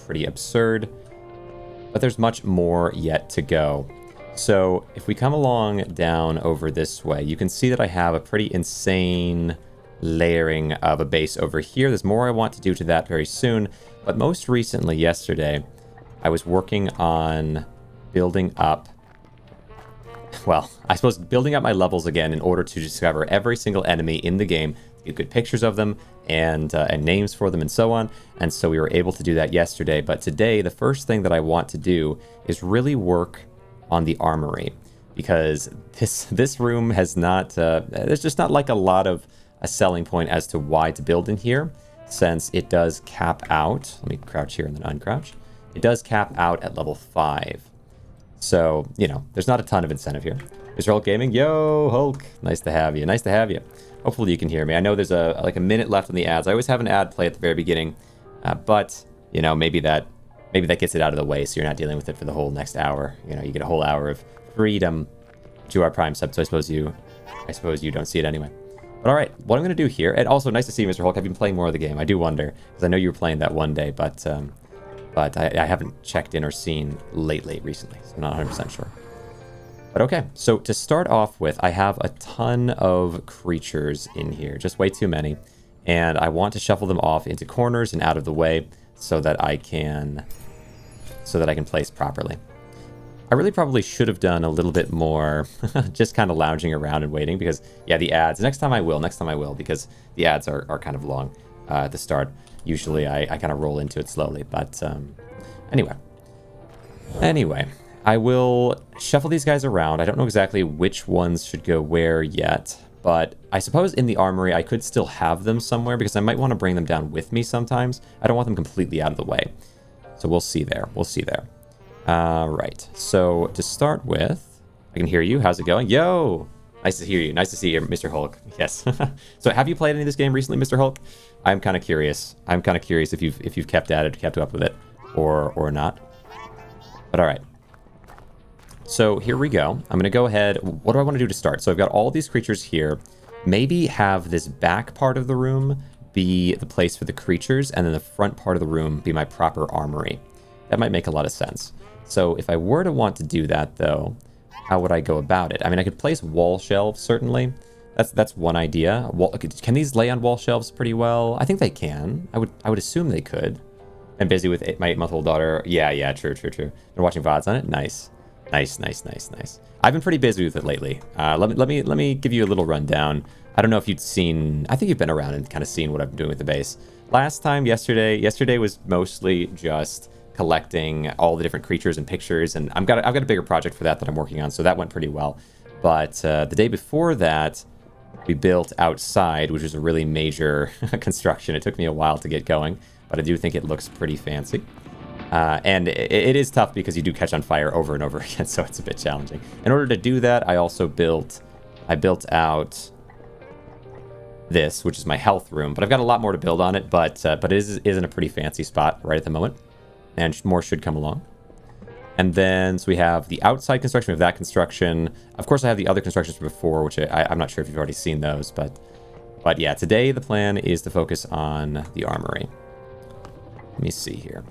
pretty absurd. But there's much more yet to go. So if we come along down over this way, you can see that I have a pretty insane layering of a base over here. There's more I want to do to that very soon. But most recently, yesterday, I was working on building up, well, I suppose building up my levels again in order to discover every single enemy in the game, get good pictures of them, and names for them and so on. And so we were able to do that yesterday. But today, the first thing that I want to do is really work on the armory, because this room has not, there's just not like a lot of a selling point as to why to build in here, since it does cap out. Let me crouch here and then uncrouch. It does cap out at level 5. So, you know, there's not a ton of incentive here. Mr. Hulk Gaming, yo, Hulk, nice to have you. Nice to have you. Hopefully you can hear me. I know there's like a minute left on the ads. I always have an ad play at the very beginning, but you know, maybe that gets it out of the way, so you're not dealing with it for the whole next hour. You know, you get a whole hour of freedom to our Prime sub. So I suppose you don't see it anyway. But all right, what I'm going to do here, and also nice to see you, Mr. Hulk. I've been playing more of the game. I do wonder, because I know you were playing that one day, but I haven't checked in or seen recently, so I'm not 100% sure. But okay, so to start off with, I have a ton of creatures in here, just way too many, and I want to shuffle them off into corners and out of the way so that I can place properly. I really probably should have done a little bit more just kind of lounging around and waiting, because yeah, the ads, next time I will, because the ads are kind of long at the start. Usually I kind of roll into it slowly, but anyway, I will shuffle these guys around. I don't know exactly which ones should go where yet, but I suppose in the armory I could still have them somewhere, because I might want to bring them down with me sometimes. I don't want them completely out of the way. So we'll see there. Right. So to start with, I can hear you. How's it going? Yo! Nice to hear you. Nice to see you, Mr. Hulk. Yes. So have you played any of this game recently, Mr. Hulk? I'm kind of curious. If you've kept at it, kept up with it, or not. But all right. So here we go. I'm going to go ahead. What do I want to do to start? So I've got all these creatures here. Maybe have this back part of the room be the place for the creatures, and then the front part of the room be my proper armory. That might make a lot of sense. So if I were to want to do that, though, how would I go about it? I mean, I could place wall shelves, certainly. That's one idea. Can these lay on wall shelves pretty well? I think they can. I would assume they could. I'm busy with my 8-month-old daughter. Yeah, true. Been watching VODs on it. Nice. I've been pretty busy with it lately. Let me give you a little rundown. I don't know if you've seen. I think you've been around and kind of seen what I've been doing with the base. Yesterday was mostly just collecting all the different creatures and pictures, and I've got a bigger project for that I'm working on, so that went pretty well. But the day before that, we built outside, which was a really major construction. It took me a while to get going, but I do think it looks pretty fancy. And it is tough because you do catch on fire over and over again, so it's a bit challenging. In order to do that, I also built out this, which is my health room, but I've got a lot more to build on it, but it is in a pretty fancy spot right at the moment, and more should come along. And then, so we have the outside construction, we have that construction. Of course, I have the other constructions from before, which I'm not sure if you've already seen those, but yeah, today the plan is to focus on the armory. Let me see here.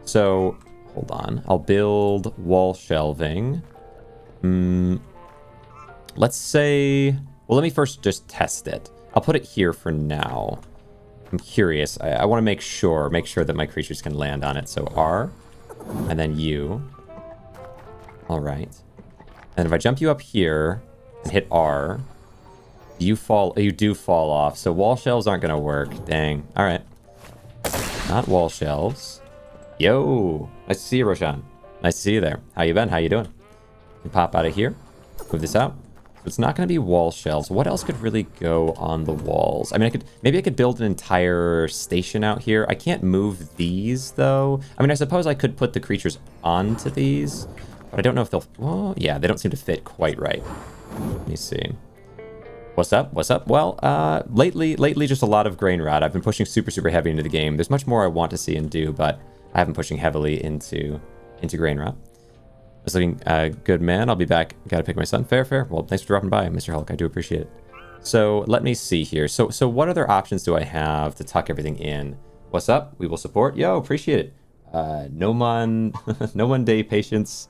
So, hold on. I'll build wall shelving. Let's say, well, let me first just test it. I'll put it here for now. I'm curious. I want to make sure that my creatures can land on it. So R, and then U. All right. And if I jump you up here and hit R, you do fall off. So wall shelves aren't going to work. Dang. All right. Not wall shelves. Yo. Nice to see you, Roshan. Nice to see you there. How you been? How you doing? Can pop out of here. Move this out. So it's not going to be wall shelves. What else could really go on the walls? I mean, maybe I could build an entire station out here. I can't move these, though. I mean, I suppose I could put the creatures onto these, but I don't know if they'll... Well, yeah, they don't seem to fit quite right. Let me see. What's up? Well, lately just a lot of GRAINROT. I've been pushing super heavy into the game. There's much more I want to see and do, but I haven't pushing heavily into GRAINROT. I was looking good, man. I'll be back. Gotta pick my son. Fair. Well, thanks for dropping by, Mr. Hulk. I do appreciate it. So let me see here. So what other options do I have to tuck everything in? What's up? We will support. Yo, appreciate it. Nomon, Nomon Day Patience.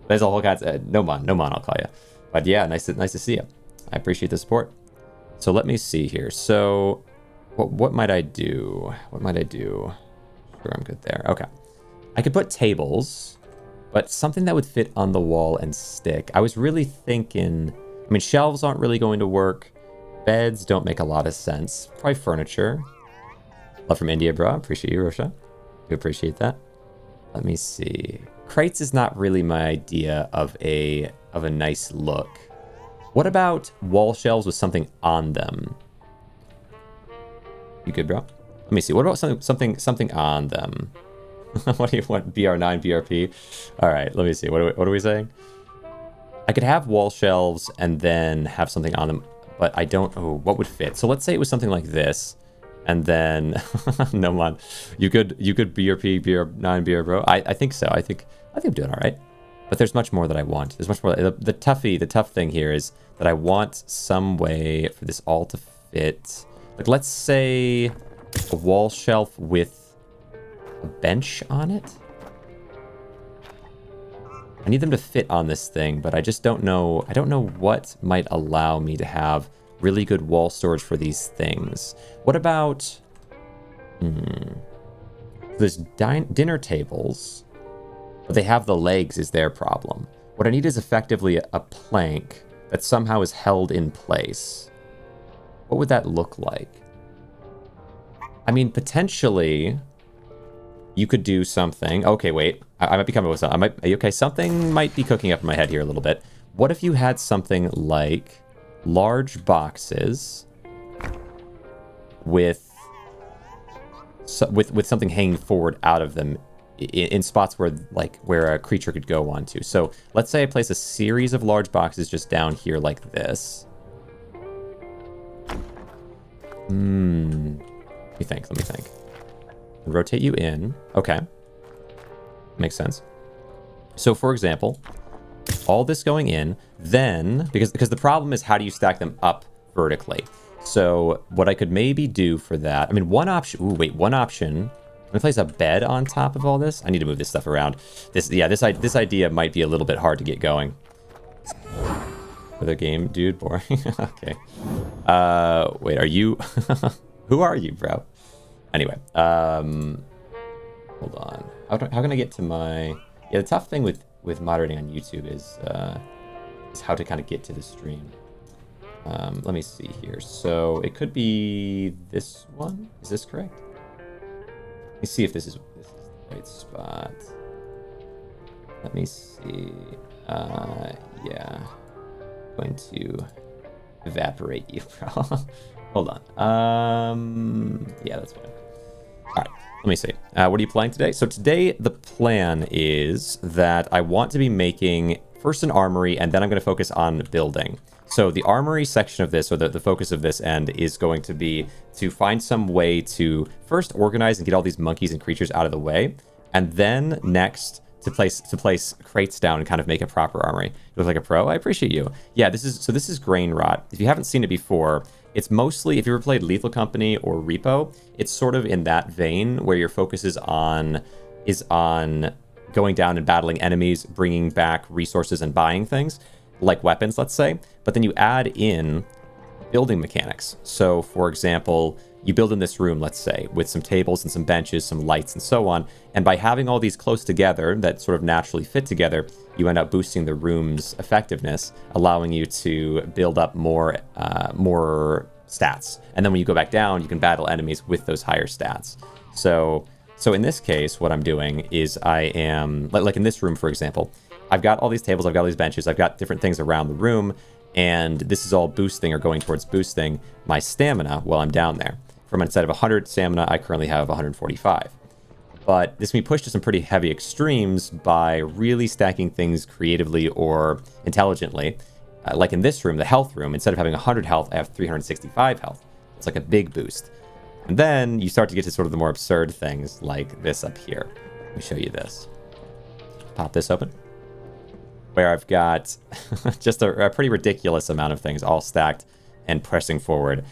There's a whole kinds. Nomon, I'll call you. But yeah, nice to see you. I appreciate the support. So let me see here. So, what might I do? What might I do? Sure, I'm good there. Okay, I could put tables, but something that would fit on the wall and stick. I was really thinking. I mean, shelves aren't really going to work. Beds don't make a lot of sense. Probably furniture. Love from India, bro. Appreciate you, Rosha. Do appreciate that. Let me see. Crates is not really my idea of a nice look. What about wall shelves with something on them? You good, bro? Let me see. What about something on them? What do you want? BR9, BRP? All right, let me see. What are we saying? I could have wall shelves and then have something on them, but I don't know what would fit. So let's say it was something like this, and then no man, you could BRP, BR9, BR bro. I think so. I think I'm doing all right. But there's much more that I want. There's much more. The tough thing here is that I want some way for this all to fit. Like, let's say a wall shelf with a bench on it. I need them to fit on this thing, but I just don't know. I don't know what might allow me to have really good wall storage for these things. What about... There's dinner tables, but they have the legs is their problem. What I need is effectively a plank that somehow is held in place. What would that look like? I mean, potentially... You could do something. Okay, wait. I might be coming with something. Okay, something might be cooking up in my head here a little bit. What if you had something like large boxes with something hanging forward out of them in spots where a creature could go onto. So let's say I place a series of large boxes just down here like this. Let me think. Rotate you in. Okay. Makes sense. So, for example, all this going in, then, because the problem is how do you stack them up vertically? So, what I could maybe do for that, I mean, one option, one option, I'm gonna place a bed on top of all this. I need to move this stuff around. This idea might be a little bit hard to get going. For the game, dude, boring. Okay. Wait, are you, who are you, bro? Anyway, hold on. How can I get to my... Yeah, the tough thing with moderating on YouTube is how to kind of get to the stream. Let me see here. So it could be this one. Is this correct? Let me see if this is the right spot. Let me see. Yeah. I'm going to evaporate you, bro. Hold on. Yeah, that's fine. All right, let me see. What are you playing today? So today, the plan is that I want to be making first an armory, and then I'm going to focus on building. So the armory section of this, or the focus of this end, is going to be to find some way to first organize and get all these monkeys and creatures out of the way, and then next to place crates down and kind of make a proper armory. You look like a pro. I appreciate you. Yeah, this is GRAINROT. If you haven't seen it before, it's mostly, if you ever played Lethal Company or Repo, it's sort of in that vein where your focus is on going down and battling enemies, bringing back resources and buying things, like weapons, let's say. But then you add in building mechanics. So, for example, you build in this room, let's say, with some tables and some benches, some lights, and so on. And by having all these close together that sort of naturally fit together, you end up boosting the room's effectiveness, allowing you to build up more stats. And then when you go back down, you can battle enemies with those higher stats. So in this case, what I'm doing is I am, like in this room, for example, I've got all these tables, I've got all these benches, I've got different things around the room, and this is all boosting or going towards boosting my stamina while I'm down there. From instead of 100 stamina, I currently have 145. But this can be pushed to some pretty heavy extremes by really stacking things creatively or intelligently. Like in this room, the health room, instead of having 100 health, I have 365 health. It's like a big boost. And then you start to get to sort of the more absurd things like this up here. Let me show you this. Pop this open. Where I've got just a pretty ridiculous amount of things all stacked and pressing forward.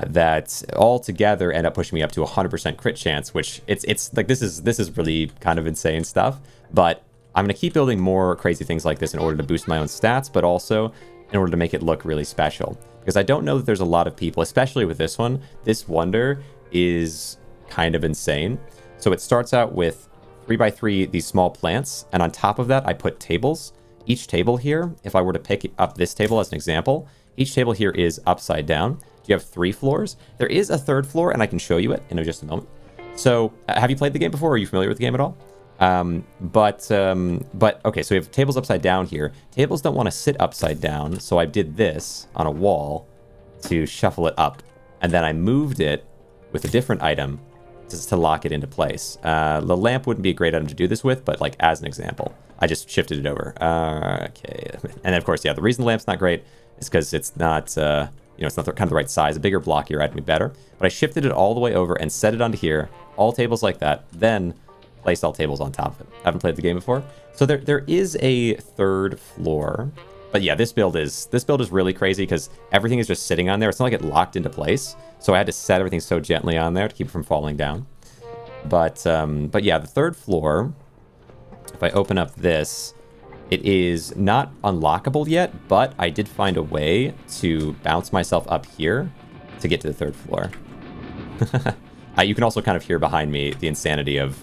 that all together end up pushing me up to 100% crit chance, which it's like this is really kind of insane stuff. But I'm going to keep building more crazy things like this in order to boost my own stats, but also in order to make it look really special. Because I don't know that there's a lot of people, especially with this one. This wonder is kind of insane. So it starts out with 3x3, these small plants, and on top of that, I put tables. Each table here, if I were to pick up this table as an example, each table here is upside down. You have 3 floors. There is a 3rd floor, and I can show you it in just a moment. So, have you played the game before? Are you familiar with the game at all? But okay, so we have tables upside down here. Tables don't want to sit upside down, so I did this on a wall to shuffle it up, and then I moved it with a different item just to lock it into place. The lamp wouldn't be a great item to do this with, but like as an example, I just shifted it over. Okay, and then of course, yeah, the reason the lamp's not great is because it's not, it's not kind of the right size. A bigger block here would be better. But I shifted it all the way over and set it onto here, all tables like that, then placed all tables on top of it. Haven't played the game before. So there is a 3rd floor. But yeah, this build is really crazy because everything is just sitting on there. It's not like it locked into place. So I had to set everything so gently on there to keep it from falling down. But yeah, the 3rd floor, if I open up this, it is not unlockable yet, but I did find a way to bounce myself up here to get to the 3rd floor. You can also kind of hear behind me the insanity of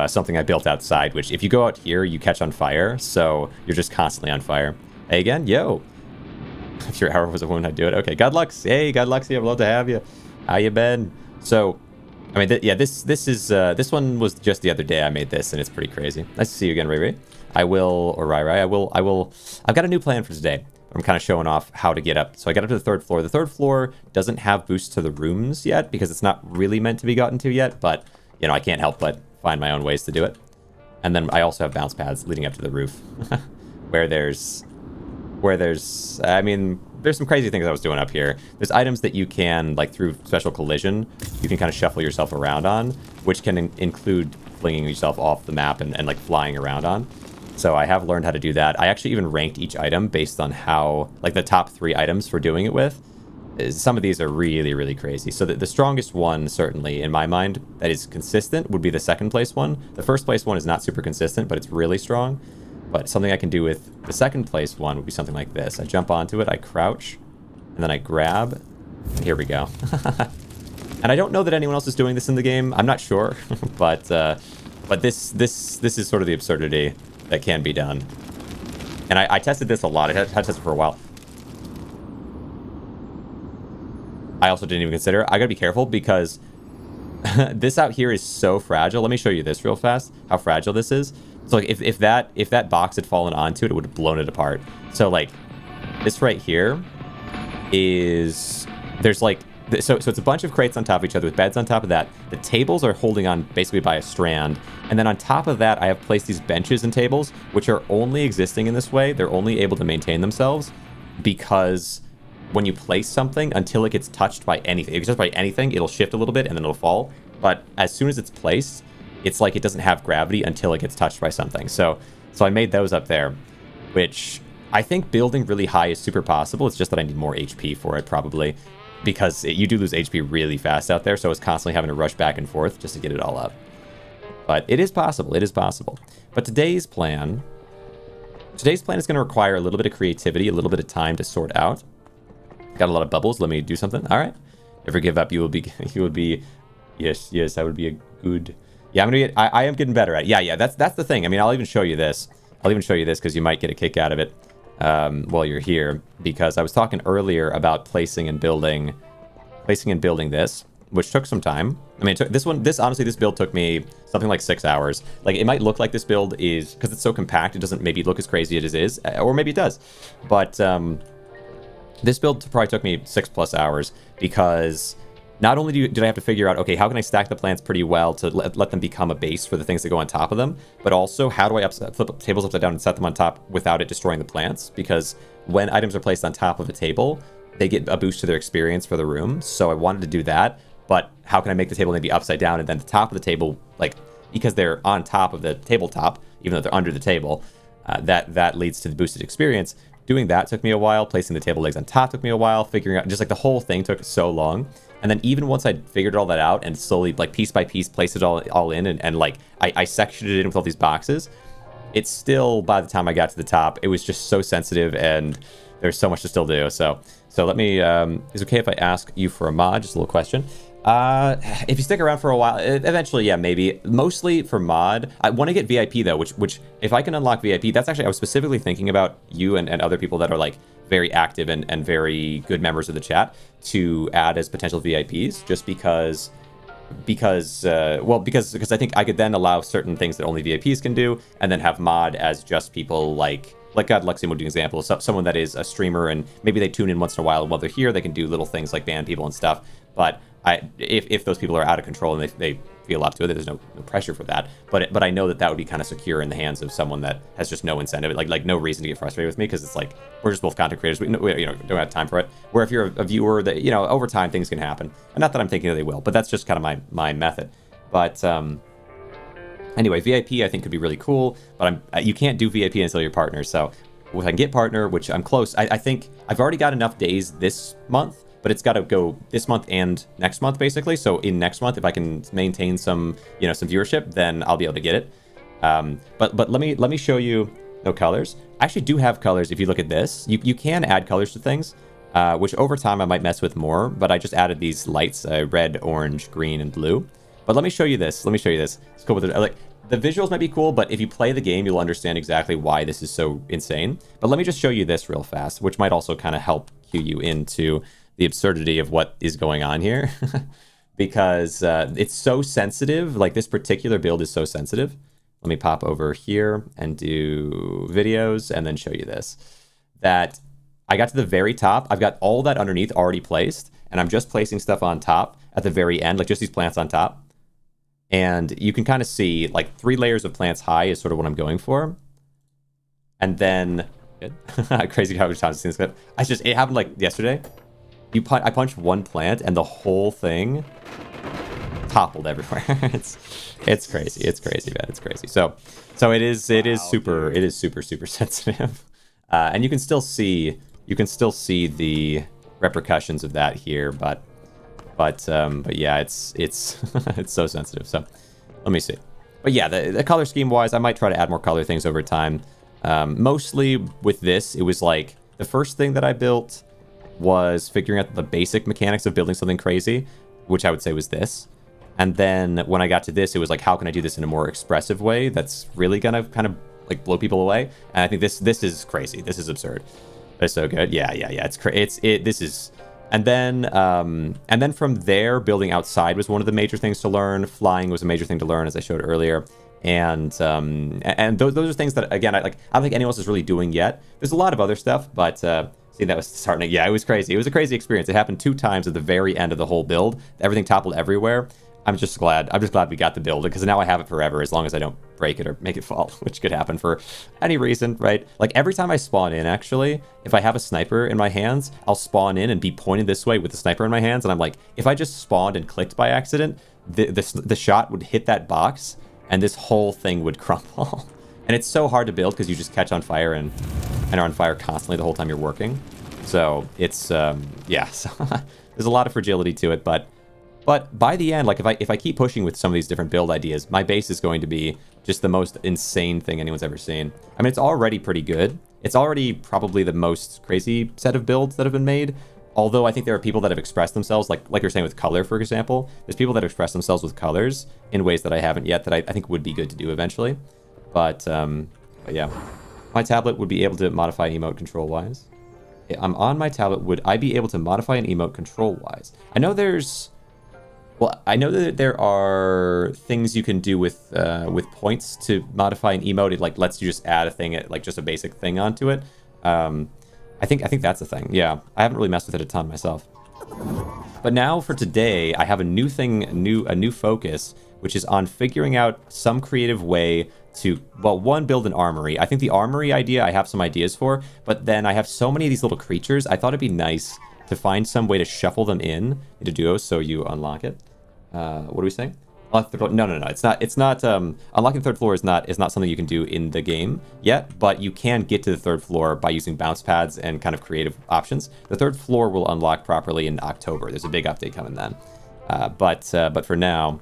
something I built outside, which if you go out here, you catch on fire, so you're just constantly on fire. Hey again, yo. If your arrow was a wound, I'd do it. Okay, Godlux. Hey, Godluxy, I'd love to have you. How you been? So, I mean, yeah, this one was just the other day I made this, and it's pretty crazy. Nice to see you again, Ray Ray. I've got a new plan for today. I'm kind of showing off how to get up. So I got up to the 3rd floor. The 3rd floor doesn't have boosts to the rooms yet because it's not really meant to be gotten to yet, but, I can't help but find my own ways to do it. And then I also have bounce pads leading up to the roof where there's some crazy things I was doing up here. There's items that you can, like through special collision, you can kind of shuffle yourself around on, which can include flinging yourself off the map and like flying around on. So I have learned how to do that. I actually even ranked each item based on how, like the top 3 items for doing it with. Some of these are really, really crazy. So the strongest one, certainly, in my mind, that is consistent would be the 2nd place one. The 1st place one is not super consistent, but it's really strong. But something I can do with the 2nd place one would be something like this. I jump onto it, I crouch, and then I grab. And here we go. And I don't know that anyone else is doing this in the game. I'm not sure. but this is sort of the absurdity that can be done. And I tested this a lot. I had tested it for a while. I also didn't even consider. I gotta be careful because this out here is so fragile. Let me show you this real fast, how fragile this is. So like if that box had fallen onto it, it would have blown it apart. So like this right here is, there's like, so it's a bunch of crates on top of each other with beds on top of that. The tables are holding on basically by a strand. And then on top of that, I have placed these benches and tables, which are only existing in this way. They're only able to maintain themselves because when you place something, until it gets touched by anything, if it's touched by anything, it'll shift a little bit and then it'll fall. But as soon as it's placed, it's like it doesn't have gravity until it gets touched by something. So I made those up there, which I think building really high is super possible. It's just that I need more HP for it, probably, because you do lose HP really fast out there. So I was constantly having to rush back and forth just to get it all up. But it is possible. It is possible. But today's plan is going to require a little bit of creativity, a little bit of time to sort out. Got a lot of bubbles. Let me do something. All right. Never give up. You will be. Yes. I would be a good. Yeah, I am getting better at it. Yeah. That's the thing. I mean, I'll even show you this. Because you might get a kick out of it while you're here. Because I was talking earlier about placing and building this, which took some time. I mean, honestly, this build took me something like 6 hours. Like, it might look like this build is, because it's so compact, it doesn't maybe look as crazy as it is, or maybe it does. But this build probably took me 6+ hours because not only did I have to figure out, okay, how can I stack the plants pretty well to let them become a base for the things that go on top of them, but also how do I flip tables upside down and set them on top without it destroying the plants? Because when items are placed on top of a table, they get a boost to their experience for the room. So I wanted to do that, but how can I make the table maybe upside down and then the top of the table, like, because they're on top of the tabletop, even though they're under the table, that leads to the boosted experience. doing that took me a while. Placing the table legs on top took me a while. Figuring out, just like the whole thing took so long. And then even once I figured all that out and slowly, like piece by piece, placed it all in, and like I sectioned it in with all these boxes, it's still, by the time I got to the top, it was just so sensitive, and there's so much to still do. So let me, is it okay if I ask you for a mod? Just a little question. If you stick around for a while, eventually, yeah, maybe. Mostly for mod. I want to get VIP though, which if I can unlock VIP, that's actually, I was specifically thinking about you and other people that are like very active and very good members of the chat to add as potential VIPs, just because I think I could then allow certain things that only VIPs can do, and then have mod as just people like God Luxium would do an example. So, someone that is a streamer and maybe they tune in once in a while, and while they're here, they can do little things like ban people and stuff. But if those people are out of control and they feel up to it, there's no pressure for that. But I know that would be kind of secure in the hands of someone that has just no incentive, like no reason to get frustrated with me, because it's like we're just both content creators. We don't have time for it. Where if you're a viewer, that over time things can happen, and not that I'm thinking that they will, but that's just kind of my method. But anyway, VIP I think could be really cool, but you can't do VIP until you're partners. So if I can get partner, which I'm close, I think I've already got enough days this month. But it's got to go this month and next month, basically. So in next month, if I can maintain some viewership, then I'll be able to get it. But let me show you. No colors. I actually do have colors. If you look at this, you can add colors to things, which over time I might mess with more. But I just added these lights: red, orange, green, and blue. But let me show you this. It's cool with it. Like the visuals might be cool, but if you play the game, you'll understand exactly why this is so insane. But let me just show you this real fast, which might also kind of help cue you into the absurdity of what is going on here. Because it's so sensitive. Like this particular build is so sensitive. Let me pop over here and do videos and then show you this. That I got to the very top. I've got all that underneath already placed, and I'm just placing stuff on top at the very end, like just these plants on top. And you can kind of see like 3 layers of plants high is sort of what I'm going for. And then, crazy how many times I've seen this clip. It happened like yesterday. I punched one plant and the whole thing toppled everywhere. it's crazy. It's crazy, man. It's crazy. So it is super sensitive. And you can still see the repercussions of that here, but yeah, it's it's so sensitive. So let me see. But yeah, the color scheme wise, I might try to add more color things over time. Mostly with this, it was like the first thing that I built was figuring out the basic mechanics of building something crazy, which I would say was this. And then when I got to this, it was like, how can I do this in a more expressive way that's really gonna kind of like blow people away? And I think this is crazy. This is absurd. It's so good. Yeah. And then from there, building outside was one of the major things to learn. Flying was a major thing to learn, as I showed earlier. And those are things that, again, I don't think anyone else is really doing yet. There's a lot of other stuff, but see, that was starting to, yeah, it was crazy. It was a crazy experience. It happened 2 times at the very end of the whole build. Everything toppled everywhere. I'm just glad we got the build, because now I have it forever, as long as I don't break it or make it fall, which could happen for any reason, right? Like every time I spawn in, actually, if I have a sniper in my hands, I'll spawn in and be pointed this way with the sniper in my hands, and I'm like, if I just spawned and clicked by accident, the shot would hit that box and this whole thing would crumble. And it's so hard to build because you just catch on fire and are on fire constantly the whole time you're working. So it's yeah, so there's a lot of fragility to it, but by the end, like if I keep pushing with some of these different build ideas, my base is going to be just the most insane thing anyone's ever seen. I mean, it's already pretty good. It's already probably the most crazy set of builds that have been made. Although I think there are people that have expressed themselves, like you're saying with color, for example. There's people that express themselves with colors in ways that I haven't yet, that I think would be good to do eventually. But yeah, my tablet would be able to modify an emote control-wise. I'm on my tablet. Would I be able to modify an emote control-wise? I know that there are things you can do with points to modify an emote. It like lets you just add a thing, like just a basic thing onto it. I think that's a thing. Yeah, I haven't really messed with it a ton myself. But now for today, I have a new thing, a new focus, which is on figuring out some creative way to, well, one, build an armory. I think the armory idea I have some ideas for, but then I have so many of these little creatures. I thought it'd be nice to find some way to shuffle them in into duos so you unlock it. What are we saying? No, no, no. It's not. It's not. Unlocking the third floor is not something you can do in the game yet. But you can get to the third floor by using bounce pads and kind of creative options. The third floor will unlock properly in October. There's a big update coming then. But for now,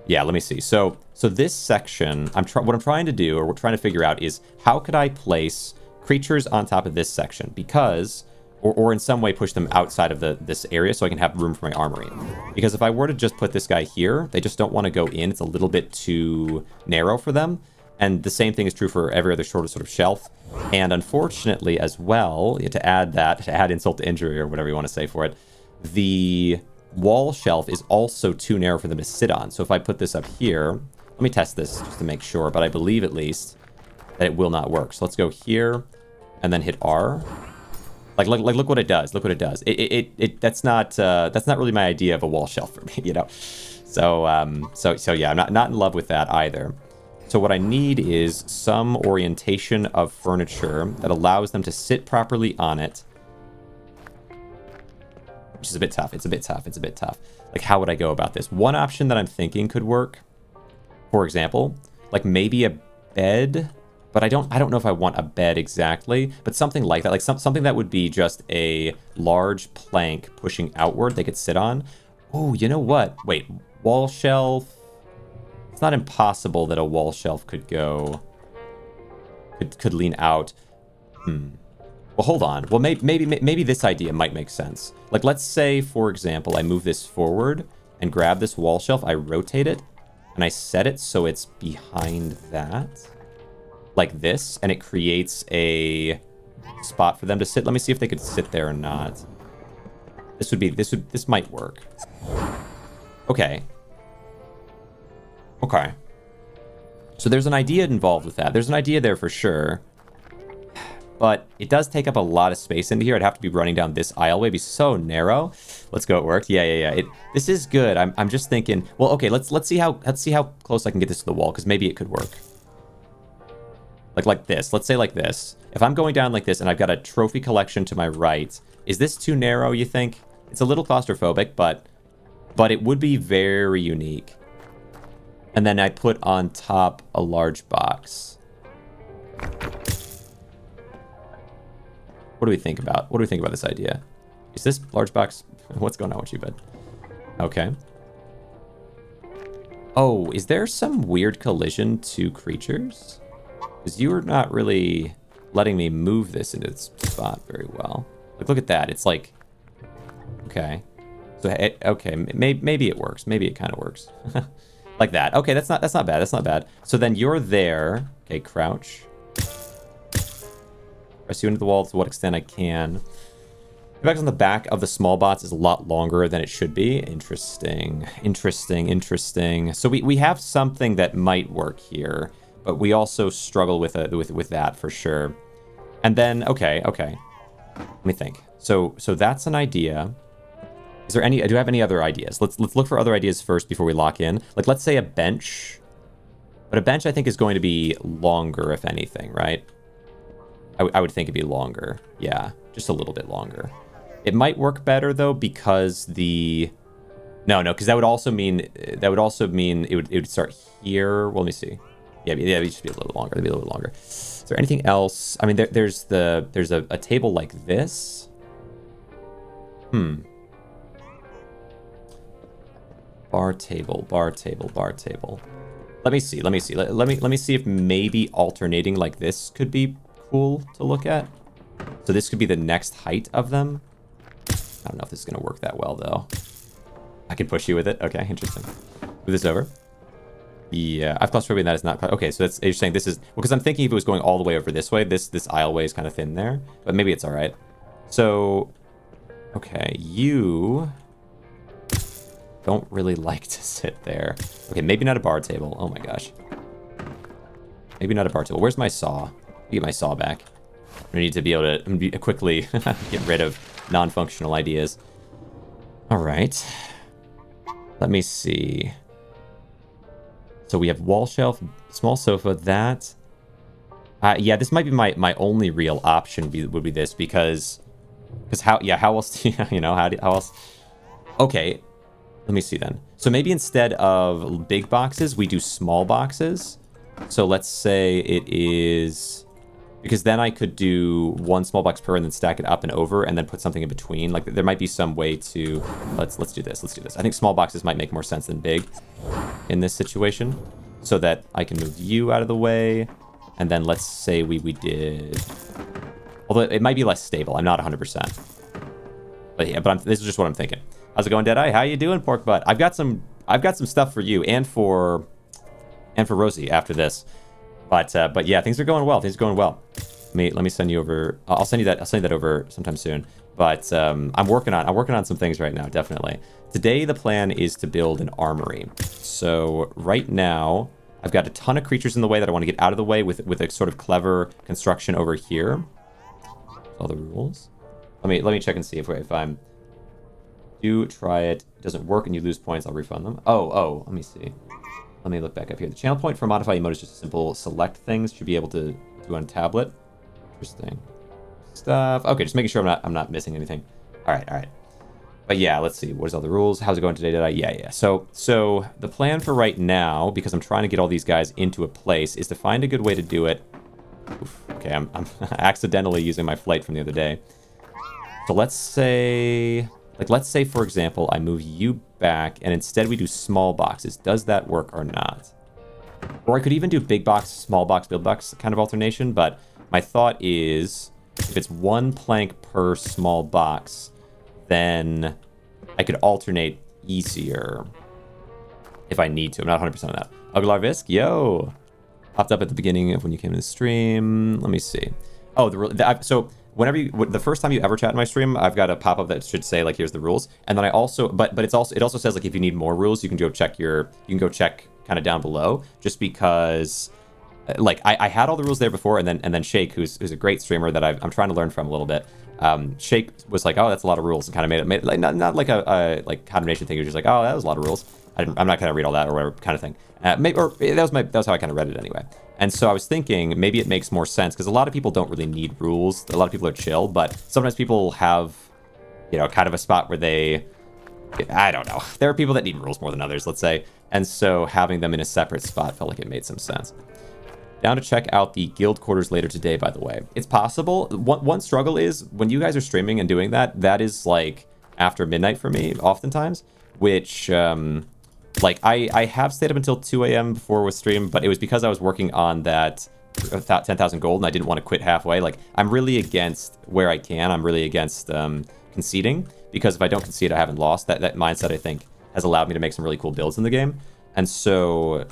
yeah. Let me see. So this section, what I'm trying to do, or we're trying to figure out, is how could I place creatures on top of this section, because. Or in some way push them outside of this area so I can have room for my armory. Because if I were to just put this guy here, they just don't want to go in. It's a little bit too narrow for them. And the same thing is true for every other sort of shelf. And unfortunately as well, to add insult to injury or whatever you want to say for it, the wall shelf is also too narrow for them to sit on. So if I put this up here, let me test this just to make sure, but I believe at least that it will not work. So let's go here and then hit R. Like look what it does. Look what it does. That's not really my idea of a wall shelf for me, you know. So yeah, I'm not in love with that either. So what I need is some orientation of furniture that allows them to sit properly on it. Which is a bit tough. It's a bit tough. Like, how would I go about this? One option that I'm thinking could work, for example, like maybe a bed. But I don't know if I want a bed exactly, but something like that, like something that would be just a large plank pushing outward they could sit on. Oh, you know what? Wait, wall shelf. It's not impossible that a wall shelf could lean out. Well, hold on. Well, maybe this idea might make sense. Like, let's say, for example, I move this forward and grab this wall shelf. I rotate it and I set it so it's behind that. Like this, and it creates a spot for them to sit. Let me see if they could sit there or not. This might work. Okay. So there's an idea involved with that. There's an idea there for sure. But it does take up a lot of space into here. I'd have to be running down this aisleway. It'd be so narrow. Let's go. It worked. Yeah. This is good. I'm just thinking. Well, okay. Let's see how close I can get this to the wall, because maybe it could work. Like this. Let's say like this. If I'm going down like this and I've got a trophy collection to my right, is this too narrow, you think? It's a little claustrophobic, but it would be very unique. And then I put on top a large box. What do we think about? What do we think about this idea? Is this large box? What's going on with you, bud? Okay. Oh, is there some weird collision to creatures? Because you are not really letting me move this into its spot very well. Like, look at that. It's like, okay. So, okay, maybe it works. Maybe it kind of works. Like that. Okay, that's not bad. That's not bad. So then you're there. Okay, crouch. Press you into the wall to what extent I can. The back on the back of the small bots is a lot longer than it should be. Interesting. So we have something that might work here. But we also struggle with that for sure. And then, okay. Let me think. So that's an idea. Is there any? Do you have any other ideas? Let's look for other ideas first before we lock in. Like, let's say a bench. But a bench, I think, is going to be longer, if anything, right? I would think it'd be longer. Yeah, just a little bit longer. It might work better though, because no, because that would also mean it would start here. Well, let me see. Yeah, it should be a little longer. It'd be a little longer. Is there anything else? I mean, there's a table like this. Bar table. Let me see. Let me see if maybe alternating like this could be cool to look at. So this could be the next height of them. I don't know if this is gonna work that well though. I can push you with it. Okay, interesting. Move this over. Yeah, I've claustrophobic that is not... Okay, so that's... You're saying this is... Well, because I'm thinking if it was going all the way over this way, this aisleway is kind of thin there. But maybe it's all right. So... Okay, you... don't really like to sit there. Okay, maybe not a bar table. Oh my gosh. Maybe not a bar table. Where's my saw? Get my saw back. I need to be able to quickly get rid of non-functional ideas. All right. Let me see. So we have wall shelf, small sofa, that. Yeah, this might be my only real option would be this, because how else do you know, how else? Okay. Let me see then. So maybe instead of big boxes, we do small boxes. So let's say it is... Because then I could do one small box per and then stack it up and over and then put something in between. Like there might be some way to... Let's do this. Let's do this. I think small boxes might make more sense than big in this situation. So that I can move you out of the way. And then let's say we did... Although it might be less stable. I'm not 100%. But yeah, this is just what I'm thinking. How's it going, Deadeye? How you doing, Pork Butt? I've got some stuff for you and for Rosie after this. But yeah, things are going well. Things are going well. Let me send you over. I'll send you that over sometime soon. But I'm working on some things right now, definitely. Today the plan is to build an armory. So right now I've got a ton of creatures in the way that I want to get out of the way with a sort of clever construction over here. All the rules. Let me check and see if I'm do try it doesn't work and you lose points, I'll refund them. Oh, let me see. Let me look back up here. The channel point for modify emote is just a simple select things. Should be able to do on tablet. Interesting stuff. Okay, just making sure I'm not missing anything. All right. But yeah, let's see. What is all the rules? How's it going today? Yeah. So the plan for right now, because I'm trying to get all these guys into a place, is to find a good way to do it. Oof, okay, I'm accidentally using my flight from the other day. So let's say for example, I move you back and instead we do small boxes. Does that work or not? Or I could even do big box, small box, big box kind of alternation, but my thought is if it's one plank per small box, then I could alternate easier if I need to. I'm not 100% on that. Uglarvisk, yo! Popped up at the beginning of when you came to the stream. Let me see. Oh, so whenever the first time you ever chat in my stream, I've got a pop-up that should say like, here's the rules. And then I also, but it also says like, if you need more rules, you can go check kind of down below, just because like I had all the rules there before. And then Shake, who's a great streamer that I'm trying to learn from a little bit. Shake was like, oh, that's a lot of rules, and kind of made it like not like a like condemnation thing. It was just like, oh, that was a lot of rules. I'm not gonna read all that or whatever kind of thing. That was how I kind of read it anyway. And so I was thinking maybe it makes more sense because a lot of people don't really need rules. A lot of people are chill, but sometimes people have, kind of a spot where I don't know. There are people that need rules more than others, let's say. And so having them in a separate spot felt like it made some sense. Down to check out the guild quarters later today, by the way. It's possible. One struggle is when you guys are streaming and doing that is like after midnight for me, oftentimes, which, like, I have stayed up until 2 a.m. before with stream, but it was because I was working on that 10,000 gold and I didn't want to quit halfway. Like, I'm really against where I can. I'm really against conceding, because if I don't concede, I haven't lost. That mindset, I think, has allowed me to make some really cool builds in the game. And so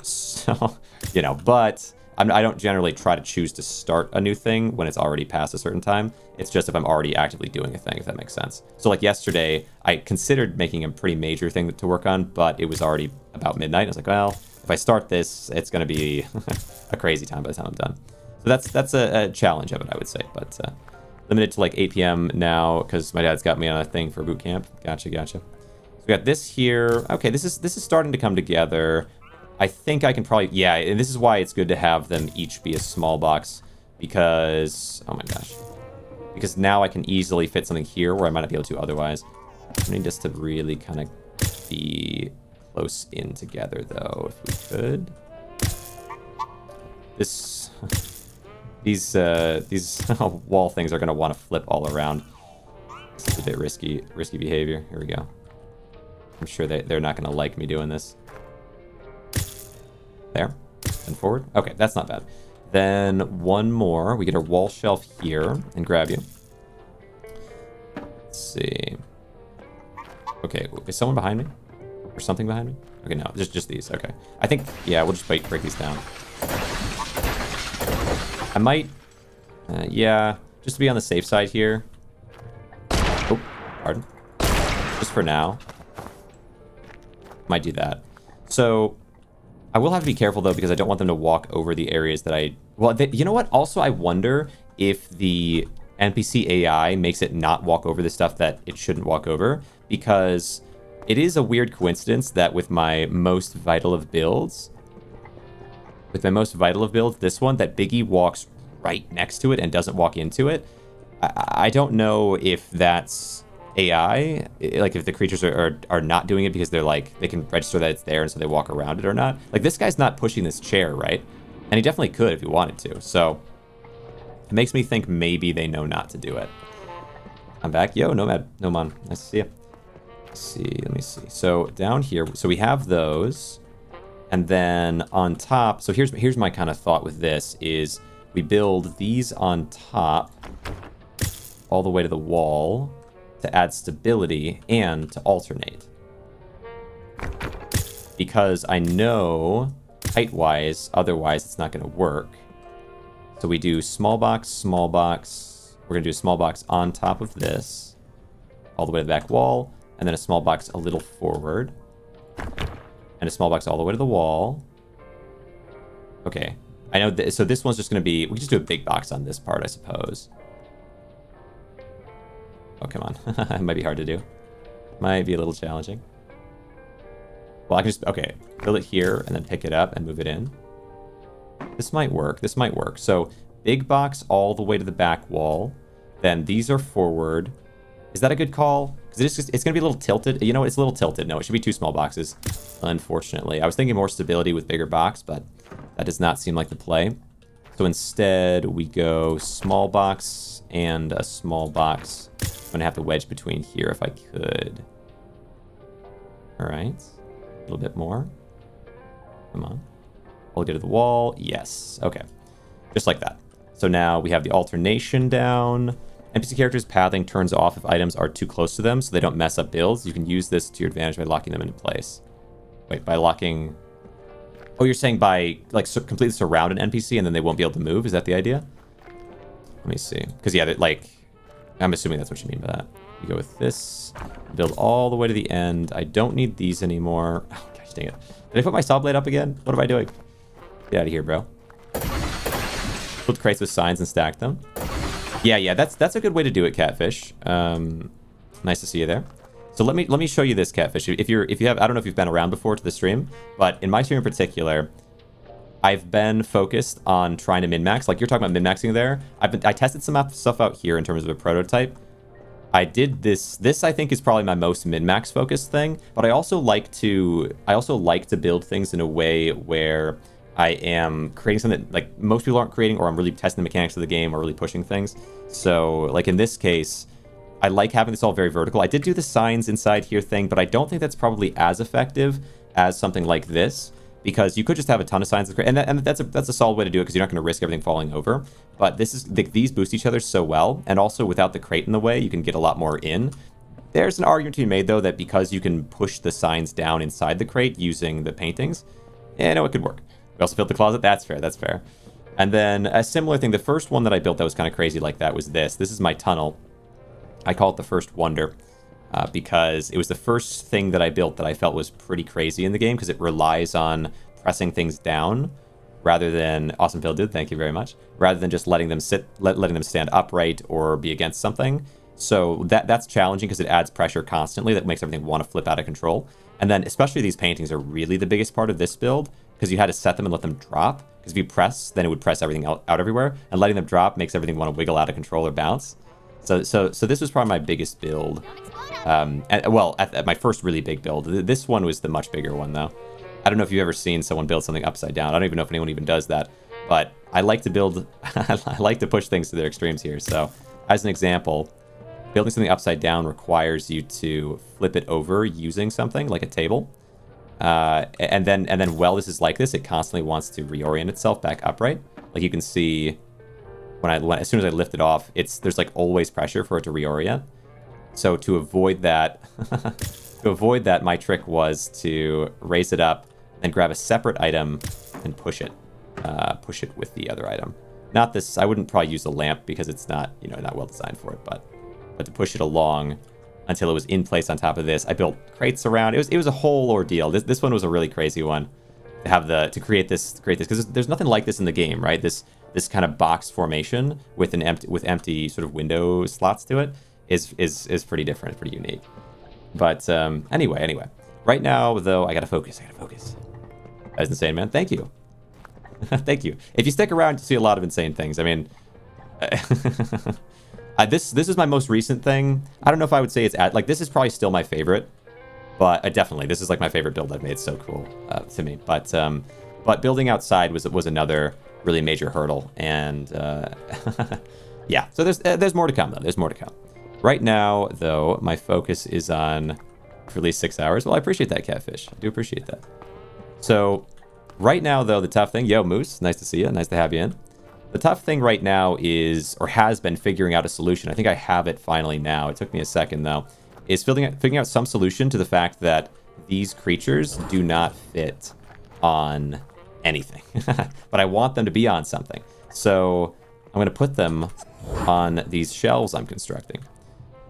but I don't generally try to choose to start a new thing when it's already past a certain time. It's just if I'm already actively doing a thing, if that makes sense. So like yesterday, I considered making a pretty major thing to work on, but it was already about midnight. I was like, well, if I start this, it's going to be a crazy time by the time I'm done. So that's a challenge of it, I would say. But limited to like 8 p.m. now because my dad's got me on a thing for boot camp. Gotcha. So we got this here. Okay, this is starting to come together. I think I can probably, yeah, and this is why it's good to have them each be a small box, because, oh my gosh, because now I can easily fit something here where I might not be able to otherwise. I need just to really kind of be close in together, though, if we could. These wall things are going to want to flip all around. This is a bit risky behavior. Here we go. I'm sure they're not going to like me doing this. There, and forward. Okay, that's not bad. Then one more. We get our wall shelf here and grab you. Let's see. Okay, is someone behind me? Or something behind me? Okay, no, just these. Okay. I think, yeah, we'll just break these down. I might, yeah, just to be on the safe side here. Oh, pardon. Just for now. Might do that. So I will have to be careful, though, because I don't want them to walk over the areas that you know what? Also, I wonder if the NPC AI makes it not walk over the stuff that it shouldn't walk over, because it is a weird coincidence that with my most vital of builds, this one, that Biggie walks right next to it and doesn't walk into it. I don't know if that's AI, like if the creatures are not doing it because they're like, they can register that it's there and so they walk around it or not. Like this guy's not pushing this chair, right? And he definitely could if he wanted to. So it makes me think maybe they know not to do it. I'm back. Yo, Nomad. Nomon. Nice to see you. Let's see. Let me see. So down here, so we have those. And then on top, so here's my kind of thought with this is we build these on top all the way to the wall to add stability and to alternate. Because I know height-wise, otherwise it's not going to work. So we do small box, small box. We're going to do a small box on top of this, all the way to the back wall, and then a small box a little forward. And a small box all the way to the wall. Okay. I know, so this one's just going to be, we can just do a big box on this part, I suppose. Oh, come on. It might be hard to do. Might be a little challenging. Well, I can just, okay, build it here and then pick it up and move it in. This might work. This might work. So big box all the way to the back wall. Then these are forward. Is that a good call? Because it's going to be a little tilted. You know, it's a little tilted. No, it should be 2 small boxes, unfortunately. I was thinking more stability with bigger box, but that does not seem like the play. So instead, we go small box and a small box. I'm going to have to wedge between here if I could. All right. A little bit more. Come on. I'll go to the wall. Yes. Okay. Just like that. So now we have the alternation down. NPC characters' pathing turns off if items are too close to them so they don't mess up builds. You can use this to your advantage by locking them into place. Wait, by locking... Oh, you're saying by, like, completely surround an NPC and then they won't be able to move? Is that the idea? Let me see. Because, yeah, like... I'm assuming that's what you mean by that. You go with this. Build all the way to the end. I don't need these anymore. Oh, gosh dang it. Did I put my saw blade up again? What am I doing? Get out of here, bro. Build crates with signs and stack them. Yeah, that's a good way to do it, Catfish. Nice to see you there. So let me show you this, Catfish. If you have, I don't know if you've been around before to the stream, but in my stream in particular, I've been focused on trying to min-max. Like you're talking about min-maxing there. I tested some stuff out here in terms of a prototype. I did this. This I think is probably my most min-max focused thing. But I also like to build things in a way where I am creating something that, like, most people aren't creating, or I'm really testing the mechanics of the game or really pushing things. So, like, in this case, I like having this all very vertical. I did do the signs inside here thing, but I don't think that's probably as effective as something like this, because you could just have a ton of signs, and that's a solid way to do it because you're not going to risk everything falling over. But this is these boost each other so well, and also without the crate in the way, you can get a lot more in. There's an argument to be made, though, that because you can push the signs down inside the crate using the paintings, yeah, no, it could work. We also built the closet. That's fair. That's fair. And then a similar thing. The first one that I built that was kind of crazy like that was this. This is my tunnel. I call it the first wonder because it was the first thing that I built that I felt was pretty crazy in the game because it relies on pressing things down rather than... Awesome build, dude. Thank you very much. Rather than just letting them letting them stand upright or be against something. So that's challenging because it adds pressure constantly that makes everything want to flip out of control. And then especially these paintings are really the biggest part of this build, because you had to set them and let them drop. Because if you press, then it would press everything out everywhere. And letting them drop makes everything want to wiggle out of control or bounce. So this was probably my biggest build. At my first really big build. This one was the much bigger one, though. I don't know if you've ever seen someone build something upside down. I don't even know if anyone even does that. But I like to build... I like to push things to their extremes here. So, as an example, building something upside down requires you to flip it over using something like a table. And then while this is like this, it constantly wants to reorient itself back upright. Like you can see as soon as I lift it off, there's like always pressure for it to reorient. So to avoid that, my trick was to raise it up, then grab a separate item and push it with the other item. Not this. I wouldn't probably use a lamp because it's not not well designed for it, but to push it along until it was in place on top of this. I built crates around. It was a whole ordeal. This one was a really crazy one to create this because there's nothing like this in the game, right? This kind of box formation with empty sort of window slots to it is pretty different, pretty unique. But anyway, right now though, I gotta focus. That was insane, man. Thank you. Thank you. If you stick around, you see a lot of insane things. I mean, This is my most recent thing. I don't know if I would say it's like this is probably still my favorite, but definitely this is like my favorite build I've made. It's so cool to me. But building outside was another really major hurdle, and yeah. So there's more to come though. There's more to come. Right now though, my focus is on for at least 6 hours. Well, I appreciate that, Catfish. I do appreciate that. So right now though, the tough thing. Yo, Moose, nice to see you. Nice to have you in. The tough thing right now is, or has been, figuring out a solution. I think I have it finally now. It took me a second, though. Is figuring out some solution to the fact that these creatures do not fit on anything. But I want them to be on something. So I'm going to put them on these shelves I'm constructing.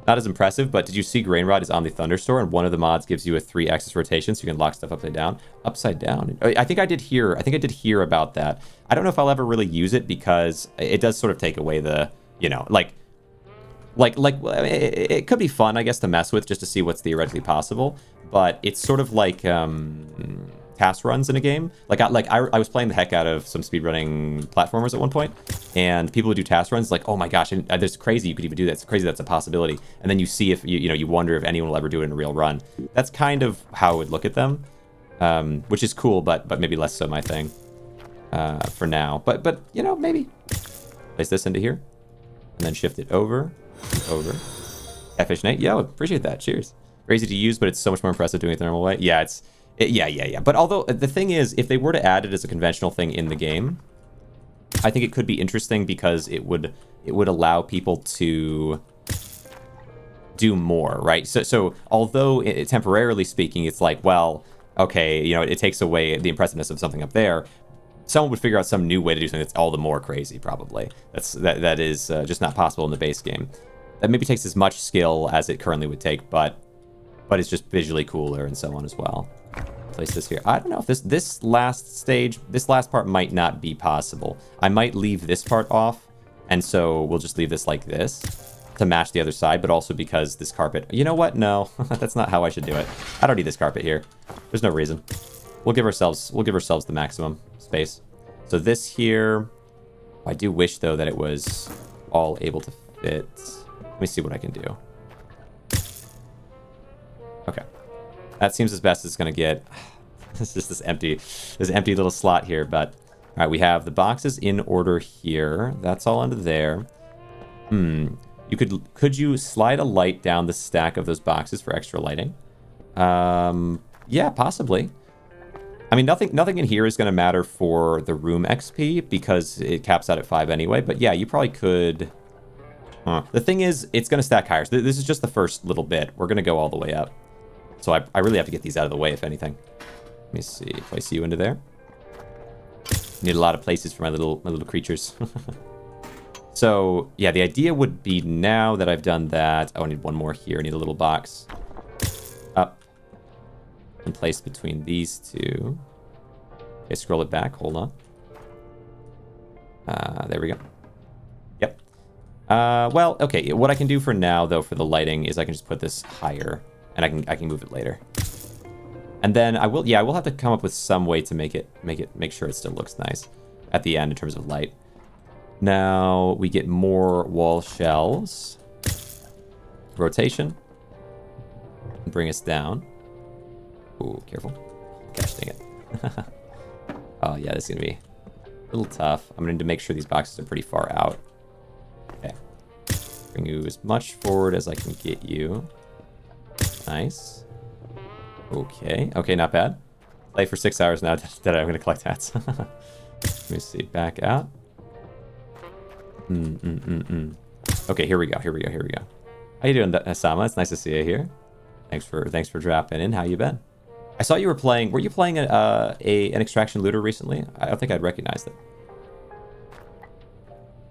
Not as impressive, but did you see GRAINROT is on the Thunderstore, and one of the mods gives you a 3-axis rotation, so you can lock stuff upside down? Upside down? I think I did hear about that. I don't know if I'll ever really use it, because it does sort of take away the, you know, like it could be fun, I guess, to mess with, just to see what's theoretically possible, but it's sort of like task runs in a game. I was playing the heck out of some speedrunning platformers at one point, and people would do task runs like, oh my gosh, and that's crazy you could even do that. It's crazy that's a possibility. And then you see if you wonder if anyone will ever do it in a real run. That's kind of how I would look at them, which is cool, but maybe less so my thing for now. But you know, maybe place this into here and then shift it over. Catfish Nate, yo, appreciate that. Cheers. Very easy to use, but it's so much more impressive doing it the normal way. Yeah, yeah. But although the thing is, if they were to add it as a conventional thing in the game, I think it could be interesting because it would allow people to do more, right? So although temporarily speaking, it's like, well, okay, you know, it takes away the impressiveness of something up there. Someone would figure out some new way to do something that's all the more crazy, probably. That is just not possible in the base game. That maybe takes as much skill as it currently would take, but it's just visually cooler and so on as well. Place this here. I don't know if this last part might not be possible. I might leave this part off, and so we'll just leave this like this to match the other side, but also because this carpet... You know what? No, that's not how I should do it. I don't need this carpet here. There's no reason. We'll give ourselves the maximum space. So this here... I do wish, though, that it was all able to fit. Let me see what I can do. Okay. That seems as best as it's going to get. It's just this empty little slot here, but... All right, we have the boxes in order here. That's all under there. Could you slide a light down the stack of those boxes for extra lighting? Yeah, possibly. I mean, nothing in here is going to matter for the room XP because it caps out at 5 anyway. But yeah, you probably could. The thing is, it's going to stack higher. So this is just the first little bit. We're going to go all the way up. So I really have to get these out of the way, if anything. Let me see. Place you into there. Need a lot of places for my little creatures. So yeah, the idea would be now that I've done that. Oh, I need one more here. I need a little box up and placed between these two. Okay, scroll it back. Hold on. There we go. Yep. Well, okay. What I can do for now, though, for the lighting is I can just put this higher, and I can move it later. And then I will have to come up with some way to make sure it still looks nice at the end in terms of light. Now we get more wall shelves. Rotation. Bring us down. Ooh, careful. Gosh dang it. Oh yeah, this is gonna be a little tough. I'm gonna need to make sure these boxes are pretty far out. Okay. Bring you as much forward as I can get you. Nice. Okay. Okay, not bad. Play for 6 hours now that I'm gonna collect hats. Let me see. Back out. Okay, here we go. How you doing, Asama? It's nice to see you here. Thanks for dropping in. How you been? I saw you were playing. Were you playing an extraction looter recently? I don't think I'd recognized it.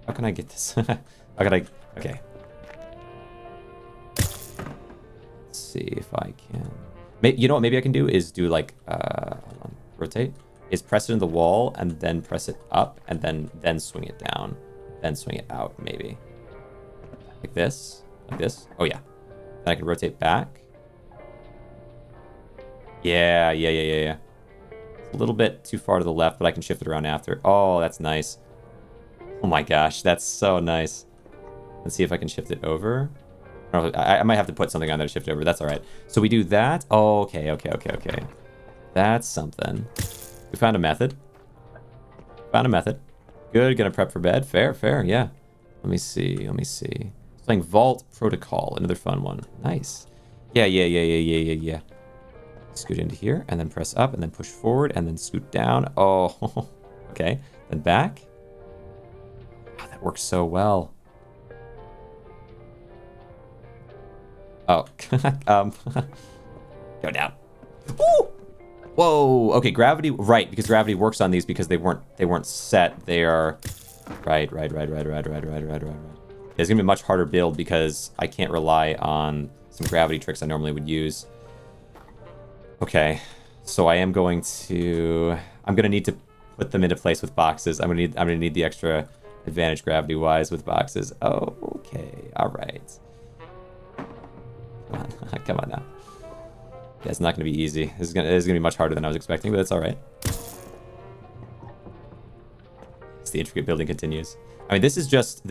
How can I get this? How can I? Okay. Let's see if I can. You know what? Maybe I can do is do like hold on, rotate. Is press it in the wall and then press it up and then swing it down. Then swing it out, maybe. Like this. Like this. Oh, yeah. Then I can rotate back. Yeah. It's a little bit too far to the left, but I can shift it around after. Oh, that's nice. Oh my gosh, that's so nice. Let's see if I can shift it over. I might have to put something on there to shift it over. That's all right. So we do that. Oh, okay. That's something. We found a method. Good. Gonna prep for bed. Fair. Yeah. Let me see. Playing Vault Protocol. Another fun one. Nice. Yeah. Scoot into here and then press up and then push forward and then scoot down. Oh, okay. Then back. Oh, that works so well. Oh, go down. Woo! Whoa. Okay, gravity. Right, because gravity works on these because they weren't set. They are. Right. It's gonna be a much harder build because I can't rely on some gravity tricks I normally would use. Okay, so I'm gonna need to put them into place with boxes. I'm gonna need the extra advantage gravity wise with boxes. Oh, okay. All right. Come on now. Yeah, it's not gonna be easy. It is gonna be much harder than I was expecting, but it's all right. As the intricate building continues. I mean, this is just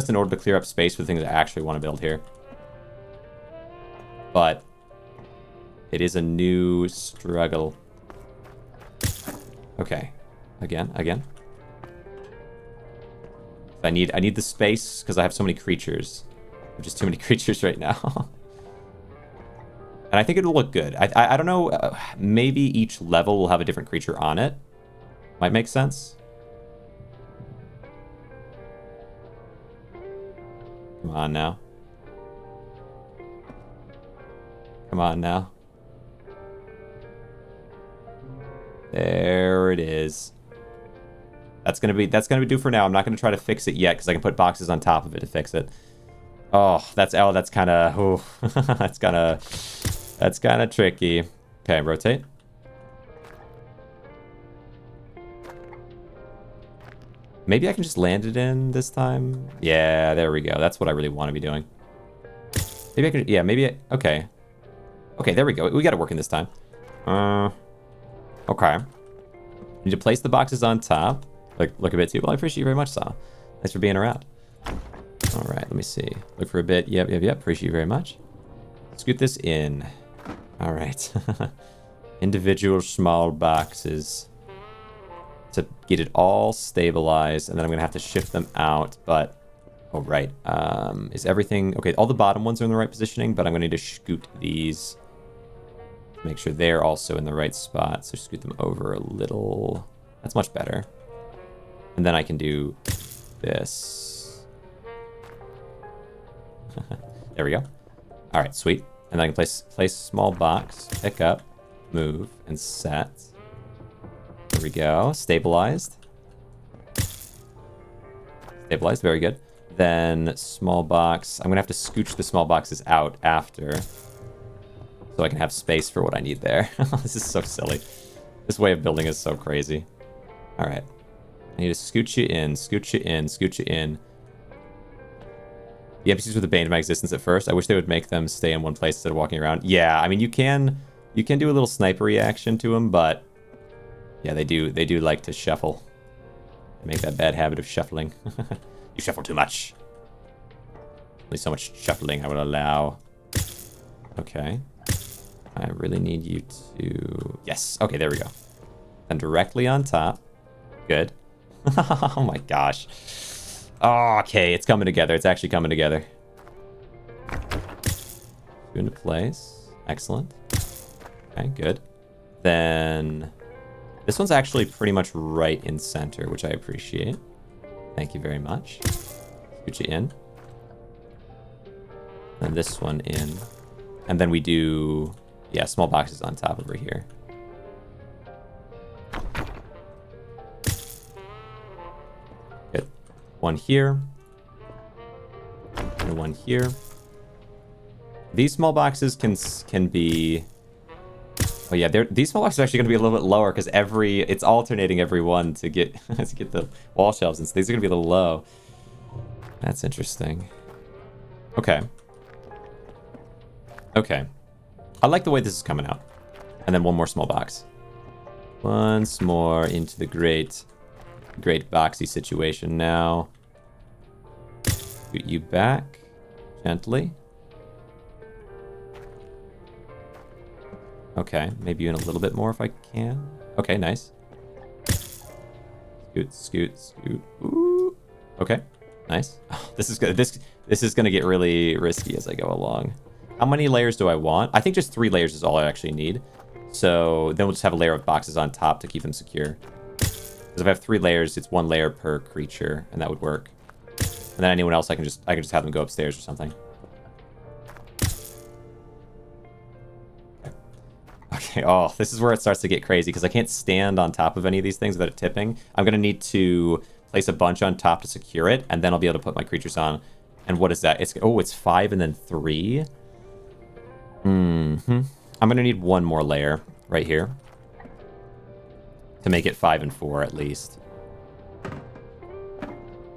in order to clear up space for the things I actually want to build here. But it is a new struggle. Okay, again. I need the space because I have so many creatures. Just too many creatures right now. And I think it'll look good. I don't know. Maybe each level will have a different creature on it. Might make sense. Come on now. There it is. That's gonna be due for now. I'm not gonna try to fix it yet because I can put boxes on top of it to fix it. Oh, that's kind of that's kind of tricky. Okay, rotate. Maybe I can just land it in this time. Yeah, there we go. That's what I really want to be doing. Maybe I can. Yeah, maybe. Okay. Okay, there we go. We got it working this time. Okay. Need to place the boxes on top. Like, look a bit too. Well, I appreciate you very much, Saw. Thanks for being around. All right, let me see. Look for a bit. Yep. Appreciate you very much. Scoot this in. All right. Individual small boxes to get it all stabilized, and then I'm gonna have to shift them out. But oh right, is everything okay? All the bottom ones are in the right positioning, but I'm gonna need to scoot these. Make sure they're also in the right spot. So scoot them over a little. That's much better. And then I can do this. There we go. All right, sweet. And then I can place small box, pick up, move, and set. There we go. Stabilized. Stabilized, very good. Then small box. I'm gonna have to scooch the small boxes out after, so I can have space for what I need there. This is so silly. This way of building is so crazy. All right. I need to scooch you in, scooch you in, scooch you in. The NPCs were the bane of my existence at first. I wish they would make them stay in one place instead of walking around. Yeah, I mean, you can do a little sniper reaction to them, but yeah, they do like to shuffle. They make that bad habit of shuffling. You shuffle too much. Only so much shuffling I would allow. Okay. I really need you to... Yes. Okay, there we go. And directly on top. Good. Oh my gosh. Oh, okay, it's coming together. It's actually coming together. Into place. Excellent. Okay, good. Then this one's actually pretty much right in center, which I appreciate. Thank you very much. Scoot you in. And this one in. And then we do, yeah, small boxes on top over here. Good. One here. And one here. These small boxes can be... Oh yeah, these small boxes are actually going to be a little bit lower because it's alternating every one to get to get the wall shelves, and so these are going to be a little low. That's interesting. Okay. Okay. I like the way this is coming out. And then one more small box. Once more into the great boxy situation now. Scoot you back gently. Okay, maybe even a little bit more if I can. Okay, nice. Scoot, scoot, scoot. Ooh. Okay, nice. Oh, this is gonna get really risky as I go along. How many layers do I want? I think just 3 layers is all I actually need. So then we'll just have a layer of boxes on top to keep them secure. Because if I have 3 layers, it's 1 layer per creature, and that would work. And then anyone else, I can just have them go upstairs or something. Okay, oh, this is where it starts to get crazy, because I can't stand on top of any of these things without it tipping. I'm going to need to place a bunch on top to secure it, and then I'll be able to put my creatures on. And what is that? It's 5 and then 3? I'm going to need 1 more layer right here to make it 5 and 4 at least.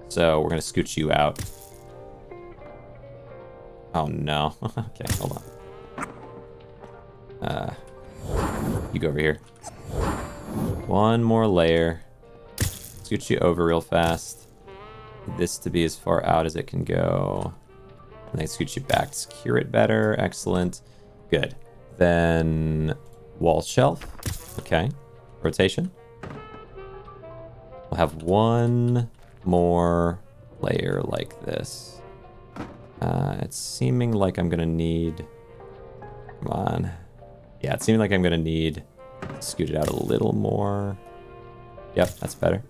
So we're going to scooch you out. Oh, no. Okay, hold on. You go over here. 1 more layer. Scoot you over real fast. This to be as far out as it can go. And then scoot you back to secure it better. Excellent. Good. Then wall shelf. Okay. Rotation. We'll have 1 more layer like this. It's seeming like I'm gonna need... Come on. Yeah, it's seeming like I'm gonna need to scoot it out a little more. Yep, that's better.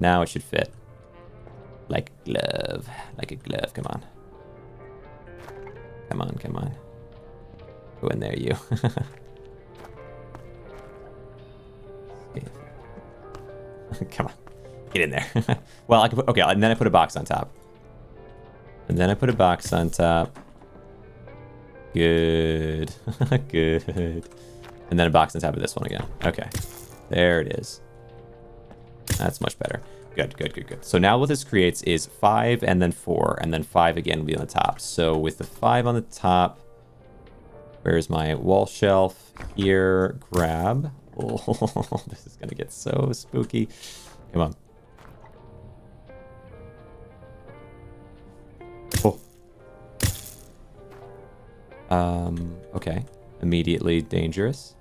Now it should fit. Like a glove. Like a glove, come on. Come on, come on. Go in there, you. Come on. Get in there. Well, I can put... Okay, and then I put a box on top. And then I put a box on top. Good. Good. And then a box on top of this one again. Okay. There it is. That's much better. Good, good, good, good. So now what this creates is 5 and then 4, and then 5 again will be on the top. So with the 5 on the top, where's my wall shelf? Here, grab. Oh, this is gonna get so spooky. Come on. Oh. Okay. Immediately dangerous.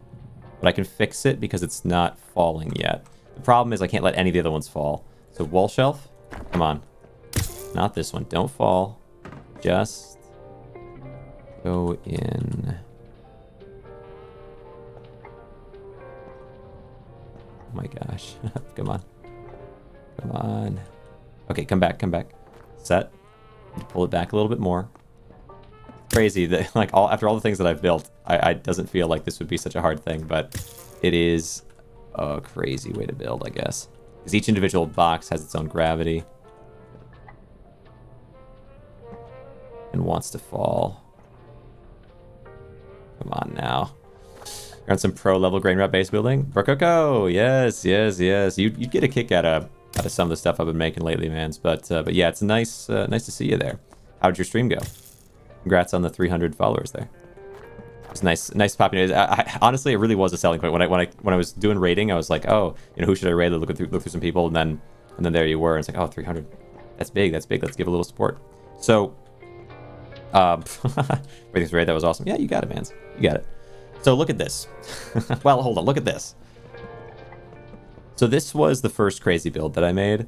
But I can fix it because it's not falling yet. The problem is I can't let any of the other ones fall. So wall shelf, come on. Not this one. Don't fall. Just go in. Oh my gosh. Come on. Come on. Okay, come back, come back. Set. Pull it back a little bit more. Crazy that like after all the things that I've built, I doesn't feel like this would be such a hard thing, but it is a crazy way to build, I guess. Because each individual box has its own gravity. And wants to fall. Come on now. You're on some pro-level GRAINROT base building? Brococo! Yes, yes, yes. You'd get a kick out of some of the stuff I've been making lately, mans. But yeah, it's nice nice to see you there. How'd your stream go? Congrats on the 300 followers there. It's nice popping. Honestly, it really was a selling point. When I was doing raiding, I was like, oh, who should I raid? Look through some people, and then there you were. And it's like, oh, 300. That's big. That's big. Let's give a little support. So, ratings raid. That was awesome. Yeah, you got it, mans. You got it. So look at this. Well, hold on. Look at this. So this was the first crazy build that I made.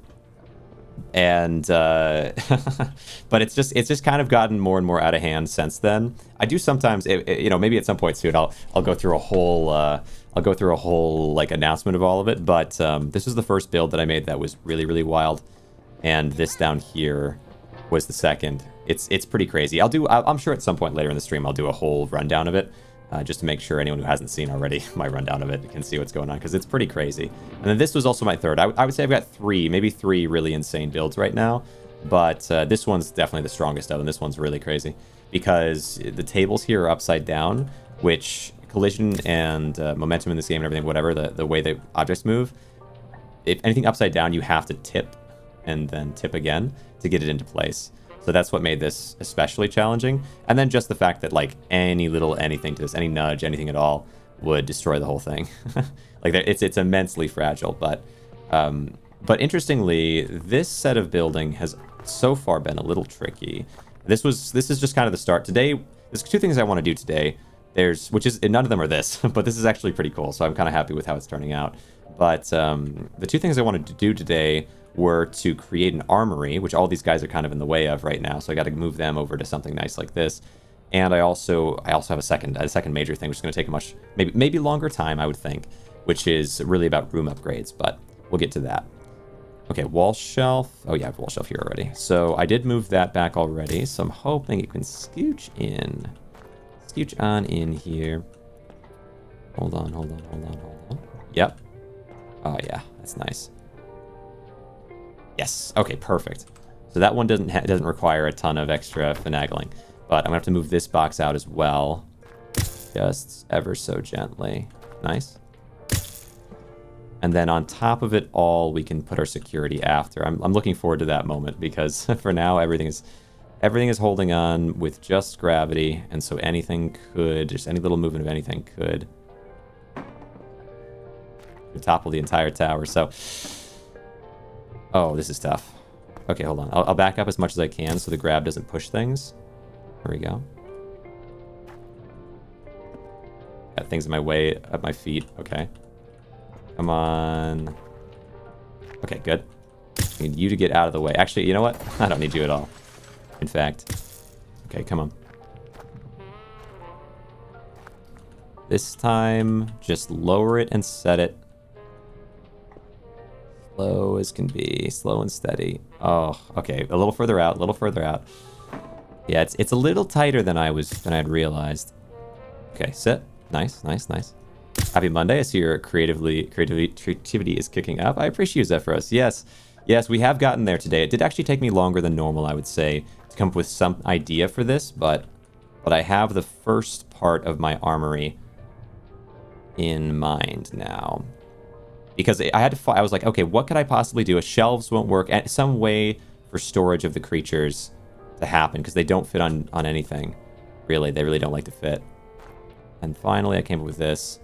And but it's just kind of gotten more and more out of hand since then. I do sometimes, maybe at some point soon I'll go through a whole like announcement of all of it. But this was the first build that I made that was really, really wild, and this down here was the second. It's pretty crazy. I'm sure at some point later in the stream I'll do a whole rundown of it. Just to make sure anyone who hasn't seen already my rundown of it can see what's going on, because it's pretty crazy. And then this was also my third. I would say I've got maybe three really insane builds right now, but this one's definitely the strongest of them. This one's really crazy because the tables here are upside down, which collision and momentum in this game and everything, whatever, the way the objects move, if anything upside down, you have to tip and then tip again to get it into place. So that's what made this especially challenging. And then just the fact that like any little anything to this, any nudge, anything at all would destroy the whole thing. Like it's immensely fragile. But interestingly, this set of building has so far been a little tricky. This is just kind of the start. Today, there's two things I want to do today. None of them are this, but this is actually pretty cool, so I'm kind of happy with how it's turning out. But the two things I wanted to do today were to create an armory, which all these guys are kind of in the way of right now, so I got to move them over to something nice like this. And I also have a second major thing, which is going to take a maybe longer time, I would think, which is really about room upgrades, but we'll get to that. Okay, wall shelf. Oh yeah, I have a wall shelf here already. So I did move that back already, so I'm hoping it can scooch in. Scooch on in here. Hold on. Yep. Oh yeah, that's nice. Yes. Okay, perfect. So that one doesn't require a ton of extra finagling, but I'm gonna have to move this box out as well, just ever so gently. Nice. And then on top of it all, we can put our security after. I'm looking forward to that moment because for now everything is holding on with just gravity, and so just any little movement of anything could topple the entire tower. So, oh, this is tough. Okay, hold on. I'll back up as much as I can so the grab doesn't push things. There we go. Got things in my way, at my feet. Okay. Come on. Okay, good. I need you to get out of the way. Actually, you know what? I don't need you at all. In fact. Okay, come on. This time, just lower it and set it. Slow as can be. Slow and steady. Oh, okay. A little further out. Yeah, it's a little tighter than I had realized. Okay, sit. Nice. Happy Monday. I see your creativity is kicking up. I appreciate you, Zephyros. Yes, we have gotten there today. It did actually take me longer than normal, I would say, to come up with some idea for this, but I have the first part of my armory in mind now. Because I was like, okay, what could I possibly do? Shelves won't work. And some way for storage of the creatures to happen, because they don't fit on anything. Really, they really don't like to fit. And finally, I came up with this.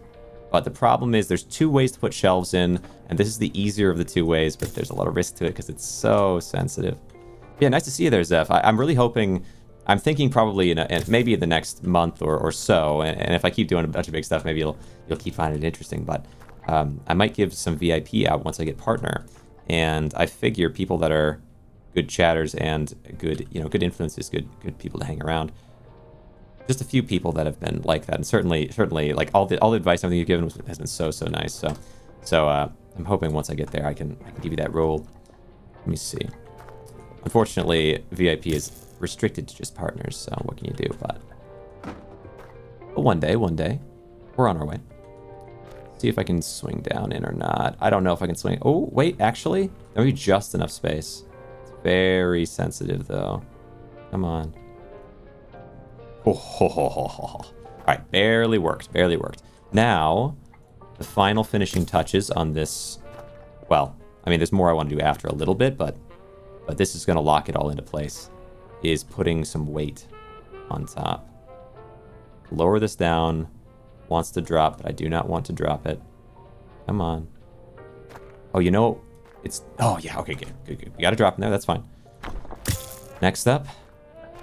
But the problem is there's two ways to put shelves in, and this is the easier of the two ways, but there's a lot of risk to it because it's so sensitive. Yeah, nice to see you there, Zeph. I'm really hoping, I'm thinking probably maybe in the next month or so, and if I keep doing a bunch of big stuff, maybe you'll keep finding it interesting, but I might give some VIP out once I get partner, and I figure people that are good chatters and good influences, good people to hang around. Just a few people that have been like that, and certainly like all the advice everything you've given has been so nice. So I'm hoping once I get there I can give you that role. Let me see. Unfortunately, VIP is restricted to just partners, so what can you do? But one day we're on our way. See if I can swing down in or not. I don't know if I can swing. Oh wait, actually there may be just enough space. It's very sensitive though. Come on. All right, barely worked. Now, the final finishing touches on this. Well, I mean, there's more I want to do after a little bit, but this is going to lock it all into place. Is putting some weight on top. Lower this down. Wants to drop, but I do not want to drop it. Come on. Oh, you know, it's. Oh yeah, okay, good. We got to drop in there. That's fine. Next up,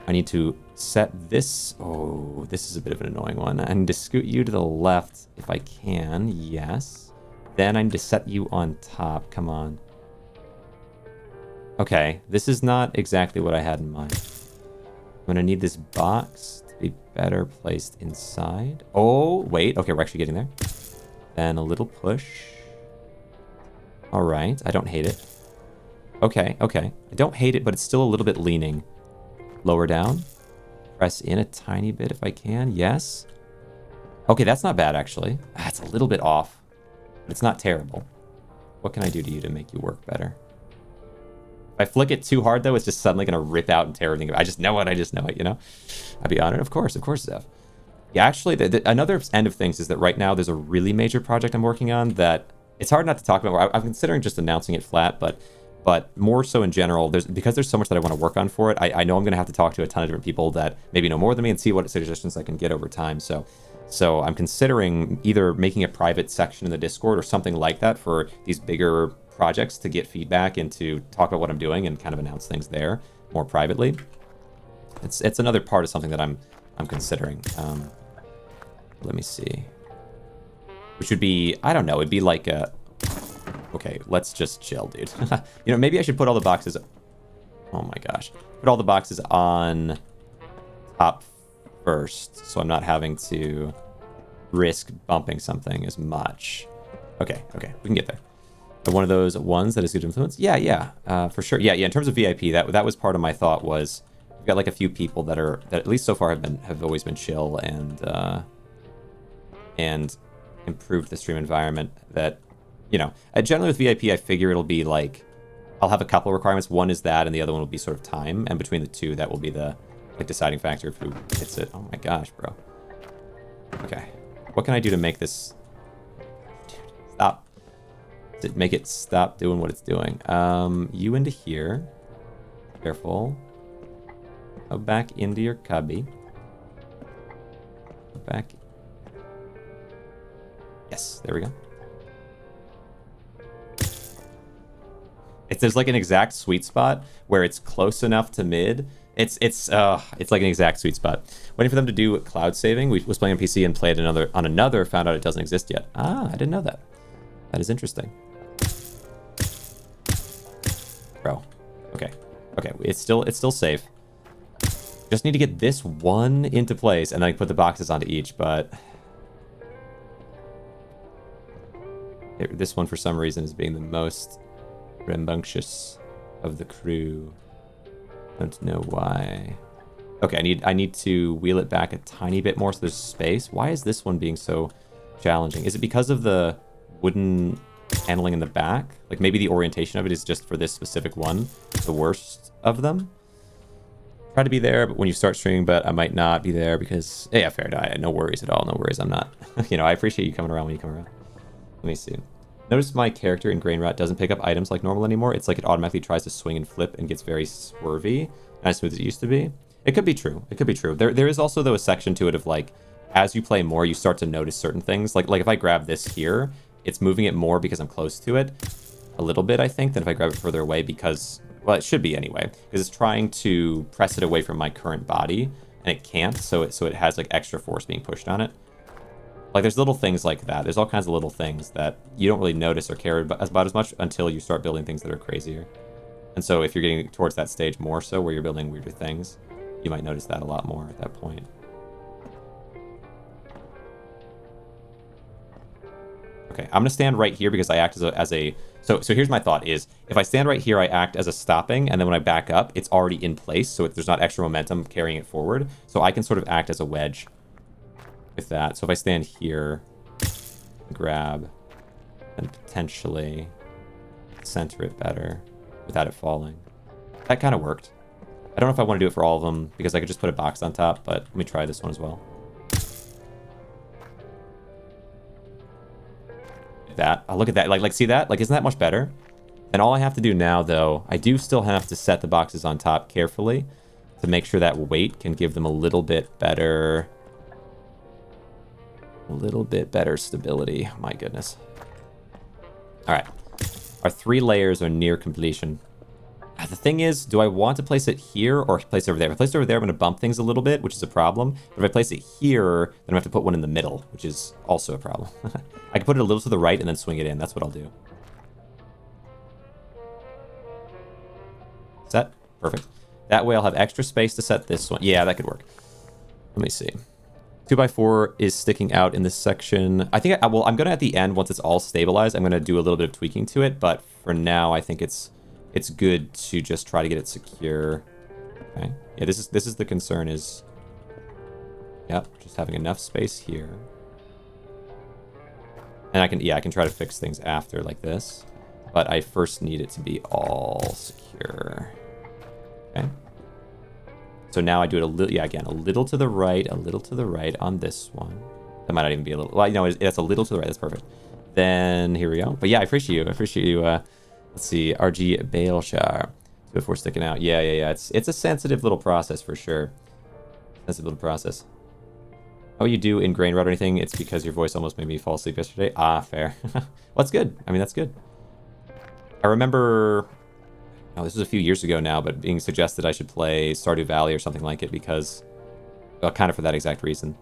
I need to set this. Oh, this is a bit of an annoying one. I need to scoot you to the left if I can. Yes. Then I need to set you on top. Come on. Okay, this is not exactly what I had in mind. I'm going to need this box to be better placed inside. Oh, wait. Okay, we're actually getting there. Then a little push. All right. I don't hate it. Okay. I don't hate it, but it's still a little bit leaning. Lower down. Press in a tiny bit if I can. Yes. Okay, that's not bad, actually. It's a little bit off, but it's not terrible. What can I do to you to make you work better? If I flick it too hard, though, it's just suddenly going to rip out and tear everything. I just know it, you know? I'd be honored. Of course, Zeph. Yeah, actually, another end of things is that right now there's a really major project I'm working on that it's hard not to talk about. I'm considering just announcing it flat, but more so in general, because there's so much that I want to work on for it, I know I'm going to have to talk to a ton of different people that maybe know more than me and see what suggestions I can get over time. So I'm considering either making a private section in the Discord or something like that for these bigger projects to get feedback and to talk about what I'm doing and kind of announce things there more privately. It's another part of something that I'm considering. Let me see. Which would be, I don't know, it'd be like a... Okay, let's just chill, dude. You know, maybe I should put all the boxes... Oh my gosh. Put all the boxes on top first, so I'm not having to risk bumping something as much. Okay, we can get there. But one of those ones that is good influence? Yeah, for sure. Yeah, in terms of VIP, that was part of my thought was... We've got like a few people that at least so far have always been chill and improved the stream environment that, you know, generally with VIP, I figure it'll be like, I'll have a couple of requirements. One is that, and the other one will be sort of time. And between the two, that will be the like deciding factor of who hits it. Oh my gosh, bro. Okay. What can I do to make this... Dude, stop. Make it stop doing what it's doing. You into here. Careful. Go back into your cubby. Go back. Yes, there we go. There's like an exact sweet spot where it's close enough to mid. It's like an exact sweet spot. Waiting for them to do cloud saving. We was playing on PC and played on another, found out it doesn't exist yet. Ah, I didn't know that. That is interesting. Bro. Okay. It's still safe. Just need to get this one into place and then I can put the boxes onto each, but this one for some reason is being the most rambunctious of the crew. Don't know why. Okay, I need to wheel it back a tiny bit more so there's space. Why is this one being so challenging? Is it because of the wooden paneling in the back? Like maybe the orientation of it is just for this specific one, the worst of them? Try to be there, but when you start streaming, but I might not be there because, yeah, fair. No worries at all. No worries. I'm not, you know, I appreciate you coming around when you come around. Let me see. Notice my character in GRAINROT doesn't pick up items like normal anymore. It's like it automatically tries to swing and flip and gets very swervy, not as smooth as it used to be. It could be true. It could be true. There is also, though, a section to it of like, as you play more, you start to notice certain things. Like if I grab this here, it's moving it more because I'm close to it a little bit, I think, than if I grab it further away because, well, it should be anyway, because it's trying to press it away from my current body, and it can't, so it has like extra force being pushed on it. Like there's little things like that. There's all kinds of little things that you don't really notice or care about as much until you start building things that are crazier. And so if you're getting towards that stage more so, where you're building weirder things, you might notice that a lot more at that point. Okay, I'm gonna stand right here because I act as a so here's my thought is, if I stand right here, I act as a stopping, and then when I back up, it's already in place, so there's not extra momentum carrying it forward. So I can sort of act as a wedge with that. So if I stand here, grab, and potentially center it better without it falling. That kind of worked. I don't know if I want to do it for all of them, because I could just put a box on top, but let me try this one as well. That. Oh, look at that. Like, see that? Like, isn't that much better? And all I have to do now, though, I do still have to set the boxes on top carefully to make sure that weight can give them a little bit better stability. My goodness. All right. Our 3 layers are near completion. The thing is, do I want to place it here or place it over there? If I place it over there, I'm going to bump things a little bit, which is a problem. But if I place it here, then I have to put one in the middle, which is also a problem. I can put it a little to the right and then swing it in. That's what I'll do. Set. Perfect. That way I'll have extra space to set this one. Yeah, that could work. Let me see. 2x4 is sticking out in this section. I think, well, I'm going to, at the end, once it's all stabilized, I'm going to do a little bit of tweaking to it. But for now, I think it's good to just try to get it secure. Okay. Yeah, this is the concern is, yep, just having enough space here. And I can try to fix things after like this, but I first need it to be all secure. Okay. So now I do it a little, yeah, again, a little to the right on this one. That might not even be a little, well, you know, that's a little to the right. That's perfect. Then here we go. But yeah, I appreciate you. Let's see, RG Bailshar before sticking out. Yeah. It's a sensitive little process for sure. Sensitive little process. Oh, you do in GRAINROT or anything? It's because your voice almost made me fall asleep yesterday. Ah, fair. Well, that's good. I mean, that's good. I remember, oh, this was a few years ago now, but being suggested I should play Stardew Valley or something like it because, well, kind of for that exact reason.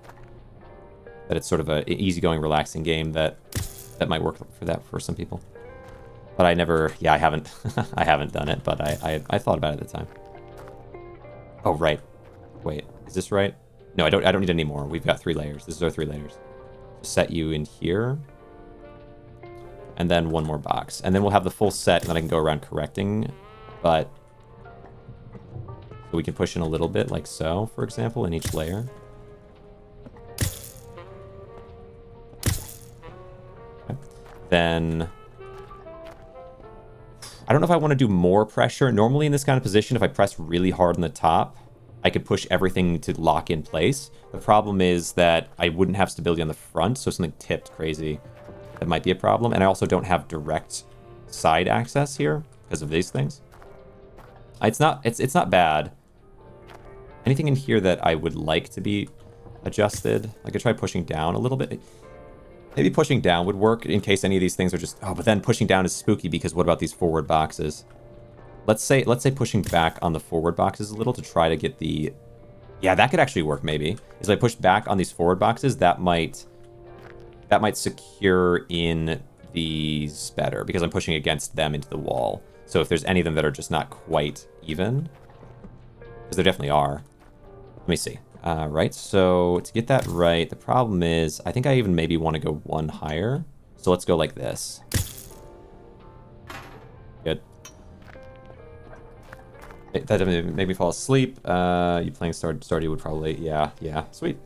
That it's sort of an easygoing, relaxing game that might work for some people. But I never, yeah, I haven't, I haven't done it, but I thought about it at the time. Oh, right. Wait, is this right? No, I don't need any more. We've got 3 layers. This is our 3 layers. Set you in here. And then 1 more box. And then we'll have the full set, and then I can go around correcting. But so we can push in a little bit, like so, for example, in each layer. Okay. Then I don't know if I want to do more pressure. Normally in this kind of position, if I press really hard on the top, I could push everything to lock in place. The problem is that I wouldn't have stability on the front, so something tipped crazy, that might be a problem. And I also don't have direct side access here because of these things. It's not bad. Anything in here that I would like to be adjusted? I could try pushing down a little bit. Maybe pushing down would work in case any of these things are just... Oh, but then pushing down is spooky because what about these forward boxes? Let's say pushing back on the forward boxes a little to try to get the... Yeah, that could actually work maybe. Is I push back on these forward boxes, that might secure in these better because I'm pushing against them into the wall. So if there's any of them that are just not quite even, because there definitely are. Let me see. Right, so to get that right, the problem is I think I even maybe want to go 1 higher. So let's go like this. Good. That didn't make me fall asleep. You playing Stardew would probably, yeah, sweet.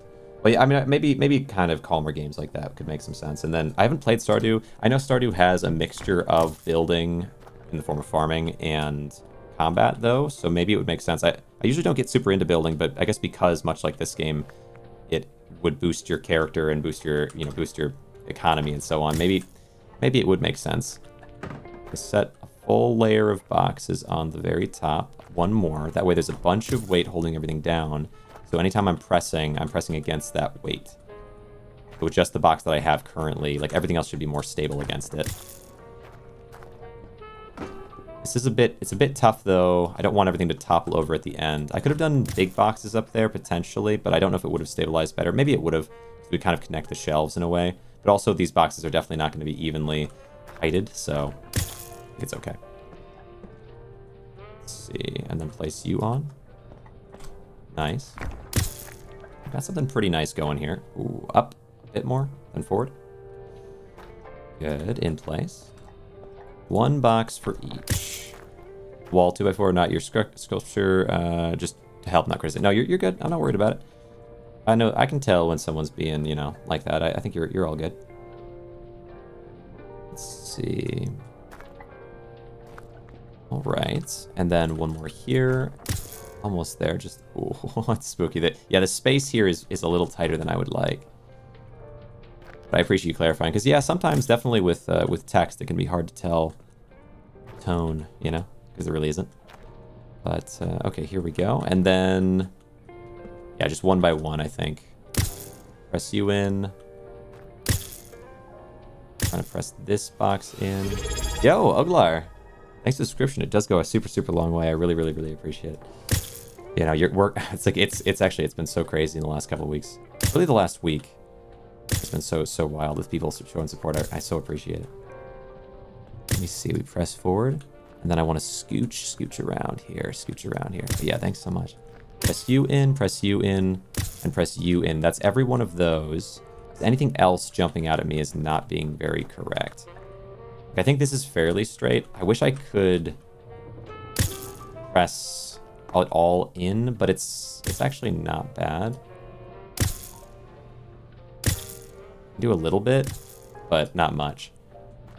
Well, yeah, I mean, maybe kind of calmer games like that could make some sense. And then I haven't played Stardew. I know Stardew has a mixture of building in the form of farming and combat, though, so maybe it would make sense. I usually don't get super into building, but I guess because much like this game, it would boost your character and boost your economy and so on. Maybe it would make sense to set a full layer of boxes on the very top. 1 more. That way there's a bunch of weight holding everything down. So anytime I'm pressing against that weight. So with just the box that I have currently, like everything else should be more stable against it. This is it's a bit tough though. I don't want everything to topple over at the end. I could have done big boxes up there potentially, but I don't know if it would have stabilized better. Maybe it would have. We kind of connect the shelves in a way. But also these boxes are definitely not going to be evenly heighted, so I think it's okay. Let's see, and then place you on. Nice. Got something pretty nice going here. Ooh, up a bit more than forward. Good, in place. 1 box for each. Wall 2x4, not your sculpture, just to help, not criticize. No, you're good. I'm not worried about it. I know, I can tell when someone's being, you know, like that. I think you're all good. Let's see. All right, and then 1 more here. Almost there. Just, ooh, it's spooky. Yeah, the space here is a little tighter than I would like. But I appreciate you clarifying, because yeah, sometimes definitely with text it can be hard to tell tone, you know, because there really isn't. But okay, here we go, and then yeah, just 1 by 1, I think. Press you in. Trying to press this box in. Yo, Uglar, thanks for the subscription. It does go a super long way. I really appreciate it. You know, your work. It's like it's been so crazy in the last couple of weeks. Really, the last week. It's been so wild with people showing support. I so appreciate it. Let me see. We press forward, and then I want to scooch around here. But yeah, thanks so much. Press you in, and press you in. That's every one of those. Anything else jumping out at me is not being very correct. I think this is fairly straight. I wish I could press it all in, but it's actually not bad. Do a little bit, but not much.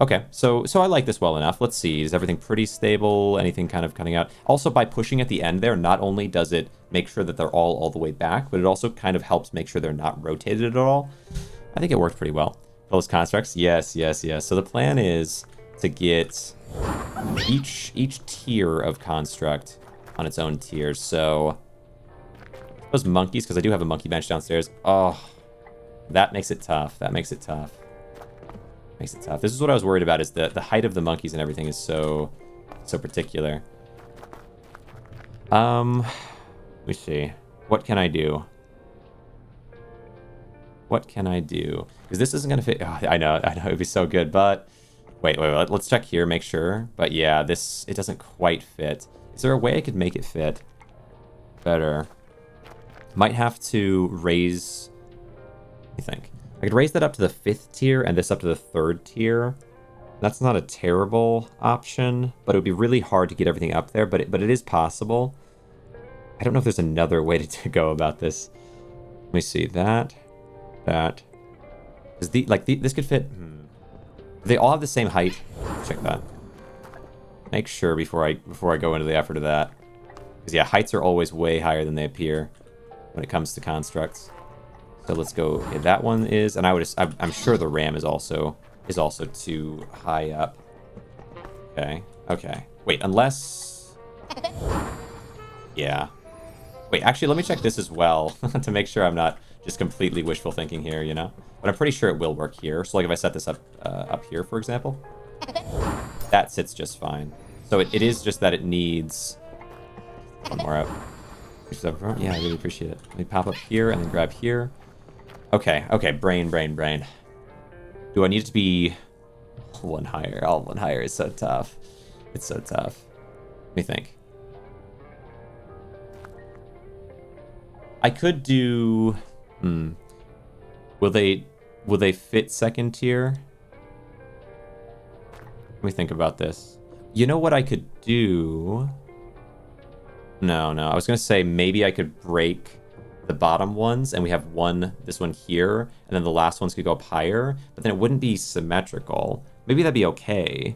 Okay, so I like this well enough. Let's see, is everything pretty stable? Anything kind of cutting out? Also, by pushing at the end there, not only does it make sure that they're all the way back, but it also kind of helps make sure they're not rotated at all. I think it worked pretty well. Those constructs, yes. So the plan is to get each tier of construct on its own tiers. So those monkeys, because I do have a monkey bench downstairs. Oh, that makes it tough. Makes it tough. This is what I was worried about, is the height of the monkeys and everything is so particular. Let me see. What can I do? What can I do? Because this isn't gonna fit. Oh, I know, it'd be so good, but wait. Let's check here, make sure. But yeah, it doesn't quite fit. Is there a way I could make it fit better? Might have to raise. Let me think. I could raise that up to the 5th tier and this up to the 3rd tier. That's not a terrible option, but it would be really hard to get everything up there. But it is possible. I don't know if there's another way to go about this. Let me see that. Is this could fit? They all have the same height. Check that. Make sure before I go into the effort of that, because yeah, heights are always way higher than they appear when it comes to constructs. So let's go. Yeah, that one is, and I'm sure the RAM is also too high up. Okay. Wait, unless. Yeah. Wait, actually, let me check this as well to make sure I'm not just completely wishful thinking here, you know? But I'm pretty sure it will work here. So like if I set this up here, for example, that sits just fine. So it is just that it needs one more up. Yeah, I really appreciate it. Let me pop up here and then grab here. Okay, brain. Do I need it to be one higher? Oh, one higher is so tough. It's so tough. Let me think. I could do... Will they fit 2nd tier? Let me think about this. You know what I could do? No. I was going to say maybe I could break the bottom ones and we have this one here, and then the last ones could go up higher, but then it wouldn't be symmetrical. Maybe that'd be okay.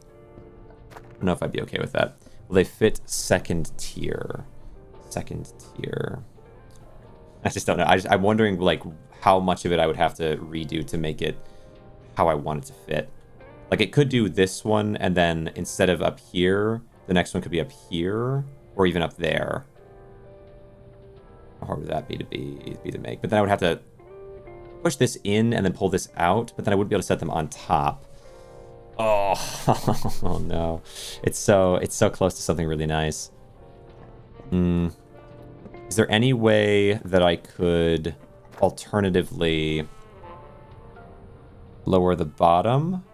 I don't know if I'd be okay with that. Will they fit 2nd tier? 2nd tier. I just don't know. I'm wondering like how much of it I would have to redo to make it how I want it to fit. Like it could do this one, and then instead of up here, the next one could be up here, or even up there. How hard would that be to make? But then I would have to push this in and then pull this out, but then I wouldn't be able to set them on top. Oh, oh no. It's so close to something really nice. Is there any way that I could alternatively lower the bottom?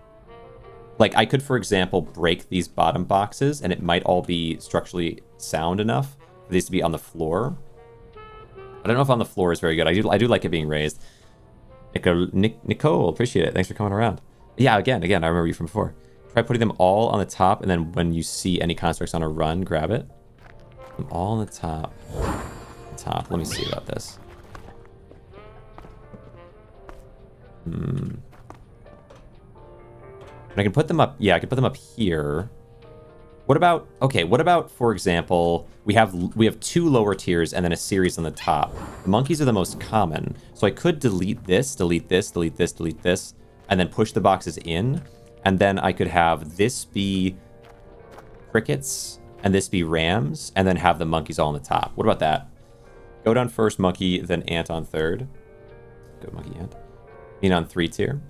Like I could, for example, break these bottom boxes and it might all be structurally sound enough for these to be on the floor. I don't know if on the floor is very good. I do like it being raised. Nicole, appreciate it. Thanks for coming around. Yeah, again, I remember you from before. Try putting them all on the top, and then when you see any constructs on a run, grab it. Put them all on the top. Let me see about this. And I can put them up. Yeah, I can put them up here. What about, for example, we have 2 lower tiers and then a series on the top. The monkeys are the most common, so I could delete this, and then push the boxes in, and then I could have this be crickets and this be rams, and then have the monkeys all on the top. What about that? Goat on 1st, monkey, then ant on 3rd. Goat, monkey, ant. Bean on 3 tier.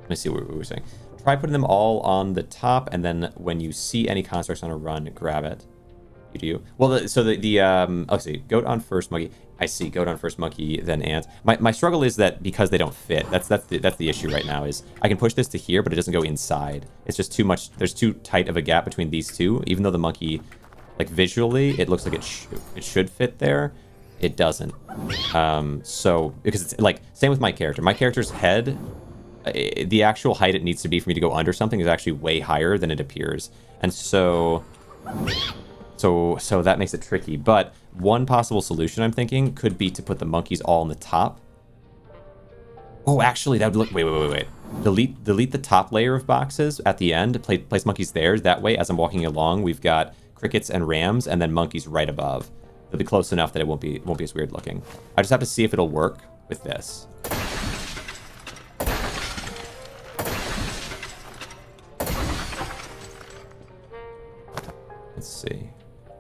Let me see what we were saying. Try putting them all on the top, and then when you see any constructs on a run, grab it. You do. Well, let's see. Goat on 1st, monkey. I see. Goat on 1st, monkey, then ant. My struggle is that because they don't fit. That's the issue right now. Is I can push this to here, but it doesn't go inside. It's just too much. There's too tight of a gap between these two. Even though the monkey, like visually, it looks like it should fit there. It doesn't. So because it's like same with my character. My character's head. The actual height it needs to be for me to go under something is actually way higher than it appears, and so that makes it tricky. But one possible solution I'm thinking could be to put the monkeys all on the top. Oh, actually, that would look. Wait. Delete the top layer of boxes at the end. Place monkeys there. That way, as I'm walking along, we've got crickets and rams, and then monkeys right above. They'll be close enough that it won't be as weird looking. I just have to see if it'll work with this. Let's see.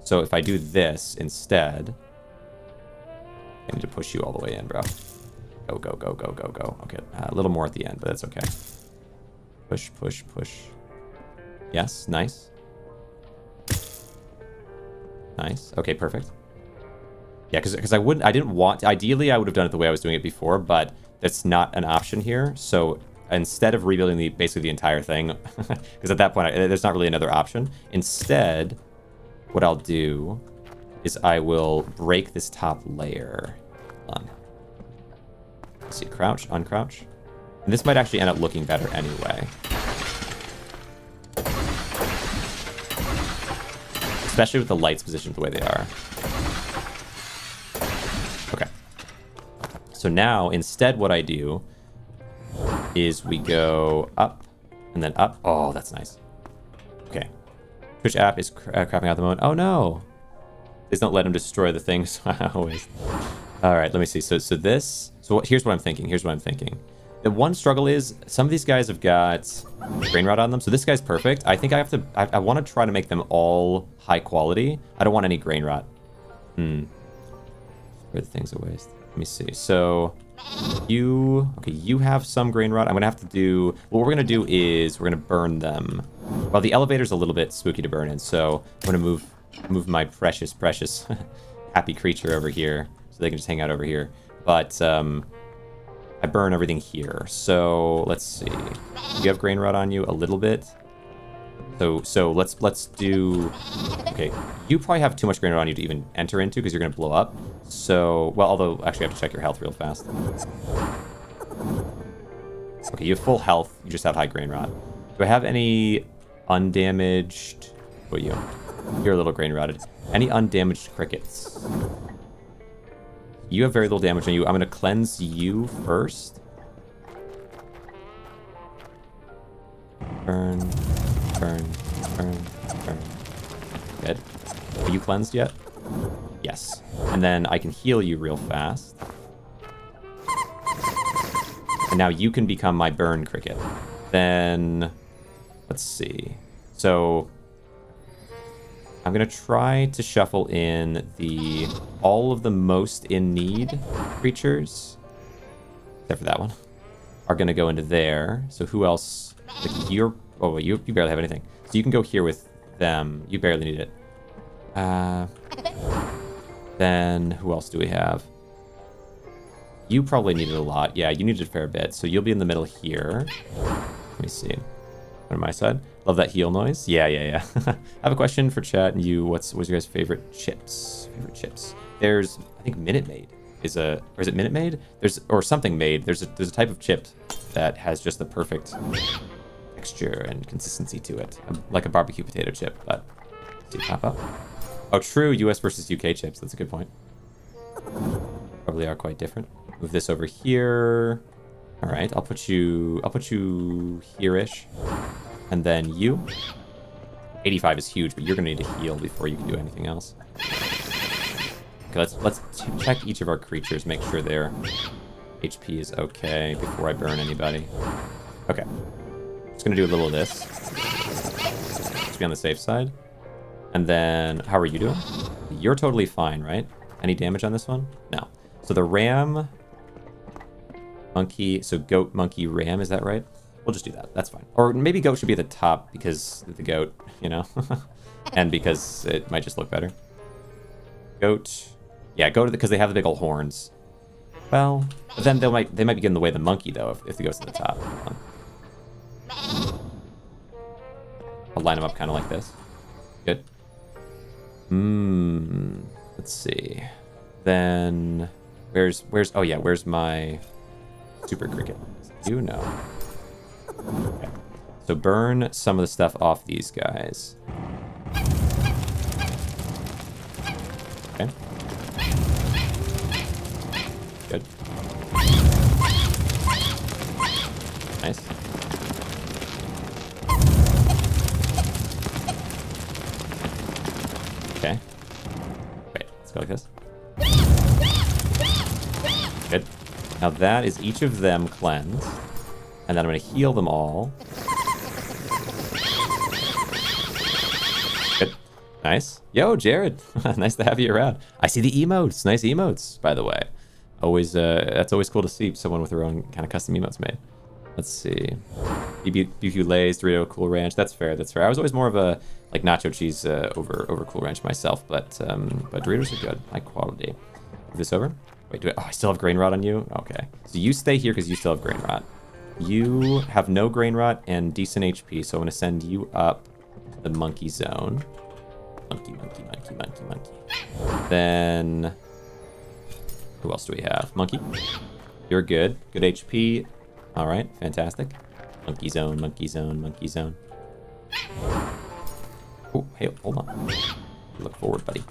So if I do this instead, I need to push you all the way in, bro. Go. Okay, a little more at the end, but that's okay. Push, push, push. Yes, nice. Nice. Okay, perfect. Yeah, because I didn't want... Ideally, I would have done it the way I was doing it before, but that's not an option here. So instead of rebuilding basically the entire thing, because at that point, there's not really another option. Instead, what I'll do is I will break this top layer. Hold on. Let's see, crouch, uncrouch. And this might actually end up looking better anyway. Especially with the lights positioned the way they are. Okay. So now, instead what I do is we go up and then up. Oh, that's nice. Okay. Twitch app is crapping out at the moment. Oh no! Please don't let him destroy the things. Always. All right, let me see. So this. So here's what I'm thinking. Here's what I'm thinking. The one struggle is some of these guys have got GRAINROT on them. So this guy's perfect. I think I have to... I want to try to make them all high quality. I don't want any GRAINROT. Where the things are waste. Let me see. So you... Okay, you have some GRAINROT. I'm going to have to do... What we're going to do is we're going to burn them. Well, the elevator's a little bit spooky to burn in. So I'm going to move my precious happy creature over here. So they can just hang out over here. But... I burn everything here. So let's see. You have GRAINROT on you a little bit. So let's do. Okay, you probably have too much GRAINROT on you to even enter into because you're gonna blow up. So although actually I have to check your health real fast. Okay, you have full health. You just have high GRAINROT. Do I have any undamaged? What are you? You're a little GRAINROTted. Any undamaged crickets? You have very little damage on you. I'm going to cleanse you first. Burn, burn, burn, burn. Good. Are you cleansed yet? Yes. And then I can heal you real fast. And now you can become my burn cricket. Then, let's see. So... I'm going to try to shuffle in all of the most in need creatures, except for that one, are going to go into there. So who else? Like you barely have anything. So you can go here with them. You barely need it. Then who else do we have? You probably need it a lot. Yeah, you need it a fair bit. So you'll be in the middle here. Let me see. On my side. Love that heal noise. Yeah. I have a question for chat and you. What's your guys' favorite chips? There's, I think Minute Maid is or is it Minute Maid? Or something made. There's a type of chip that has just the perfect texture and consistency to it. Like a barbecue potato chip, but see it pop up. Oh, true. US versus UK chips. That's a good point. Probably are quite different. Move this over here. All right, I'll put you here-ish. And then you. 85 is huge, but you're gonna need to heal before you can do anything else. Okay, let's check each of our creatures, make sure their HP is okay before I burn anybody. Okay. Just gonna do a little of this. Just be on the safe side. And then, how are you doing? You're totally fine, right? Any damage on this one? No. So the ram... Monkey, so goat, monkey, ram, is that right? We'll just do that. That's fine. Or maybe goat should be at the top because the goat, you know, and because it might just look better. Goat, yeah, goat because they have the big old horns. Well, but then they might be getting in the way of the monkey though if the goat's at the top. I'll line them up kind of like this. Good. Let's see. Then where's oh yeah, where's my super cricket? You know. Okay. So burn some of the stuff off these guys. Okay. Good. Nice. Okay. Wait, let's go like this. Good. Now that is each of them cleansed. And then I'm going to heal them all. Good. Nice. Yo, Jared. Nice to have you around. I see the emotes. Nice emotes, by the way. Always, that's always cool to see someone with their own kind of custom emotes made. Let's see. BBQ Lay's, Dorito Cool Ranch. That's fair. That's fair. I was always more of a like nacho cheese over Cool Ranch myself, but Doritos are good, high quality. Move this over. Wait, oh, I still have grain rot on you. Okay, so you stay here because you still have grain rot. You have no grain rot and decent HP, so I'm gonna send you up to the monkey zone. Monkey. Then who else do we have? Monkey. You're good. Good HP. All right, fantastic. Monkey zone. Oh, hey, hold on. Look forward, buddy.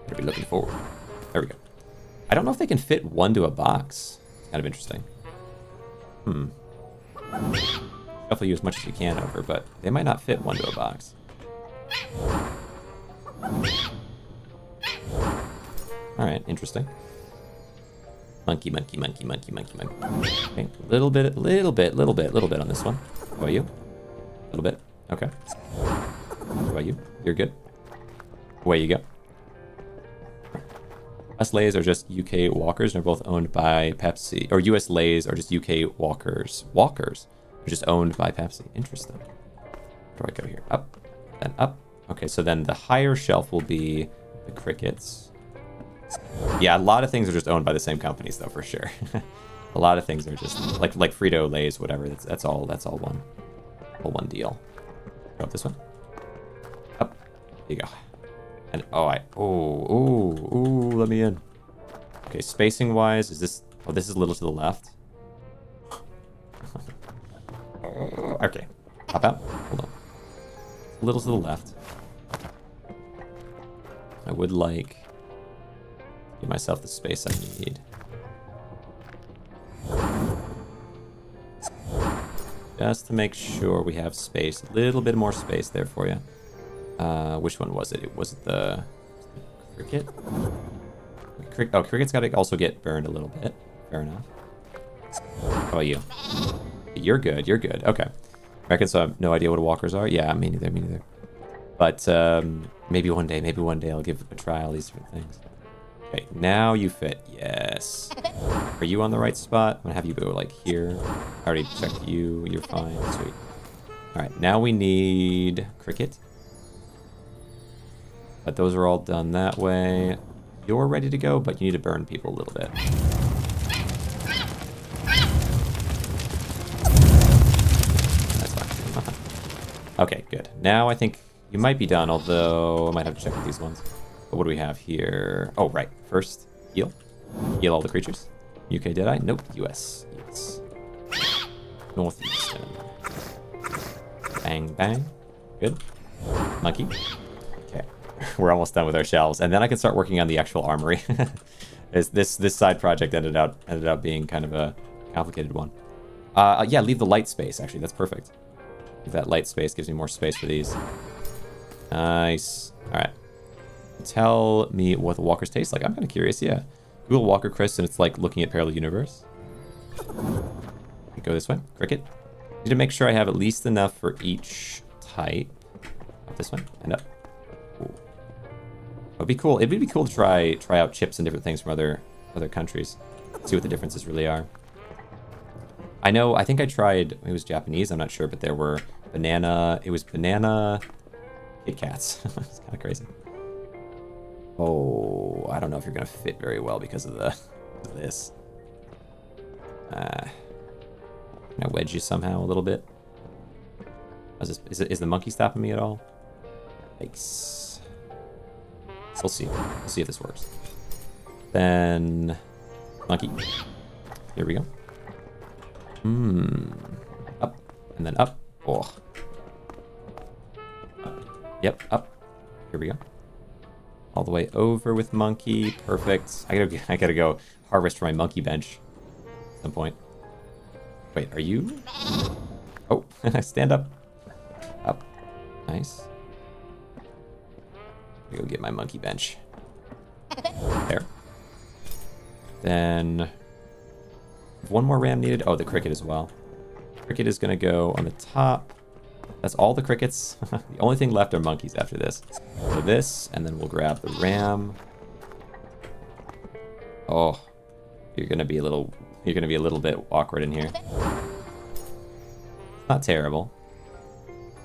Better be looking forward. There we go. I don't know if they can fit one to a box. It's kind of interesting. Shuffle you as much as you can over, but they might not fit one to a box. All right, interesting. Monkey. Okay, little bit on this one. How about you? A little bit. Okay. How about you? You're good. Away you go. US Lays are just UK Walkers, and they're both owned by Pepsi. Or US Lays are just UK Walkers. Walkers are just owned by Pepsi. Interesting. Where do I go here? Up. Then up. Okay, so then the higher shelf will be the crickets. Yeah, a lot of things are just owned by the same companies, though, for sure. A lot of things are just like Frito Lays, whatever. That's all one deal. Go up this one. Up. There you go. And let me in. Okay, spacing wise, is this? Oh, this is a little to the left. Okay, hop out. Hold on. A little to the left. I would like give myself the space I need. Just to make sure we have space. A little bit more space there for you. Which one was it? Was it the cricket? Cricket's got to also get burned a little bit. Fair enough. How about you? You're good. Okay. Reckon so I have no idea what walkers are. Yeah, me neither. But maybe one day I'll give it a try, all these different things. Okay, now you fit. Yes. Are you on the right spot? I'm gonna have you go like here. I already checked you. You're fine. Sweet. All right, now we need cricket. But those are all done that way. You're ready to go, but you need to burn people a little bit. That's fine. Okay, good. Now I think you might be done, although I might have to check with these ones. But what do we have here? Oh, right. First, heal. Heal all the creatures. UK, did I? Nope. US. Yes. Northeastern. Bang. Good. Monkey. Okay. We're almost done with our shelves. And then I can start working on the actual armory. This side project ended up being kind of a complicated one. Yeah, leave the light space, actually. That's perfect. Leave that light space. Gives me more space for these. Nice. All right. Tell me what the walkers taste like. I'm kind of curious, yeah. Google Walker Crisp, and it's like looking at Parallel Universe. Go this way. Cricket. Need to make sure I have at least enough for each type. Up this one. And up. Ooh. It'd be cool. It would be cool to try out chips and different things from other countries. See what the differences really are. I think I tried, it was Japanese, I'm not sure, but there were banana Kit Kats. It's kind of crazy. Oh, I don't know if you're gonna fit very well because of this. Can I wedge you somehow a little bit? Is the monkey stopping me at all? Yikes. We'll see. We'll see if this works. Then monkey. Here we go. Up and then up. Oh. Up. Yep, up. Here we go. All the way over with monkey. Perfect. I gotta go harvest for my monkey bench at some point. Wait, are you? Oh, stand up. Up. Nice. Let me go get my monkey bench. There. Then one more ram needed. Oh, the cricket as well. Cricket is gonna go on the top. That's all the crickets. The only thing left are monkeys after this. So this, and then we'll grab the ram. Oh, you're gonna be a little bit awkward in here. Not terrible.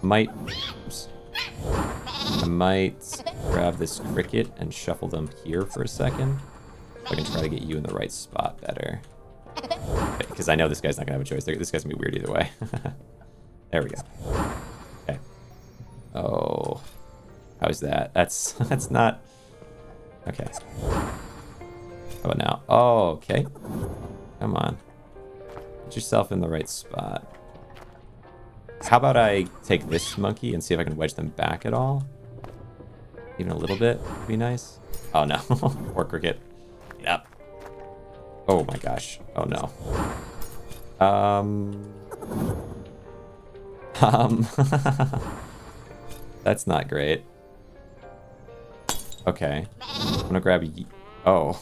Oops. I might grab this cricket and shuffle them here for a second. So I can try to get you in the right spot better. Because I know this guy's not going to have a choice. This guy's going to be weird either way. There we go. Okay. Oh. How's that? That's not... Okay. How about now? Oh, okay. Come on. Get yourself in the right spot. How about I take this monkey and see if I can wedge them back at all? Even a little bit would be nice. Oh no. Poor cricket. Yep. Oh my gosh. Oh no. That's not great. Okay. I'm gonna grab oh.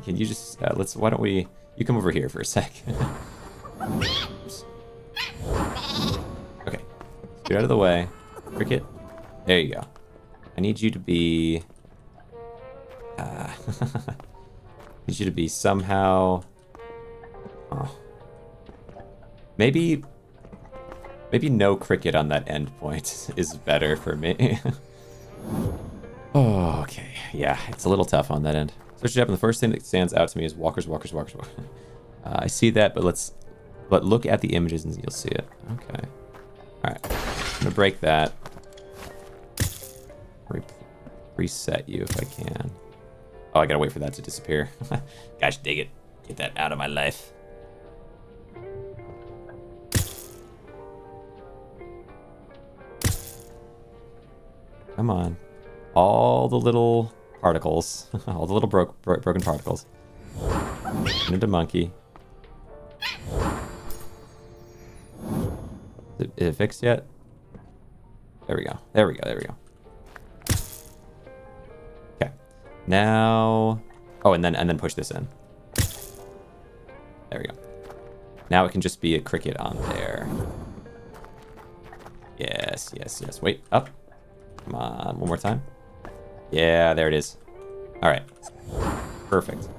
Can you just why don't we you come over here for a sec. Oops. Okay. Get out of the way. Cricket. There you go. I need you to be need you to be somehow maybe no cricket on that end point is better for me. Oh, okay. Yeah, it's a little tough on that end. Switch it up, and the first thing that stands out to me is walkers. I see that, but look at the images and you'll see it. Okay. All right. I'm gonna break that. Reset you if I can. Oh, I gotta wait for that to disappear. Gosh, dig it. Get that out of my life. Come on. All the little particles. All the little broken particles. Turn into monkey. Is it fixed yet? There we go. There we go. There we go. Okay. Now... Oh, and then push this in. There we go. Now it can just be a cricket on there. Yes, yes, yes. Wait, up. Come on, one more time. Yeah, there it is. All right. Perfect.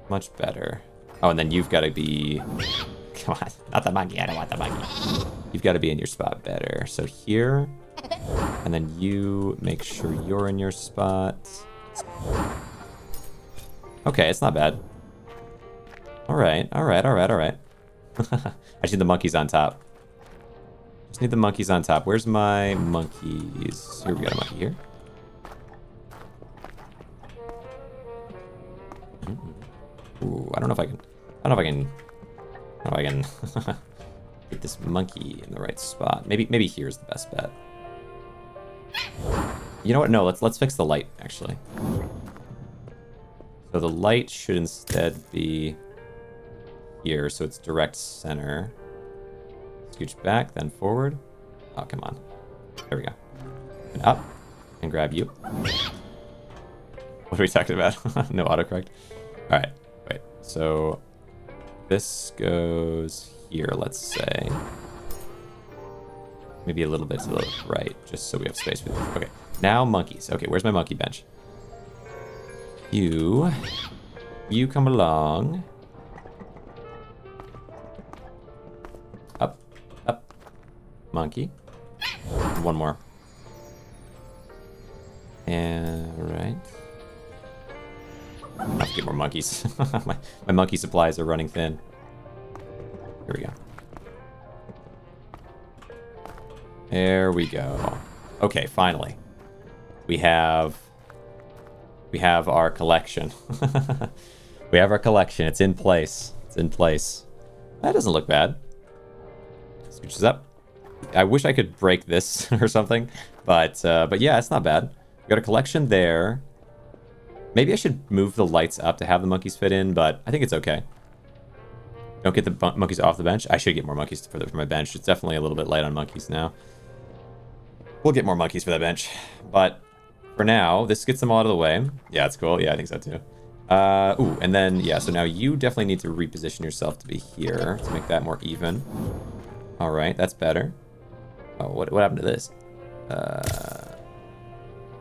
Much better. Oh, and then you've got to be... Come on, not the monkey. I don't want the monkey. You've got to be in your spot better. So here, and then you make sure you're in your spot. Okay, it's not bad. All right, all right, all right, all right. I just need the monkeys on top. Just need the monkeys on top. Where's my monkeys? Here, we got a monkey here. Ooh, I don't know if I can get this monkey in the right spot. Maybe here's the best bet. You know what? No, let's fix the light actually. So the light should instead be here, so it's direct center. Scooch back, then forward. Oh, come on. There we go. And up, and grab you. What are we talking about? No autocorrect. All right, wait. So this goes here, let's say. Maybe a little bit to the right, just so we have space for this. Okay, now monkeys. Okay, where's my monkey bench? You come along. Up. Monkey. One more. And right. I have to get more monkeys. my monkey supplies are running thin. Here we go. There we go. Okay, finally. We have our collection. We have our collection. It's in place. It's in place. That doesn't look bad. Scooches up. I wish I could break this or something, but yeah, it's not bad. We got a collection there. Maybe I should move the lights up to have the monkeys fit in, but I think it's okay. Don't get the monkeys off the bench. I should get more monkeys for my bench. It's definitely a little bit light on monkeys now. We'll get more monkeys for that bench, but for now, this gets them all out of the way. Yeah, it's cool. Yeah, I think so too. Ooh, and then, yeah, so now you definitely need to reposition yourself to be here to make that more even. All right, that's better. Oh, what happened to this?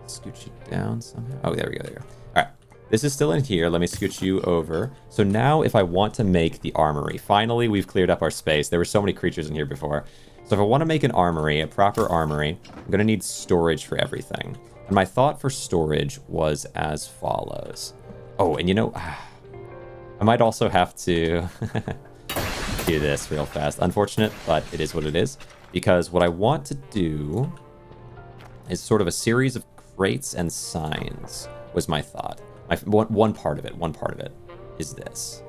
Scooch it down somehow. Oh, there we go, there we go. All right, This is still in here. Let me scooch you over. So now if I want to make the armory, finally we've cleared up our space. There were so many creatures in here before. So if I want to make an armory, a proper armory, I'm going to need storage for everything. And my thought for storage was as follows. Oh, and you know, I might also have to do this real fast. Unfortunate, but it is what it is. Because what I want to do is sort of a series of crates and signs was my thought. One part of it is this.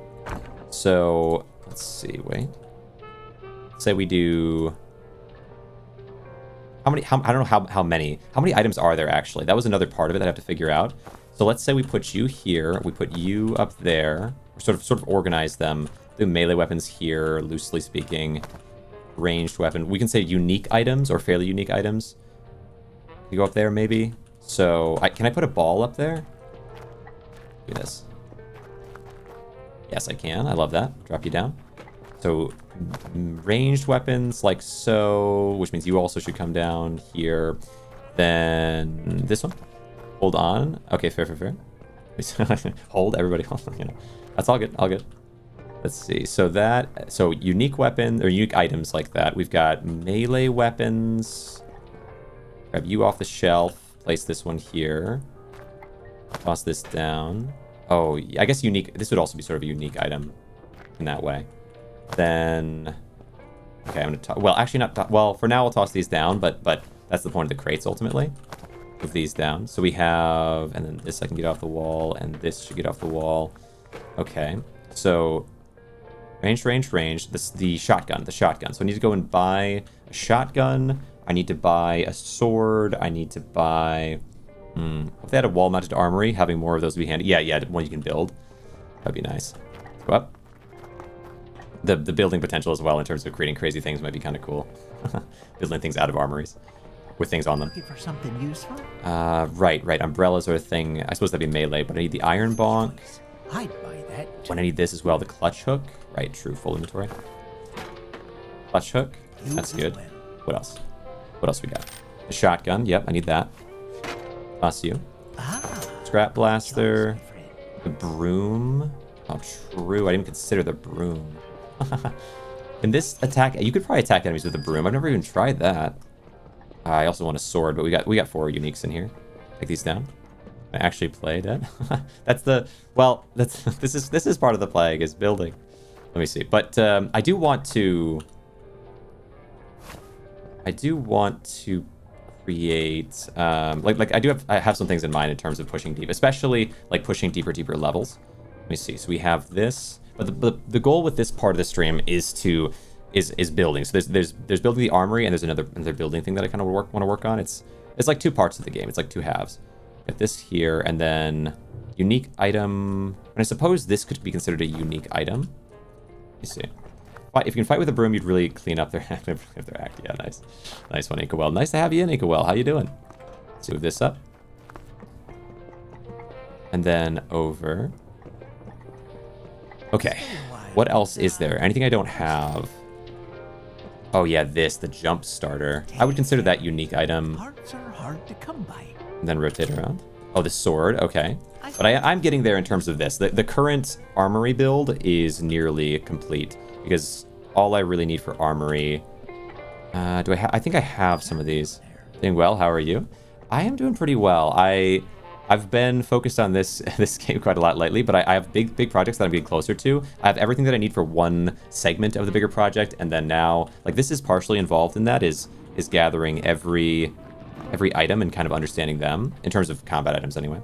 So let's see, wait. Say we do... I don't know how many items are there actually? That was another part of it that I have to figure out. So let's say we put you here, we put you up there, sort of organize them. Do melee weapons here, loosely speaking. Ranged weapon. We can say unique items or fairly unique items. You go up there maybe. So can I put a ball up there? Do this. Yes, I can. I love that. Drop you down. So ranged weapons like so, which means you also should come down here. Then this one. Hold on. Okay, fair. Hold, everybody hold. You know, that's all good. All good. Let's see. So unique weapon or unique items like that. We've got melee weapons. Grab you off the shelf. Place this one here. Toss this down. Oh, I guess unique. This would also be sort of a unique item in that way. Then, okay, I'm gonna. Well, actually not. Well, for now, I'll toss these down. But that's the point of the crates ultimately. Move these down. So we have, and then this I can get off the wall, and this should get off the wall. Okay. So range. This the shotgun. So I need to go and buy a shotgun. I need to buy a sword. I need to buy. If they had a wall-mounted armory, having more of those would be handy. Yeah, one you can build. That'd be nice. Let's go up. The building potential as well in terms of creating crazy things might be kind of cool. Building things out of armories with things on them. Looking for something useful? Right. Umbrellas are a thing. I suppose that'd be melee, but I need the iron bonk. I'd buy that. When I need this as well, the clutch hook. Right, true, full inventory. Clutch hook. That's good. What else? What else we got? The shotgun. Yep, I need that. Toss you. Scrap blaster. The broom. Oh, true. I didn't consider the broom. Can this attack? You could probably attack enemies with the broom. I've never even tried that. I also want a sword, but we got 4 uniques in here. Take these down. I actually play that. This is part of the plague is building. Let me see. But I do want to create I have some things in mind in terms of pushing deep, especially like pushing deeper levels. Let me see. So we have this, but the goal with this part of the stream is building. So there's building the armory, and there's another building thing that I kind of want to work on. It's like 2 parts of the game. It's like 2 halves. Get this here, and then unique item. And I suppose this could be considered a unique item. Let me see. If you can fight with a broom, you'd really clean up their act. Yeah, nice one, Inkawell. Nice to have you in, Inkawell. How you doing? Let's move this up, and then over. Okay, what else is there? Anything I don't have? Oh yeah, the jump starter. I would consider that unique item. Parts are hard to come by. And then rotate around. Oh, the sword. Okay. But I'm getting there in terms of this. The current armory build is nearly complete because all I really need for armory. I think I have some of these. Doing well. How are you? I am doing pretty well. I've been focused on this game quite a lot lately, but I have big projects that I'm getting closer to. I have everything that I need for one segment of the bigger project, and then now, like, this is partially involved in that, is gathering every item and kind of understanding them in terms of combat items anyway.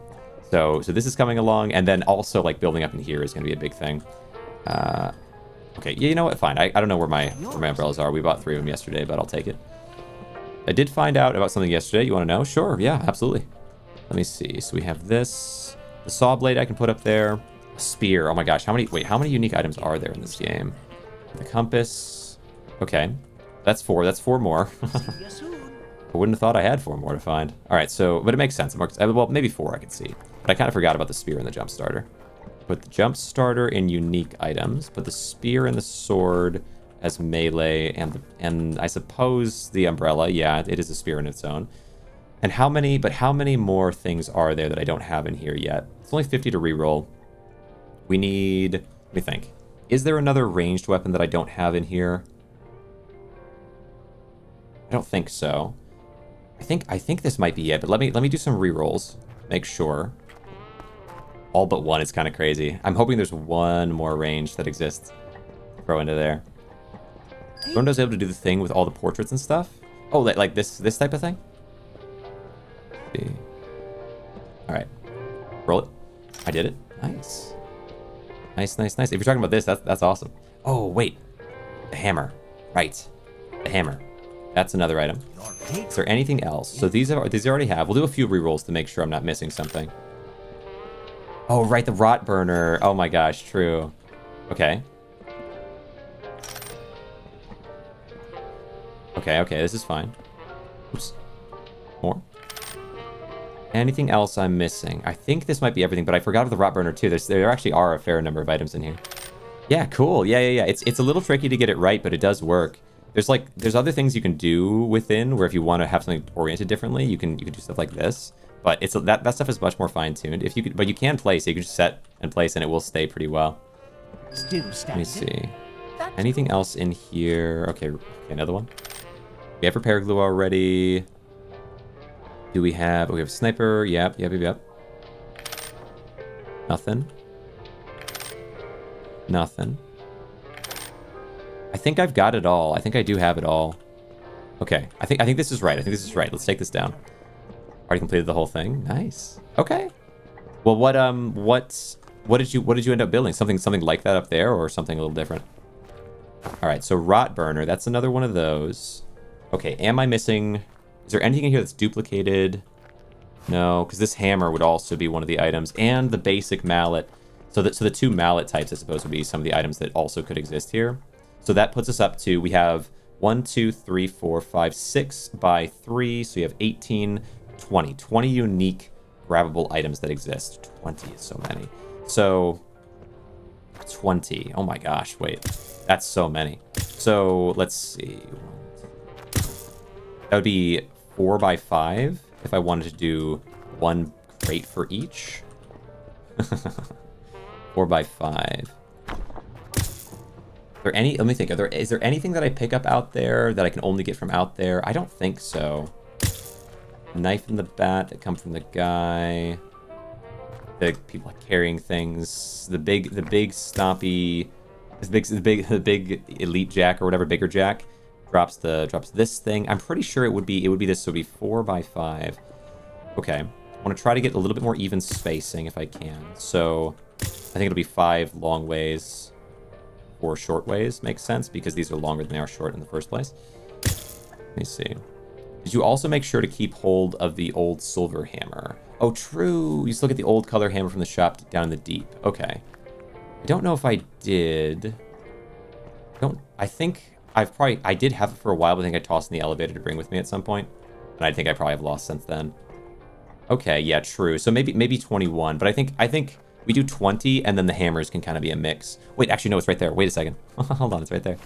So this is coming along, and then also like building up in here is going to be a big thing. Okay, yeah, you know what? Fine. I don't know where my umbrellas are. We bought 3 of them yesterday, but I'll take it. I did find out about something yesterday. You want to know? Sure. Yeah, absolutely. Let me see. So we have this, the saw blade I can put up there, a spear. Oh my gosh, how many unique items are there in this game? The compass. Okay, that's 4. That's 4 more. I wouldn't have thought I had 4 more to find. All right, so but it makes sense. Well, maybe 4 I could see, but I kind of forgot about the spear and the jump starter. Put the jump starter in unique items. Put the spear and the sword as melee, and I suppose the umbrella. Yeah, it is a spear in its own. And how many more things are there that I don't have in here yet? It's only 50 to reroll. We need, let me think. Is there another ranged weapon that I don't have in here? I don't think so. I think this might be it, but let me do some rerolls. Make sure. All but one is kind of crazy. I'm hoping there's one more range that exists. Throw into there. Rondo's able to do the thing with all the portraits and stuff. Oh, like this type of thing? Let's see. All right. Roll it. I did it. Nice. Nice, nice, nice. If you're talking about this, that's awesome. Oh, wait. The hammer. Right. The hammer. That's another item. Is there anything else? So these I already have. We'll do a few rerolls to make sure I'm not missing something. Oh, right, the rot burner. Oh my gosh, true. Okay. Okay, this is fine. Oops. More. Anything else I'm missing? I think this might be everything, but I forgot about the rot burner too. There actually are a fair number of items in here. Yeah, cool. Yeah. It's a little tricky to get it right, but it does work. There's other things you can do within where if you want to have something oriented differently, you can do stuff like this. But it's that stuff is much more fine-tuned. But you can place. You can just set and place, and it will stay pretty well. Let me see. Anything else in here? Okay, another one. We have repair glue already. Do we have? Oh, we have sniper. Yep. Nothing. I think I've got it all. I think I do have it all. Okay. I think this is right. Let's take this down. Already completed the whole thing. Nice. Okay. Well, what did you end up building? Something like that up there, or something a little different? All right. So rot burner. That's another one of those. Okay. Am I missing? Is there anything in here that's duplicated? No, because this hammer would also be one of the items, and the basic mallet. So the two mallet types, I suppose, would be some of the items that also could exist here. So that puts us up to, we have 1, 2, 3, 4, 5, 6 by 3. So you have 18, 20. 20 unique grabbable items that exist. 20 is so many. So 20. Oh my gosh, wait. That's so many. So let's see. That would be 4 by 5 if I wanted to do one crate for each. 4 by 5. Let me think. Is there anything that I pick up out there that I can only get from out there? I don't think so. Knife and the bat that come from the guy. The people carrying things. The big stompy. The big elite jack or whatever, bigger jack drops this thing. I'm pretty sure it would be this. So it would be 4 by 5. Okay. I want to try to get a little bit more even spacing if I can. So I think it'll be 5 long ways. 4 short ways makes sense because these are longer than they are short in the first place. Let me see. Did you also make sure to keep hold of the old silver hammer? Oh, true. You still get the old color hammer from the shop down in the deep. Okay. I don't know if I did. I think I did have it for a while, but I think I tossed in the elevator to bring with me at some point. And I think I probably have lost since then. Okay, yeah, true. So maybe 21, but I think we do 20, and then the hammers can kind of be a mix. Wait, actually, no, it's right there. Wait a second. Hold on, it's right there.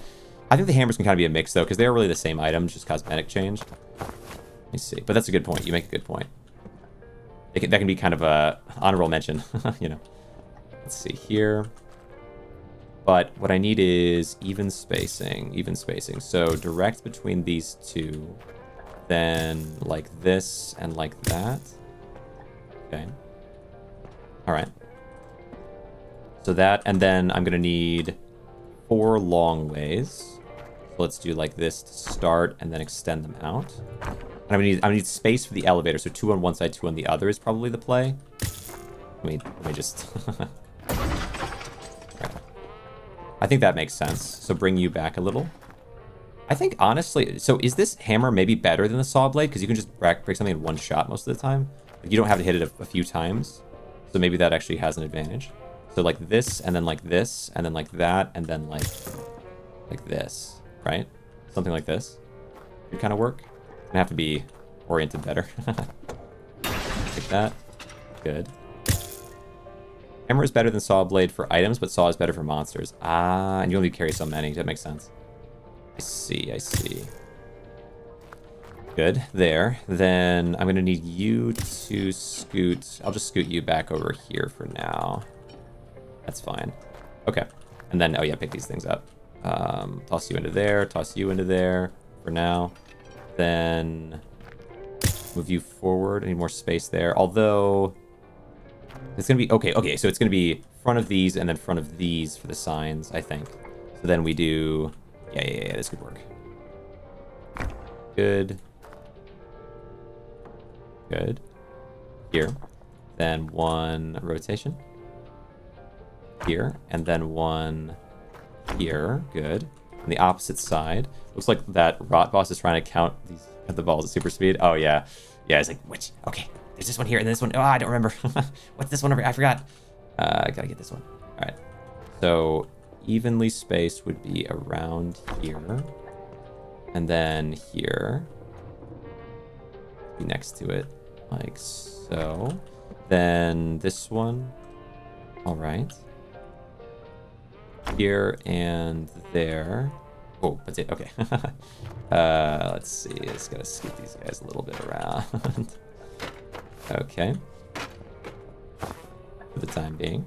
I think the hammers can kind of be a mix, though, because they're really the same items, just cosmetic change. Let me see. But that's a good point. You make a good point. That can be kind of a honorable mention, you know. Let's see here. But what I need is even spacing. So direct between these two. Then like this and like that. Okay. All right. So that, and then I'm going to need 4 long ways. So let's do like this to start and then extend them out. And I'm going to need space for the elevator. So 2 on one side, 2 on the other is probably the play. Let me just... I think that makes sense. So bring you back a little. I think, honestly... So is this hammer maybe better than the saw blade? Because you can just break something in one shot most of the time. Like, you don't have to hit it a few times. So maybe that actually has an advantage. So like this, and then like this, and then like that, and then like this, right? Something like this. Could kind of work. Gonna have to be oriented better. Like that. Good. Hammer is better than saw blade for items, but saw is better for monsters. Ah, and you only carry so many. That makes sense. I see. Good, there. Then I'm going to need you to scoot. I'll just scoot you back over here for now. That's fine. Okay. And then, oh yeah, pick these things up. Toss you into there, toss you into there for now. Then move you forward. I need more space there. Although, it's going to be, okay, so it's going to be front of these and then front of these for the signs, I think. So then we do, yeah, this could work. Good. Good. Here. Then one rotation. Here. And then one here. Good. On the opposite side. Looks like that rot boss is trying to count the balls at super speed. Oh, yeah. Yeah, it's like, which? Okay. There's this one here and this one. Oh, I don't remember. What's this one over? I forgot. I gotta get this one. All right. So evenly spaced would be around here. And then here. Be next to it. Like so. Then this one. All right. Here and there. Oh, that's it. Okay. Let's see. Just gotta scoot these guys a little bit around. Okay. For the time being.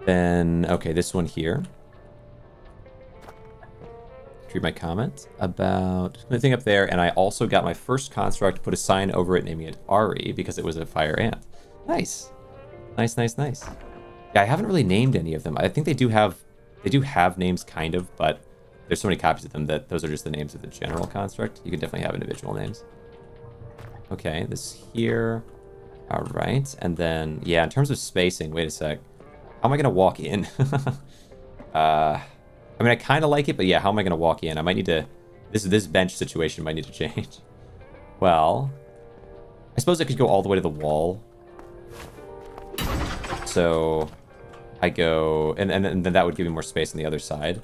Then, okay, this one here. Read my comment about the thing up there, and I also got my first construct, put a sign over it naming it Ari because it was a fire ant. Nice. Nice. Yeah, I haven't really named any of them. I think they do have names kind of, but there's so many copies of them that those are just the names of the general construct. You can definitely have individual names. Okay, this here. All right, and then, yeah, in terms of spacing, wait a sec. How am I going to walk in? I mean, I kind of like it, but yeah, how am I going to walk in? I might need to... This bench situation might need to change. Well, I suppose I could go all the way to the wall. So I go... And then that would give me more space on the other side.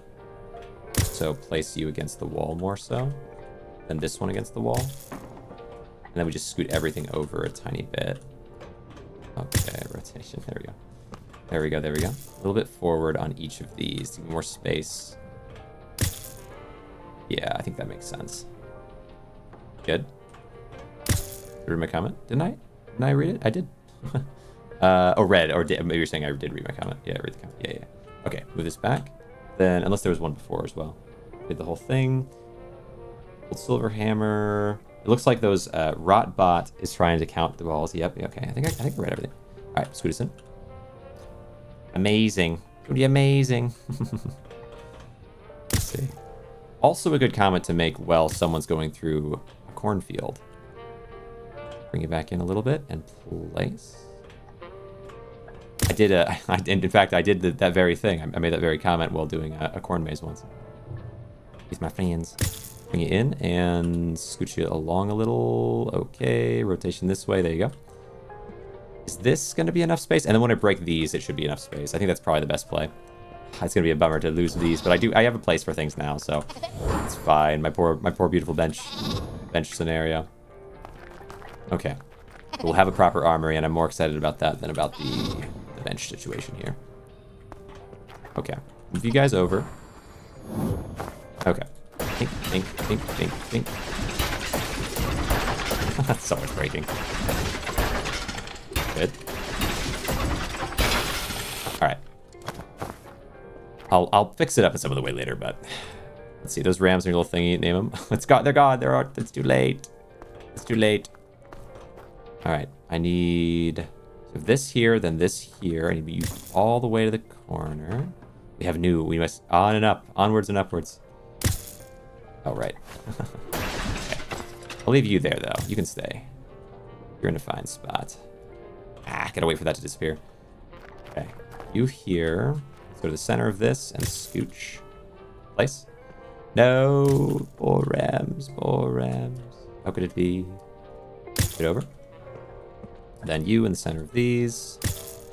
So place you against the wall more so. Then this one against the wall. And then we just scoot everything over a tiny bit. Okay, rotation. There we go. There we go. A little bit forward on each of these to give more space. Yeah, I think that makes sense. Good. Did I read my comment? Didn't I? Didn't I read it? I did. Read. Or maybe you're saying I did read my comment. Yeah, I read the comment. Yeah. Okay, move this back. Then, unless there was one before as well. Did the whole thing. Old silver hammer. It looks like those rot bot is trying to count the balls. Yep. Okay. I think I read everything. All right. Scoot us in. Amazing. It's gonna be amazing. Let's see. Also a good comment to make while someone's going through a cornfield. Bring it back in a little bit and place. In fact, I did that very thing. I made that very comment while doing a corn maze once. Use my fans. Bring it in and scooch it along a little. Okay, rotation this way. There you go. Is this going to be enough space? And then when I break these, it should be enough space. I think that's probably the best play. It's going to be a bummer to lose these, but I have a place for things now, so it's fine. My poor beautiful bench scenario. Okay. We'll have a proper armory, and I'm more excited about that than about the bench situation here. Okay. Move you guys over. Okay. Think. That's so much breaking. Good. Alright. I'll fix it up in some of the way later, but let's see. Those rams in your little thingy, name them. They're gone. It's too late. Alright. I need this here, then this here. I need to use all the way to the corner. We must on and up. Onwards and upwards. Oh, right. Okay. I'll leave you there, though. You can stay. You're in a fine spot. Gotta wait for that to disappear. Okay. You here. Let's go to the center of this and scooch. Place. No. Poor rams. How could it be? Get over. Then you in the center of these.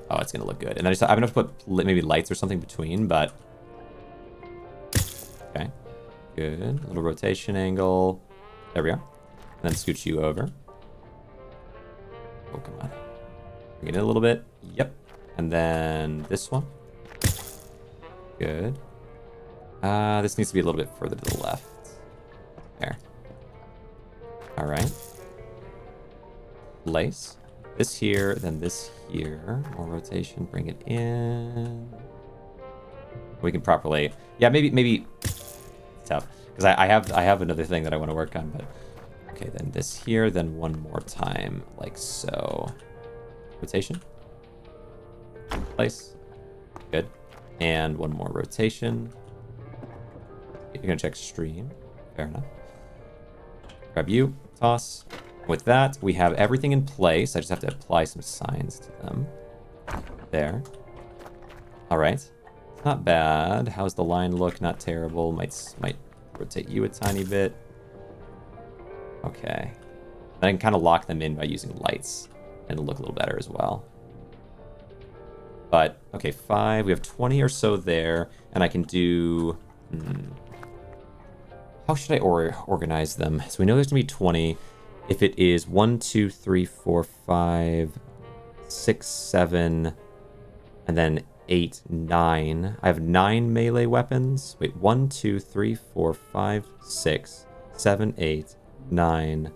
Oh, it's gonna look good. And then I'm gonna put maybe lights or something between, but... Okay. Good. Little rotation angle. There we are. And then scooch you over. Oh, come on. Bring it in a little bit. Yep. And then this one. Good. This needs to be a little bit further to the left. There. All right. Place. This here, then this here. More rotation, bring it in. We can properly... Yeah, maybe... It's tough. Because I have another thing that I want to work on, but... Okay, then this here, then one more time, like so. Rotation. Place. Good. And one more rotation. You're going to check stream. Fair enough. Grab you. Toss. With that, we have everything in place. I just have to apply some signs to them. There. All right. Not bad. How's the line look? Not terrible. Might rotate you a tiny bit. Okay. Then I can kind of lock them in by using lights. And it'll look a little better as well. But, okay, 5. We have 20 or so there. And I can do... How should I organize them? So we know there's going to be 20. If it is 1, 2, 3, 4, 5, 6, 7, and then 8, 9. I have 9 melee weapons. Wait, 1, 2, 3, 4, 5, 6, 7, 8, 9.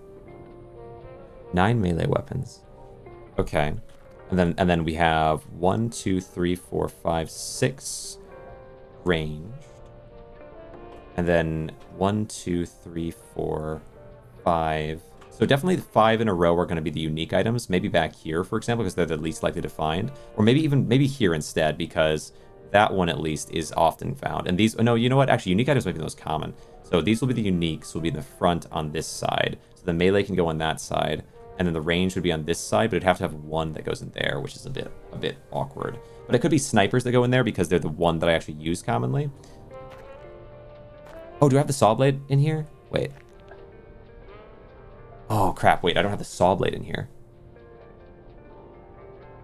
9 melee weapons. Okay. And then we have 1, 2, 3, 4, 5, 6 ranged. And then 1, 2, 3, 4, 5. So definitely the 5 in a row are going to be the unique items. Maybe back here, for example, because they're the least likely to find. Or maybe here instead, because that one at least is often found. And these, no, you know what? Actually, unique items might be the most common. So these will be the uniques, will be in the front on this side. So the melee can go on that side. And then the range would be on this side, but it'd have to have one that goes in there, which is a bit awkward. But it could be snipers that go in there because they're the one that I actually use commonly. Oh, do I have the saw blade in here? Wait. Oh, crap. Wait, I don't have the saw blade in here.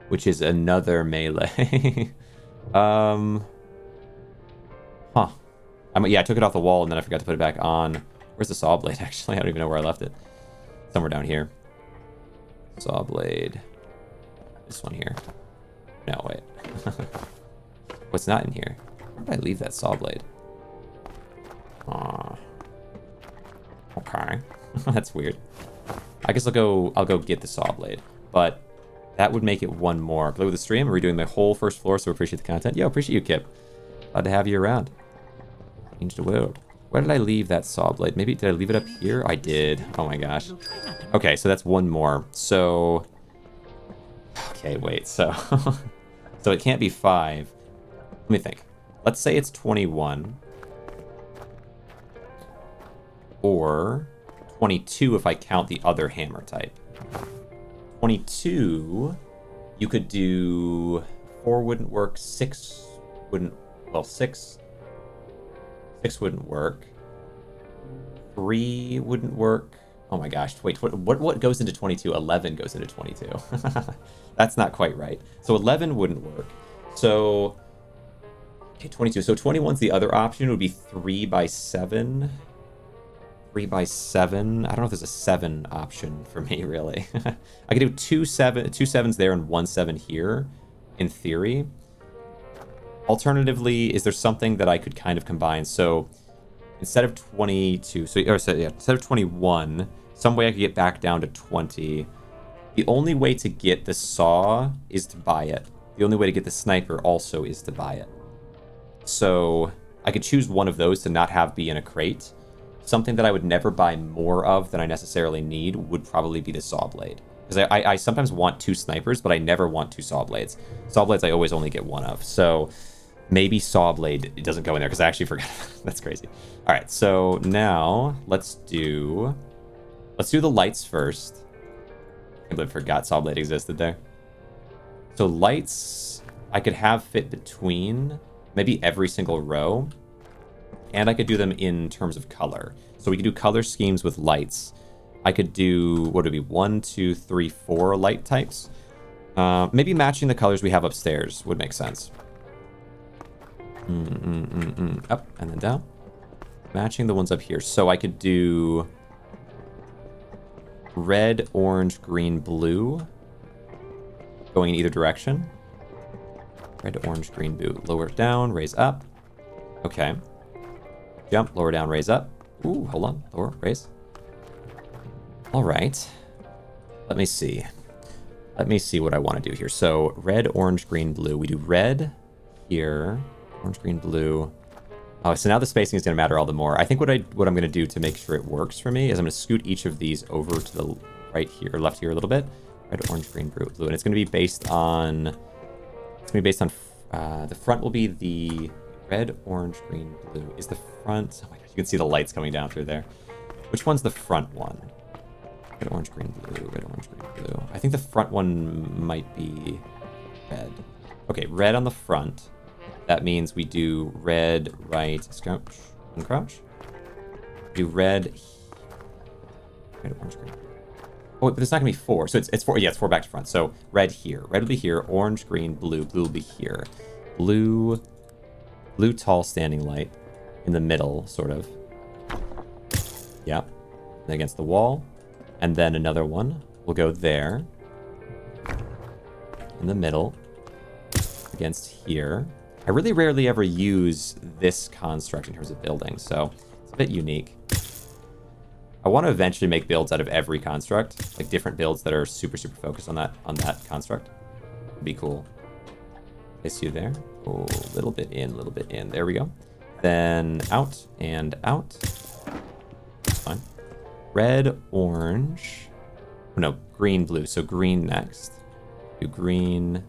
Which is another melee. Huh. Yeah, I took it off the wall and then I forgot to put it back on. Where's the saw blade, actually? I don't even know where I left it. Somewhere down here. Saw blade. This one here. No, wait. What's not in here? Where did I leave that saw blade? Okay. That's weird. I guess I'll go get the saw blade. But that would make it one more. Play with the stream. We're redoing my whole first floor, so appreciate the content. Yo, appreciate you, Kip. Glad to have you around. Change the world. Where did I leave that saw blade? Maybe, did I leave it up here? I did. Oh my gosh. Okay, so that's one more. So... Okay, wait, so... So it can't be 5. Let me think. Let's say it's 21. Or 22 if I count the other hammer type. 22, you could do 4 wouldn't work, 6 wouldn't, well, 6 wouldn't work. 3 wouldn't work. Oh my gosh, wait, what goes into 22? 11 goes into 22. That's not quite right. So 11 wouldn't work. So, okay, 22. So 21's the other option. It would be 3 by 7. 3 by 7. I don't know if there's a 7 option for me, really. I could do 2 7s there and 1 7 here, in theory. Alternatively, is there something that I could kind of combine? So instead of 22, instead of 21, some way I could get back down to 20. The only way to get the saw is to buy it. The only way to get the sniper also is to buy it. So I could choose one of those to not have be in a crate. Something that I would never buy more of than I necessarily need would probably be the saw blade. Because I sometimes want 2 snipers, but I never want 2 saw blades. Saw blades I always only get 1 of. So maybe saw blade it doesn't go in there because I actually forgot. That's crazy. All right, so now let's do the lights first. I completely forgot saw blade existed there. So lights I could have fit between maybe every single row. And I could do them in terms of color. So we could do color schemes with lights. I could do, what would it be, 1, 2, 3, 4 light types. Maybe matching the colors we have upstairs would make sense. Up and then down. Matching the ones up here. So I could do red, orange, green, blue. Going in either direction. Red, orange, green, blue. Lower down, raise up. Okay. Jump, lower down, raise up. Ooh, hold on. Lower, raise. All right. Let me see. Let me see what I want to do here. So red, orange, green, blue. We do red here. Orange, green, blue. Oh, so now the spacing is going to matter all the more. I think what I'm going to do to make sure it works for me is I'm going to scoot each of these over to the right here, left here a little bit. Red, orange, green, blue. And it's going to be based on... It's going to be based on... the front will be the red, orange, green, blue. Is the front... Oh my gosh, you can see the lights coming down through there. Which one's the front one? Red, orange, green, blue. Red, orange, green, blue. I think the front one might be red. Okay, red on the front. That means we do red, right, crouch, uncrouch. Do red, orange, green. Oh, but it's not gonna be 4. So it's 4. Yeah, it's 4 back to front. So red here. Red will be here. Orange, green, blue. Blue will be here. Blue, tall standing light in the middle, sort of. Yep. And against the wall. And then another one will go there. In the middle. Against here. I really rarely ever use this construct in terms of building, so it's a bit unique. I want to eventually make builds out of every construct, like different builds that are super focused on that construct. It'd be cool. Place you there. Oh, a little bit in, a little bit in. There we go. Then out and out. Fine. Red, orange. Oh, no, green, blue. So green next. Do green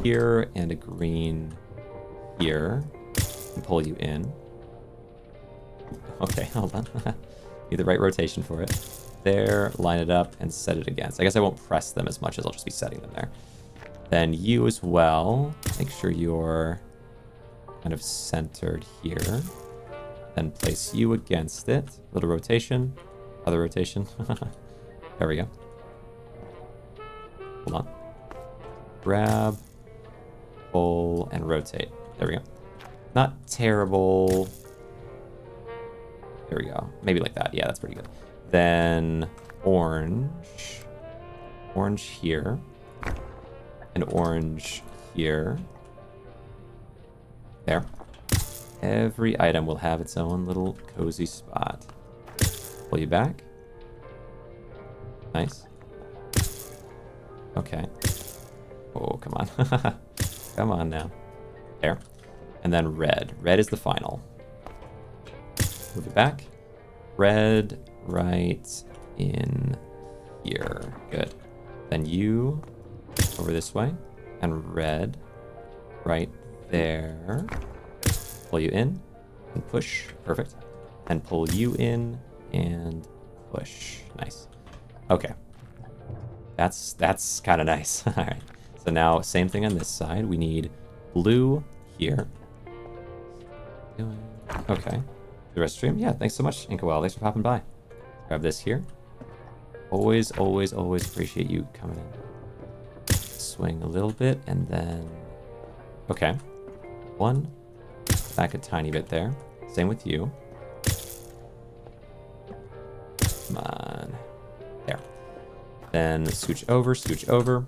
here and a green here. And pull you in. Okay, hold on. Need the right rotation for it. There, line it up, and set it against. I guess I won't press them as much as I'll just be setting them there. Then you as well. Make sure you're kind of centered here. Then place you against it. Little rotation. Other rotation. There we go. Hold on. Grab, pull, and rotate. There we go. Not terrible. There we go. Maybe like that. Yeah, that's pretty good. Then orange. Orange here. And orange here. There. Every item will have its own little cozy spot. Pull you back. Nice. Okay. Oh, come on. Come on now. There. And then red. Red is the final. Move it back. Red right in here. Good. Then you over this way. And red right there. Pull you in and push. Perfect. And pull you in and push. Nice. Okay. That's kind of nice. All right. So now same thing on this side. We need blue here. Okay. The rest stream. Yeah, thanks so much, Inkawell. Thanks for popping by. Grab this here. Always appreciate you coming in. Swing a little bit and then... Okay. One. Back a tiny bit there. Same with you. Come on. There. Then scooch over.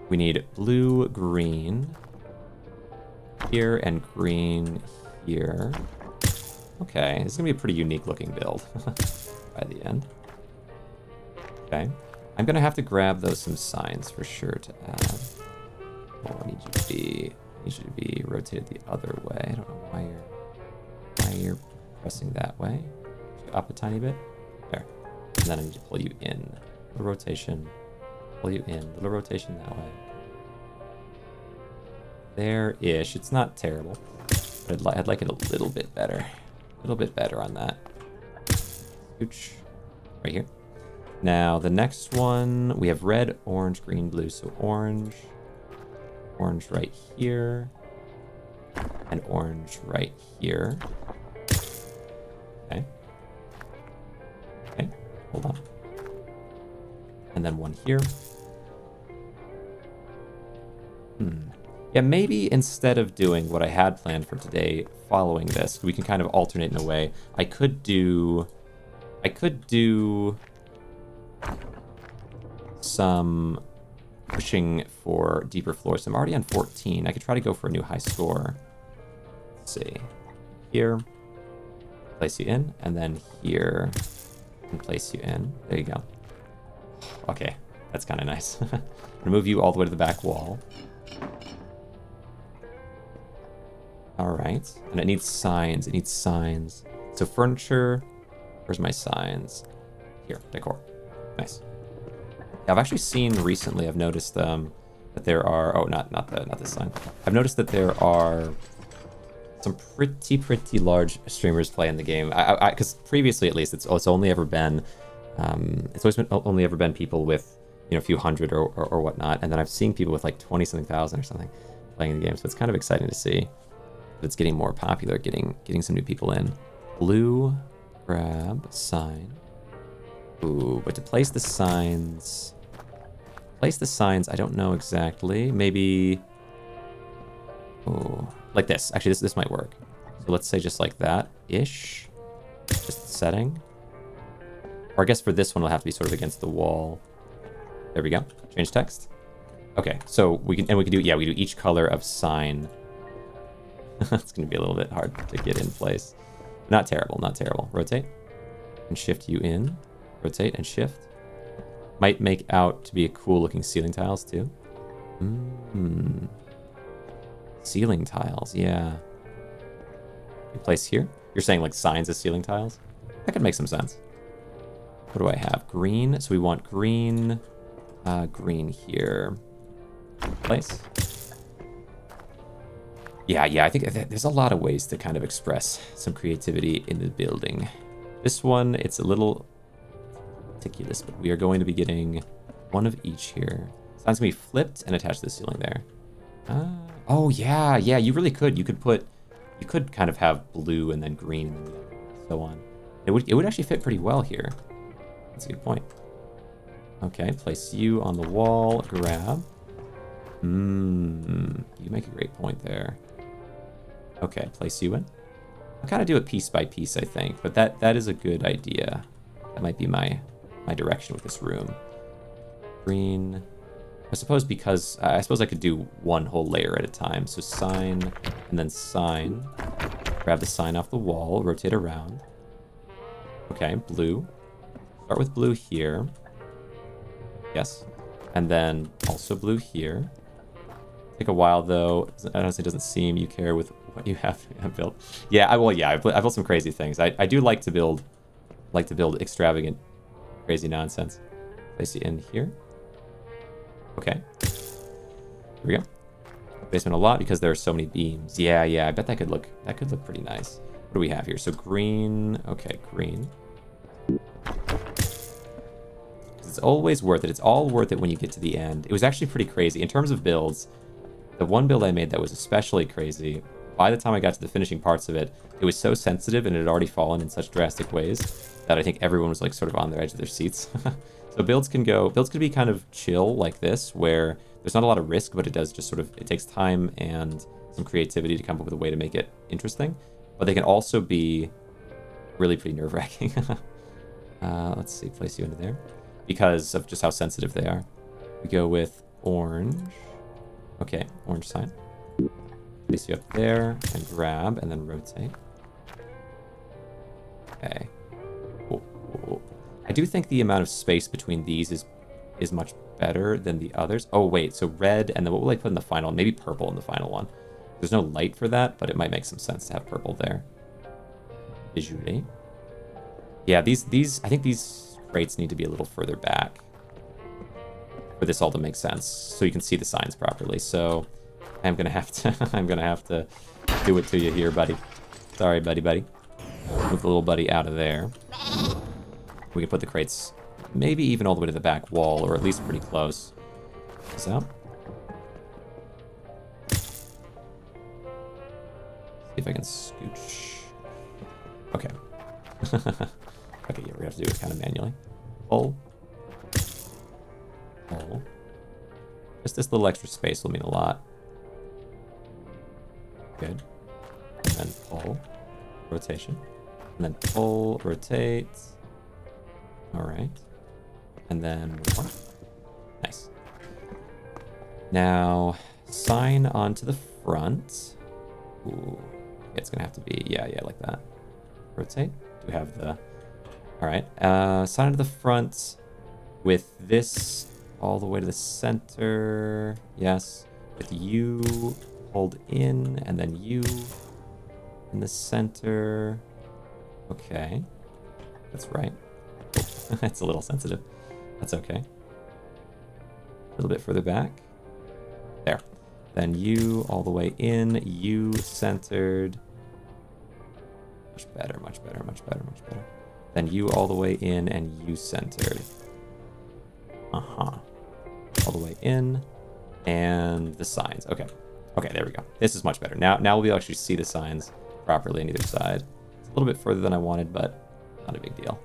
We need blue, green here and green here. Okay, this is going to be a pretty unique looking build by the end. Okay. I'm going to have to grab those some signs for sure to add. Oh, I need you to be rotated the other way. I don't know why you're pressing that way. Up a tiny bit. There. And then I need to pull you in. Little rotation. Pull you in. Little rotation that way. There-ish. It's not terrible. But I'd like it a little bit better. A little bit better on that. Scooch. Right here. Now, the next one, we have red, orange, green, blue. So orange. Orange right here. And orange right here. Okay. Okay. Hold on. And then one here. Yeah, maybe instead of doing what I had planned for today, following this, we can kind of alternate in a way. I could do some pushing for deeper floors. So I'm already on 14. I could try to go for a new high score. Let's see. Here, place you in, and then here, and place you in. There you go. Okay, that's kind of nice. I'm gonna move you all the way to the back wall. All right, and it needs signs. It needs signs. So furniture. Where's my signs? Here, decor. Nice. Yeah, I've actually seen recently. I've noticed that there are. Oh, not this sign. I've noticed that there are some pretty large streamers playing the game. Because previously, at least, it's only ever been. It's always been only ever been people with a few hundred or whatnot, and then I've seen people with like 20-something thousand or something playing the game. So it's kind of exciting to see that it's getting more popular, getting some new people in. Blue, grab, sign. Ooh, but to place the signs, I don't know exactly. Maybe, oh, like this. Actually, this might work. So let's say just like that-ish. Just setting. Or I guess for this one, it'll have to be sort of against the wall. There we go. Change text. Okay, so we can do, yeah, we do each color of sign. It's going to be a little bit hard to get in place. Not terrible, not terrible. Rotate. And shift you in. Rotate and shift. Might make out to be a cool looking ceiling tiles too. Ceiling tiles, yeah. You place here. You're saying like signs as ceiling tiles? That could make some sense. What do I have? Green. So we want green. Green here. Place. Yeah, I think there's a lot of ways to kind of express some creativity in the building. This one, it's a little meticulous, but we are going to be getting one of each here. Sounds gonna be flipped and attached to the ceiling there. Oh yeah, you really could. You could kind of have blue and then green and then so on. It would actually fit pretty well here. That's a good point. Okay, place you on the wall, grab. You make a great point there. Okay, place you in. I'll kind of do it piece by piece, I think, but that is a good idea. That might be my direction with this room. Green. I suppose I could do one whole layer at a time. So sign, and then sign. Grab the sign off the wall, rotate around. Okay, blue. Start with blue here. Yes. And then also blue here. Take a while though. Honestly, it doesn't seem you care with what you have built. Yeah, I've built some crazy things. I do like to build extravagant, crazy nonsense. Place it in here. Okay. Here we go. Basement a lot because there are so many beams. Yeah, I bet that could look pretty nice. What do we have here? So green. Okay, green. It's always worth it. It's all worth it when you get to the end. It was actually pretty crazy in terms of builds. The one build I made that was especially crazy, by the time I got to the finishing parts of it, it was so sensitive and it had already fallen in such drastic ways that I think everyone was like sort of on the edge of their seats. So builds can be kind of chill like this, where there's not a lot of risk, but it does just it takes time and some creativity to come up with a way to make it interesting. But they can also be really pretty nerve-wracking. Let's see, place you into there. Because of just how sensitive they are. We go with orange. Okay, orange sign. Place you up there and grab and then rotate. Okay. Cool. I do think the amount of space between these is much better than the others. Oh wait, so red and then what will I put in the final? Maybe purple in the final one. There's no light for that, but it might make some sense to have purple there. Visually. Yeah, I think these crates need to be a little further back for this all to make sense, so you can see the signs properly. So I'm gonna have to do it to you here, buddy. Sorry, buddy. Move the little buddy out of there. We can put the crates maybe even all the way to the back wall, or at least pretty close. This out. See if I can scooch. Okay. Okay, yeah, we're gonna have to do it kind of manually. Pull. Just this little extra space will mean a lot. Good. And then pull. Rotation. And then pull, rotate. Alright. And then one more. Nice. Now, sign onto the front. Ooh. It's gonna have to be, yeah, like that. Rotate. Do we have the... Alright. Sign onto the front. with this all the way to the center. Yes. With you hold in, and then you in the center. Okay. That's right. It's a little sensitive. That's okay. A little bit further back. There. Then you all the way in, you centered. Much better, much better, much better, much better. Then you all the way in and you centered. Uh-huh. All the way in. And the signs. Okay. Okay, there we go. This is much better. Now we'll be able to actually see the signs properly on either side. It's a little bit further than I wanted, but not a big deal.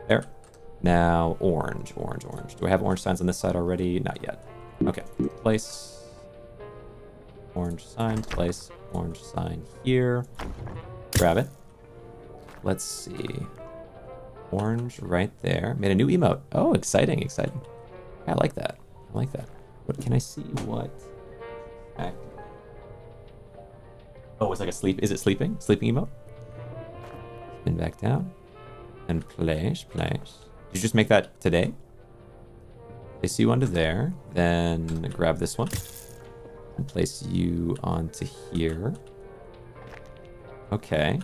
There. Now, orange, orange, orange. Do I have orange signs on this side already? Not yet. Okay. Place. Orange sign. Place. Orange sign here. Grab it. Let's see. Orange right there. Made a new emote. Oh, exciting, exciting. I like that. I like that. What can I see? What? Oh, it's like a sleep. Is it sleeping? Sleeping emote? Spin back down. And place, place. Did you just make that today? Place you onto there. Then grab this one. And place you onto here. Okay.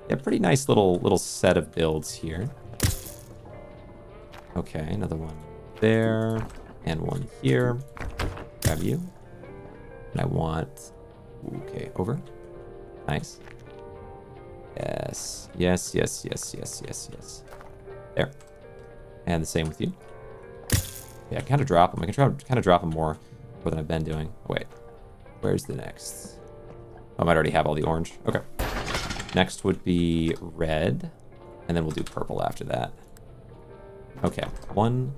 Yeah, pretty nice little set of builds here. Okay, another one there. And one here. Grab you. And I want... Okay, over. Nice. Yes. Yes, yes, yes, yes, yes, yes. There. And the same with you. Yeah, I kind of drop them. I can try to kind of drop them more than I've been doing. Oh, wait. Where's the next? Oh, I might already have all the orange. Okay. Next would be red. And then we'll do purple after that. Okay. 1,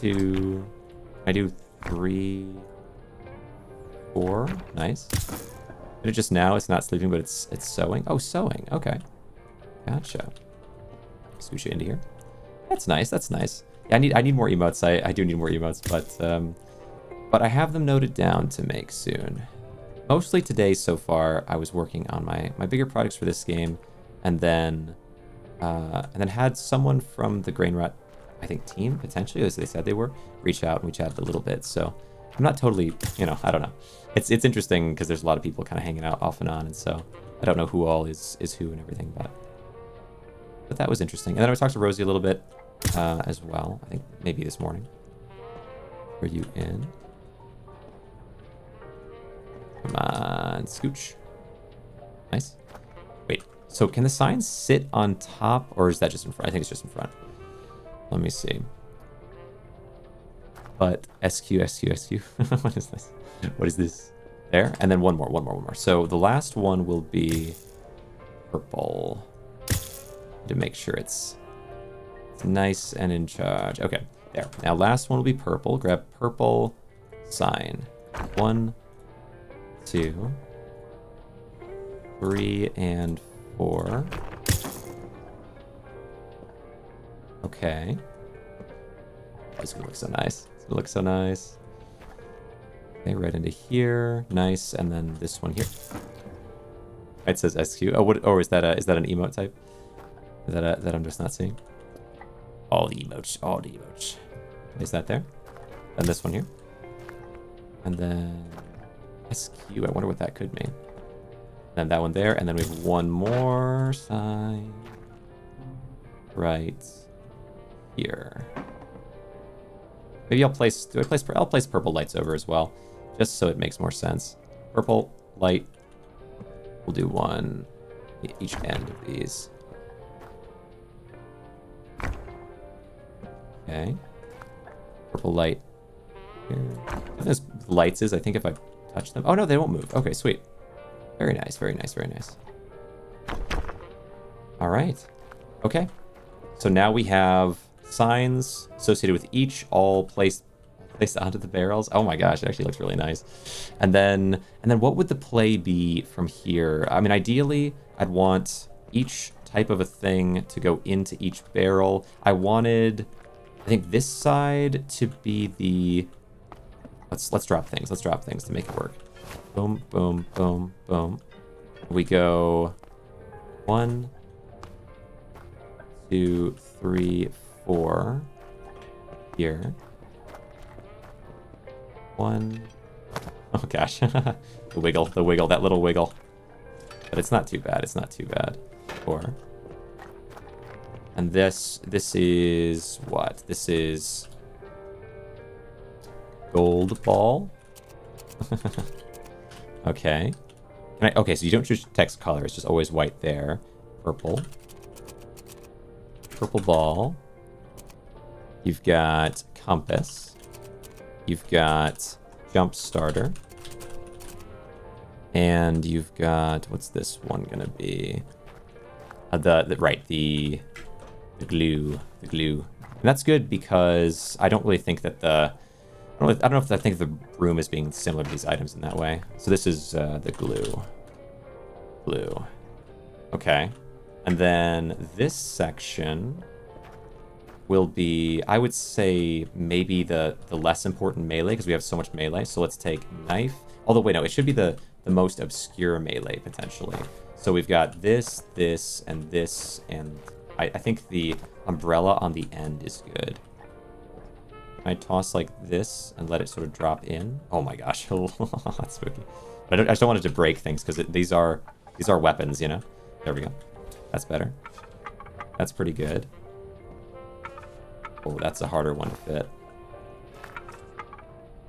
2. I do 3, 4. Nice. Did it just now? It's not sleeping, but it's sewing. Oh, sewing. Okay. Gotcha. Swoosh it into here. That's nice. That's nice. Yeah, I need more emotes. I do need more emotes, but I have them noted down to make soon. Mostly today so far, I was working on my bigger projects for this game, and then had someone from the GRAINROT, I think, team, potentially, as they said they were, reach out, and we chatted a little bit. So I'm not totally, I don't know. It's interesting because there's a lot of people kind of hanging out off and on, and so I don't know who all is who and everything, but that was interesting. And then I talked to Rosie a little bit as well. I think maybe this morning. Are you in? Come on, scooch. Nice. Wait, so can the signs sit on top, or is that just in front? I think it's just in front. Let me see. But SQ. What is this? What is this? There, and then one more. So the last one will be purple. To make sure it's nice and in charge. Okay, there. Now last one will be purple. Grab purple sign. 1, 2, 3, and 4. Okay. Oh, it's gonna look so nice. It's gonna look so nice. Okay, right into here. Nice, and then this one here. It says SQ. Oh, what? Or is that an emote type? Is that I'm just not seeing? All the emotes, all the emotes. Is that there? And this one here. And then SQ. I wonder what that could mean. Then that one there, and then we have one more sign right here. Maybe I'll place purple lights over as well, just so it makes more sense. Purple light. We'll do one at each end of these. Okay. Purple light here. There's lights is, I think if I touch them. Oh no, they won't move. Okay, sweet. Very nice, very nice, very nice. All right. Okay. So now we have signs associated with each all placed onto the barrels. Oh my gosh, it actually looks really nice. And then what would the play be from here? I mean, ideally, I'd want each type of a thing to go into each barrel. I think this side to be the... Let's drop things. Let's drop things to make it work. Boom, boom, boom, boom. We go 1, 2, 3, 4. here. One. Oh gosh. The wiggle, that little wiggle. But it's not too bad, it's not too bad. 4. And this is what? This is gold ball. Okay. Okay, so you don't choose text color, it's just always white there. Purple. Purple ball. You've got compass. You've got jump starter. And you've got, what's this one gonna be? The glue. And that's good because I don't really think that I don't know if I think the broom is being similar to these items in that way. So this is the glue. Glue. Okay. And then this section will be, I would say, maybe the less important melee, because we have so much melee. So let's take knife. Although, wait, no, it should be the most obscure melee, potentially. So we've got this, and I think the umbrella on the end is good. Can I toss like this and let it sort of drop in? Oh my gosh, that's spooky. But I just don't want it to break things, because these are weapons, you know? There we go. That's better. That's pretty good. Oh, that's a harder one to fit.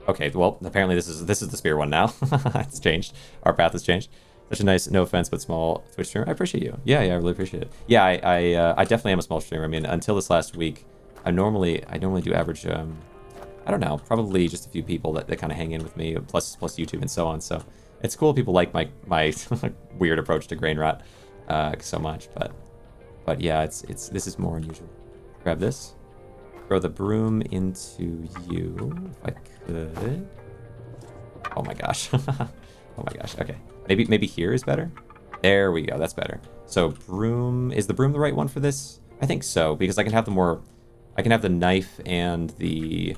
Okay, well, apparently this is the spear one now. It's changed. Our path has changed. Such a nice, no offense, but small Twitch streamer. I appreciate you. Yeah, I really appreciate it. Yeah, I definitely am a small streamer. I mean, until this last week, I normally do average, I don't know, probably just a few people that kind of hang in with me, plus YouTube and so on. So it's cool people like my weird approach to GRAINROT so much, but yeah, this is more unusual. Grab this. Throw the broom into you, if I could. Oh my gosh. Oh my gosh. Okay. Maybe here is better. There we go. That's better. So broom, is the broom the right one for this? I think so, because I can have the knife and the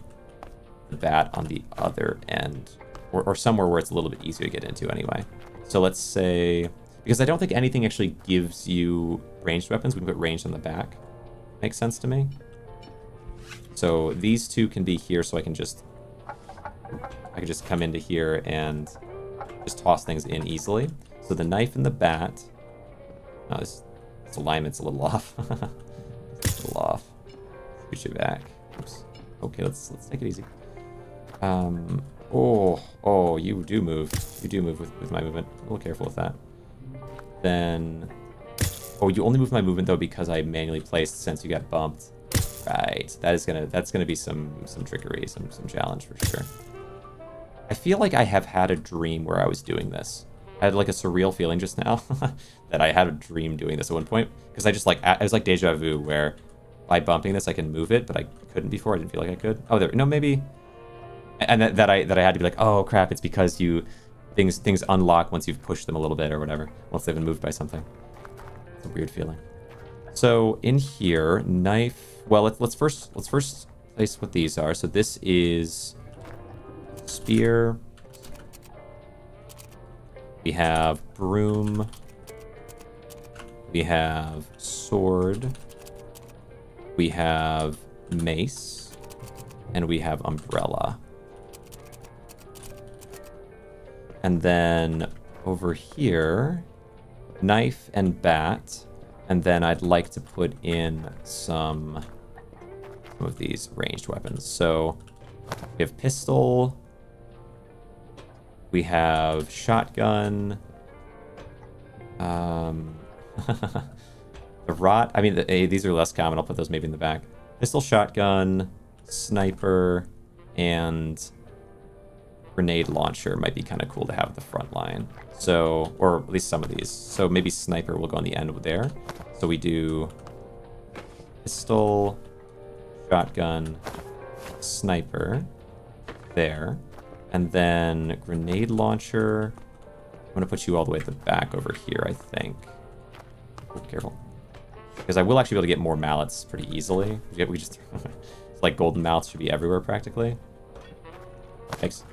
bat on the other end, or somewhere where it's a little bit easier to get into anyway. So let's say, because I don't think anything actually gives you ranged weapons, we can put ranged on the back. Makes sense to me. So these two can be here, so I can just come into here and just toss things in easily. So the knife and the bat. Oh, this alignment's a little off. It's a little off. Push it back. Oops. Okay, let's take it easy. Oh, you do move. You do move with my movement. A little careful with that. Then, oh, you only move my movement though because I manually placed since you got bumped. Right. That's gonna be some trickery, some challenge for sure. I feel like I have had a dream where I was doing this. I had like a surreal feeling just now that I had a dream doing this at one point, because I just like, it was like deja vu where by bumping this I can move it, but I couldn't before. I didn't feel like I could. Oh, there, no, maybe. And that I had to be like, oh crap, it's because things unlock once you've pushed them a little bit or whatever, once they've been moved by something. It's a weird feeling. So in here, knife. Well, let's first place what these are. So this is spear. We have broom. We have sword. We have mace. And we have umbrella. And then over here, knife and bat. And then I'd like to put in some of these ranged weapons. So we have pistol. We have shotgun. The rot. I mean, these are less common. I'll put those maybe in the back. Pistol, shotgun, sniper, and grenade launcher might be kind of cool to have at the front line. So, or at least some of these. So maybe sniper will go on the end there. So we do pistol, shotgun, sniper there. And then grenade launcher. I'm going to put you all the way at the back over here, I think. Oh, careful. Because I will actually be able to get more mallets pretty easily. We just... it's like golden mallets should be everywhere practically. Thanks.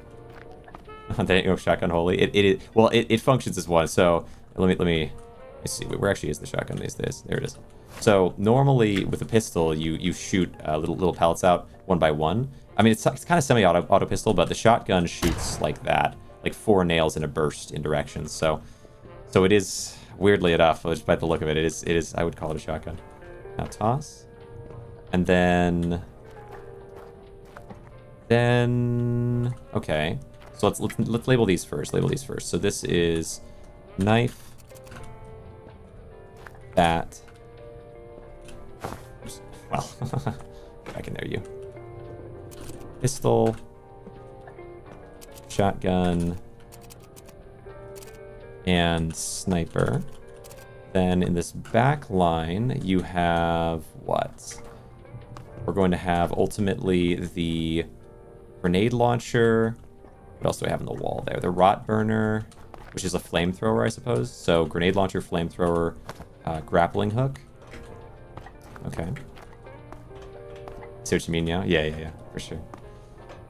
There you go, shotgun holy. It functions as one. So let me Let's see, where actually is the shotgun these days? There it is. So normally with a pistol, you shoot little pellets out one by one. I mean, it's kind of semi-auto pistol, but the shotgun shoots like that, like 4 nails in a burst in directions. So it is, weirdly enough, just by the look of it, it is. I would call it a shotgun. Now toss, and then okay. So let's label these first. So this is knife. That. Well, back in there, you. Pistol. Shotgun. And sniper. Then in this back line, you have what? We're going to have ultimately the grenade launcher. What else do I have on the wall there? The rot burner, which is a flamethrower, I suppose. So grenade launcher, flamethrower, grappling hook. Okay. See what you mean now? Yeah, for sure.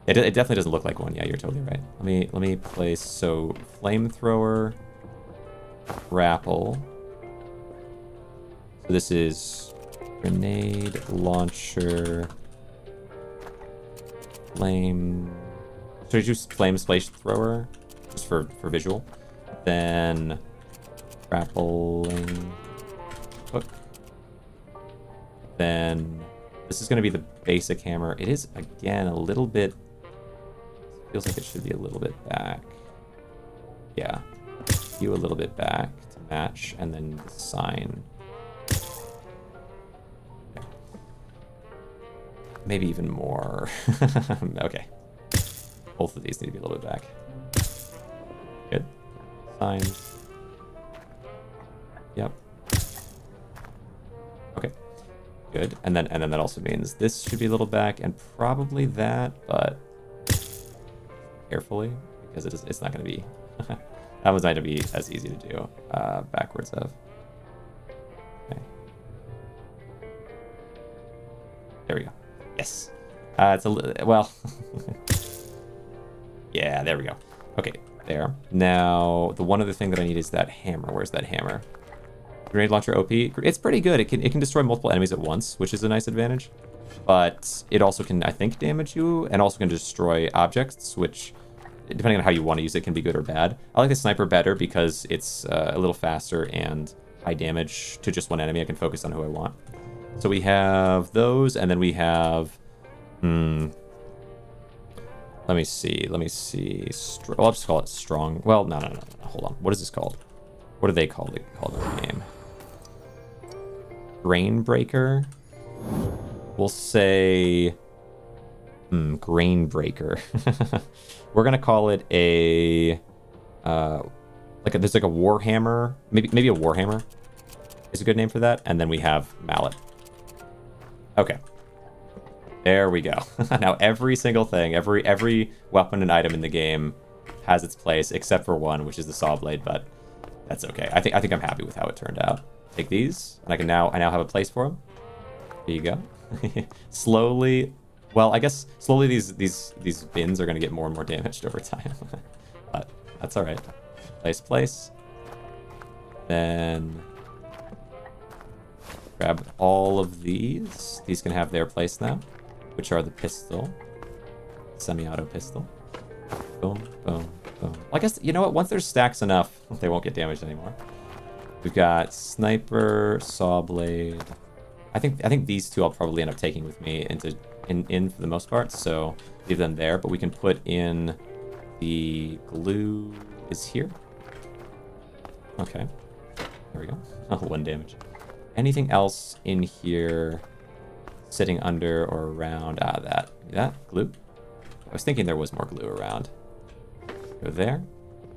It definitely doesn't look like one. Yeah, you're totally right. Let me place, so flamethrower, grapple. So this is grenade launcher, flame. Should I use flame splash thrower just for visual? Then grappling hook. Then this is going to be the basic hammer. It is, again, a little bit... Feels like it should be a little bit back. Yeah. You a little bit back to match, and then the sign. Okay. Maybe even more. Okay. Both of these need to be a little bit back. Good. Signs. Yep. Okay. Good. And then that also means this should be a little back, and probably that, but carefully, because it's not going to be that one's not going to be as easy to do backwards of. Okay. There we go. Yes. It's a little, well. Yeah, there we go. Okay, there. Now, the one other thing that I need is that hammer. Where's that hammer? Grenade launcher OP. It's pretty good. It can destroy multiple enemies at once, which is a nice advantage. But it also can, I think, damage you, and also can destroy objects, which, depending on how you want to use it, can be good or bad. I like the sniper better because it's a little faster and high damage to just one enemy. I can focus on who I want. So we have those, and then we have... Let me see. Well, I'll just call it strong. Well, no. Hold on. What is this called? What do they call it in the game? Grain breaker? We'll say... grain breaker. We're gonna call it a... there's like a warhammer. Maybe a warhammer is a good name for that. And then we have mallet. Okay. There we go. Now every single thing, every weapon and item in the game has its place, except for one, which is the saw blade, but that's okay. I think I'm happy with how it turned out. Take these, and I now have a place for them. Here you go. Slowly, well, I guess slowly these bins are gonna get more and more damaged over time. But that's all right. Place. Then grab all of these. These can have their place now, which are the pistol, semi-auto pistol. Boom, boom, boom. Well, I guess, you know what? Once there's stacks enough, they won't get damaged anymore. We've got sniper, saw blade. I think these two I'll probably end up taking with me in for the most part, so leave them there. But we can put in the glue is here. Okay, there we go. Oh, 1 damage. Anything else in here sitting under or around? That glue. I was thinking there was more glue around. Go there.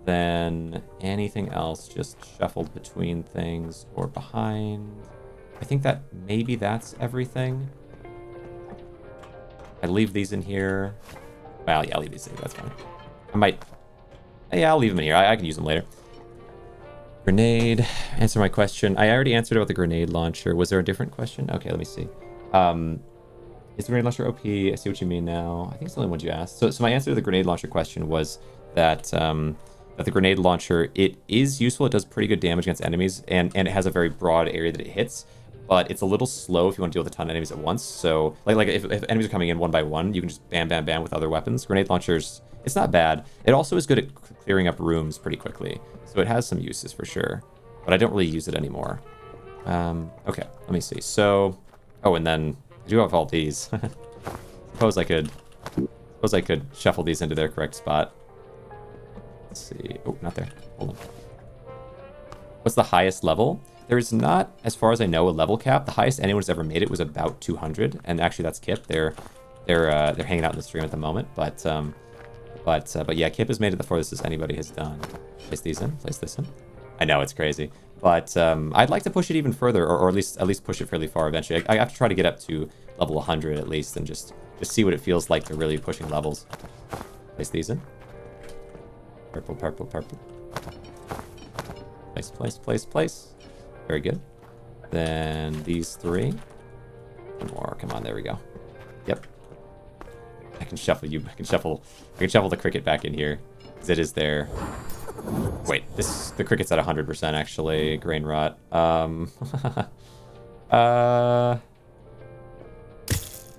Then anything else just shuffled between things or behind. I think that maybe that's everything. I leave these in here. Well, yeah, I'll leave these in. That's fine. I might... Yeah, I'll leave them in here. I can use them later. Grenade. Answer my question. I already answered about the grenade launcher. Was there a different question? Okay, let me see. Is the grenade launcher OP? I see what you mean now. I think it's the only one you asked. So my answer to the grenade launcher question was that that the grenade launcher, it is useful. It does pretty good damage against enemies, and it has a very broad area that it hits. But it's a little slow if you want to deal with a ton of enemies at once. So, like if enemies are coming in one by one, you can just bam, bam, bam with other weapons. Grenade launchers, it's not bad. It also is good at clearing up rooms pretty quickly. So it has some uses for sure. But I don't really use it anymore. Okay, let me see. So, oh, and then I do have all these. Suppose I could shuffle these into their correct spot. Let's see. Oh, not there. Hold on. What's the highest level? There's not, as far as I know, a level cap. The highest anyone's ever made it was about 200, and actually that's Kip. They're hanging out in the stream at the moment, but yeah, Kip has made it the farthest anybody has done. Place these in. Place this in. I know it's crazy, but I'd like to push it even further, or at least push it fairly far eventually. I have to try to get up to level 100 at least, and just see what it feels like to really pushing levels. Place these in. Purple, purple, purple. Place, place, place, place. Very good. Then these three. One more. Come on, there we go. Yep. I can shuffle you. I can shuffle the cricket back in here, because it is there. Wait, the cricket's at 100% actually. Grain rot. Is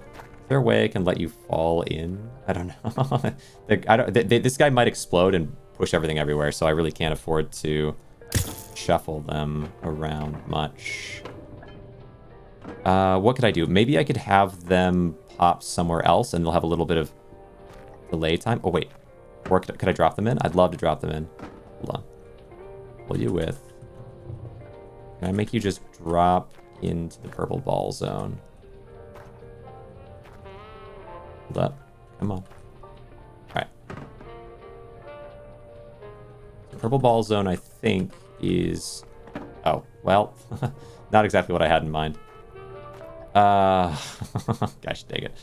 there a way I can let you fall in? I don't know. This guy might explode and push everything everywhere, so I really can't afford to shuffle them around much. What could I do? Maybe I could have them pop somewhere else and they'll have a little bit of delay time. Oh, wait. Or could I drop them in? I'd love to drop them in. Hold on. Pull you with. Can I make you just drop into the purple ball zone? Hold up. Come on. Alright. The purple ball zone, I think, is... Oh, well, not exactly what I had in mind. Gosh dang it.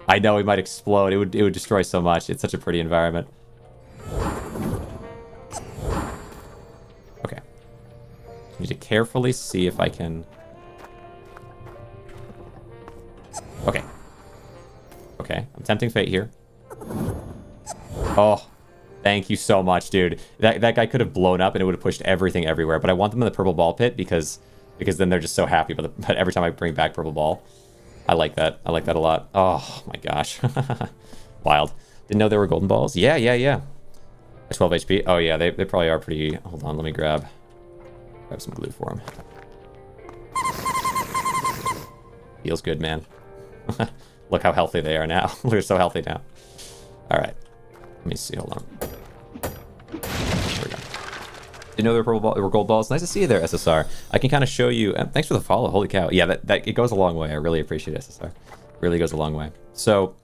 I know he might explode. It would destroy so much. It's such a pretty environment. Okay. I need to carefully see if I can... Okay. Okay, I'm tempting fate here. Oh, thank you so much, dude. That guy could have blown up and it would have pushed everything everywhere. But I want them in the purple ball pit because then they're just so happy. But every time I bring back purple ball, I like that. I like that a lot. Oh my gosh, wild. Didn't know there were golden balls. Yeah. 12 HP. Oh yeah, they probably are pretty. Hold on, let me grab some glue for him. Feels good, man. Look how healthy they are now. They're so healthy now. All right. Let me see. Hold on. There we go. Didn't know there were gold balls. Nice to see you there, SSR. I can kind of show you. Thanks for the follow. Holy cow. Yeah, that it goes a long way. I really appreciate SSR. Really goes a long way. So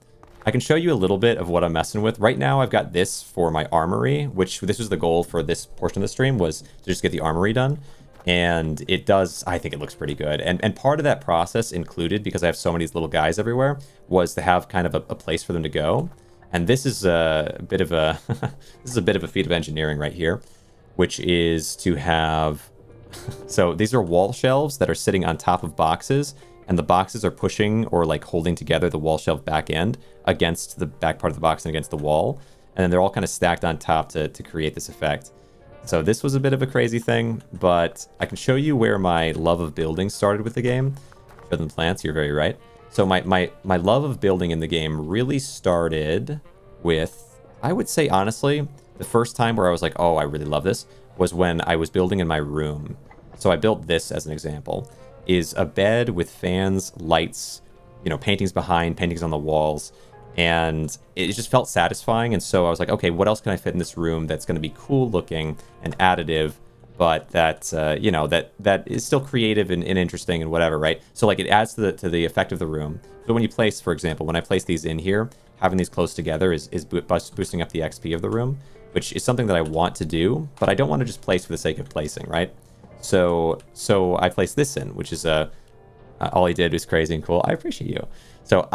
I can show you a little bit of what I'm messing with. Right now, I've got this for my armory, which this was the goal for this portion of the stream, was to just get the armory done. And it does, I think it looks pretty good. And part of that process included, because I have so many of these little guys everywhere, was to have kind of a place for them to go. And this is a bit of a this is a bit of a feat of engineering right here, which is to have so these are wall shelves that are sitting on top of boxes, and the boxes are pushing or like holding together the wall shelf back end against the back part of the box and against the wall. And then they're all kind of stacked on top to create this effect. So this was a bit of a crazy thing, but I can show you where my love of building started with the game. Show them plants, you're very right. So my love of building in the game really started with, I would say honestly, the first time where I was like, oh, I really love this, was when I was building in my room. So I built this as an example, is a bed with fans, lights, you know, paintings behind, paintings on the walls. And it just felt satisfying, and so I was like, okay, what else can I fit in this room that's going to be cool looking and additive, but that you know, that is still creative and interesting and whatever, right? So like it adds to the effect of the room. So when you place, for example, when I place these in here, having these close together is boosting up the XP of the room, which is something that I want to do, but I don't want to just place for the sake of placing, right? So I placed this in, which is all he did was crazy and cool. I appreciate you. So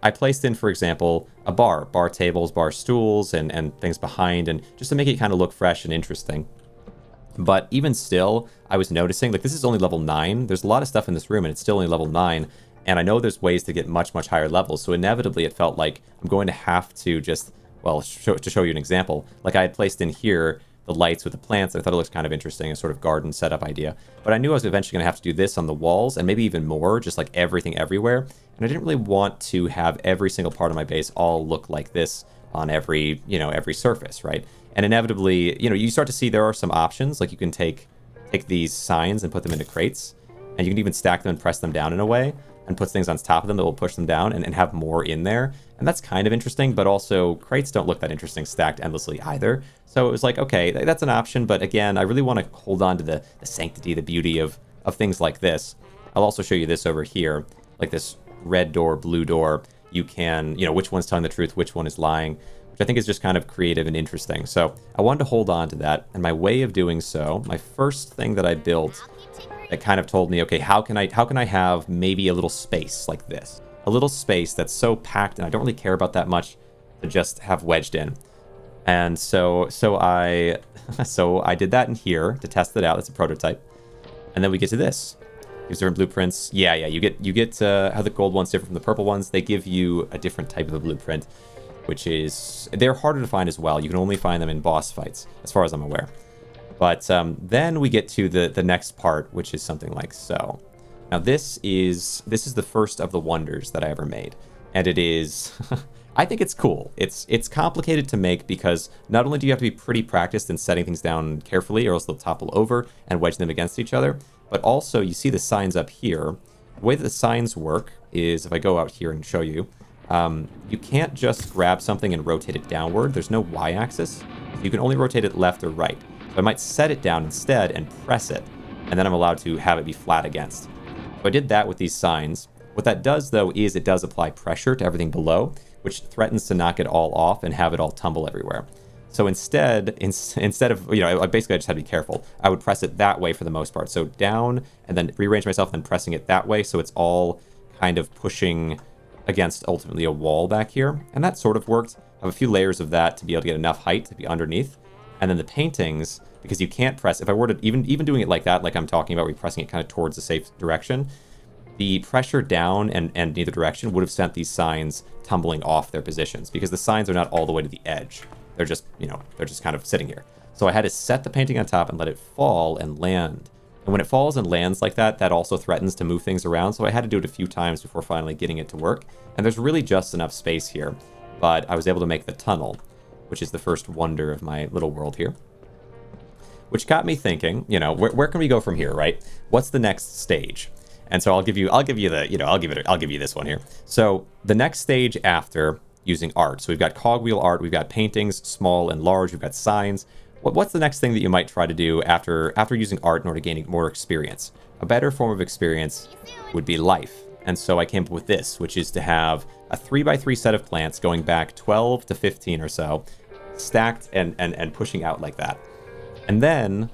I placed in, for example, a bar tables, bar stools, and things behind, and just to make it kind of look fresh and interesting. But even still, I was noticing, like, this is only level 9. There's a lot of stuff in this room, and it's still only level 9. And I know there's ways to get much, much higher levels. So inevitably, it felt like I'm going to have to just well, to show you an example, like I had placed in here the lights with the plants. I thought it looked kind of interesting, a sort of garden setup idea. But I knew I was eventually going to have to do this on the walls, and maybe even more, just like everything everywhere. And I didn't really want to have every single part of my base all look like this on every, every surface, right? And inevitably, you start to see there are some options, like you can take these signs and put them into crates, and you can even stack them and press them down in a way, and put things on top of them that will push them down and have more in there. And that's kind of interesting, but also crates don't look that interesting stacked endlessly either. So it was like, okay, that's an option, but again, I really want to hold on to the sanctity, the beauty of things like this. I'll also show you this over here, like this red door, blue door. You can, which one's telling the truth, which one is lying, which I think is just kind of creative and interesting. So I wanted to hold on to that, and my way of doing so, my first thing that I built that kind of told me, okay, how can I have maybe a little space like this? A little space that's so packed, and I don't really care about that much to just have wedged in. And so I did that in here to test it out. That's a prototype. And then we get to this. Gives different blueprints. Yeah, you get how the gold one's different from the purple ones. They give you a different type of a blueprint, which is, they're harder to find as well. You can only find them in boss fights, as far as I'm aware. But then we get to the next part, which is something like so. Now this is the first of the wonders that I ever made, and it is I think it's cool. It's complicated to make because not only do you have to be pretty practiced in setting things down carefully, or else they'll topple over and wedge them against each other, but also you see the signs up here. The way that the signs work is, if I go out here and show you, you can't just grab something and rotate it downward. There's no y-axis. You can only rotate it left or right. So I might set it down instead and press it, and then I'm allowed to have it be flat against. So I did that with these signs. What that does, though, is it does apply pressure to everything below, which threatens to knock it all off and have it all tumble everywhere. So instead of, basically I just had to be careful. I would press it that way for the most part. So down, and then rearrange myself, then pressing it that way, so it's all kind of pushing against ultimately a wall back here. And that sort of worked. I have a few layers of that to be able to get enough height to be underneath. And then the paintings, because you can't press, if I were to, even doing it like that, like I'm talking about, where you're pressing it kind of towards the safe direction, the pressure down and either direction would have sent these signs tumbling off their positions, because the signs are not all the way to the edge. They're just, they're just kind of sitting here. So I had to set the painting on top and let it fall and land. And when it falls and lands like that, that also threatens to move things around. So I had to do it a few times before finally getting it to work. And there's really just enough space here. But I was able to make the tunnel, which is the first wonder of my little world here. Which got me thinking, where can we go from here, right? What's the next stage? And so I'll give you this one here. So the next stage after using art. So we've got cogwheel art, we've got paintings, small and large, we've got signs. What's the next thing that you might try to do after using art in order to gain more experience? A better form of experience would be life. And so I came up with this, which is to have a 3x3 set of plants going back 12 to 15 or so, stacked and pushing out like that. And then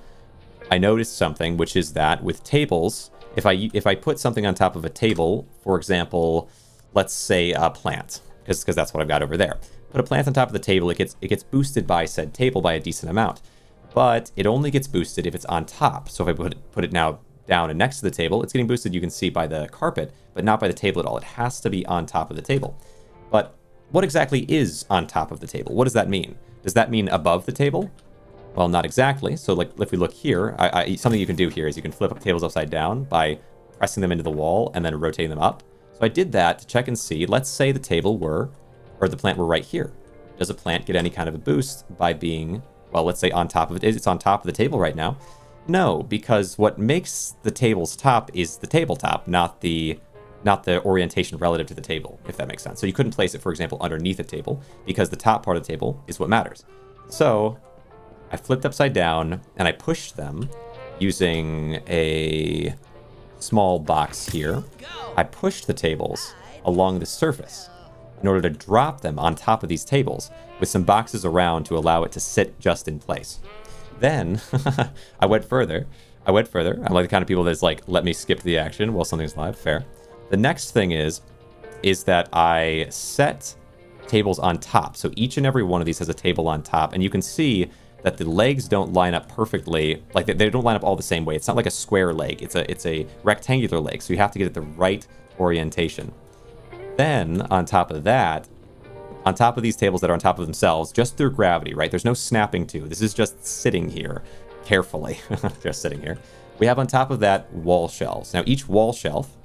I noticed something, which is that with tables, if I put something on top of a table, for example, let's say a plant, because that's what I've got over there. Put a plant on top of the table, it gets boosted by said table by a decent amount, but it only gets boosted if it's on top. So if I put it now down and next to the table, it's getting boosted, you can see, by the carpet, but not by the table at all. It has to be on top of the table. But what exactly is on top of the table? What does that mean? Does that mean above the table? Well, not exactly. So like if we look here, something you can do here is you can flip up tables upside down by pressing them into the wall and then rotating them up. So I did that to check and see. Let's say the table the plant were right here. Does a plant get any kind of a boost by being, well, let's say on top of it? It's on top of the table right now. No, because what makes the table's top is the tabletop, not the orientation relative to the table, if that makes sense. So you couldn't place it, for example, underneath a table, because the top part of the table is what matters. So I flipped upside down and I pushed them using a small box here. I pushed the tables along the surface in order to drop them on top of these tables with some boxes around to allow it to sit just in place. Then I went further. I'm like the kind of people that's like, let me skip the action while something's live. Fair. The next thing is that I set tables on top. So each and every one of these has a table on top, and you can see that the legs don't line up perfectly. Like they don't line up all the same way. It's not like a square leg. It's a rectangular leg. So you have to get it the right orientation. Then on top of that, on top of these tables that are on top of themselves just through gravity, right? There's no snapping to. This is just sitting here carefully, just sitting here. We have on top of that wall shelves. Now, each wall shelf,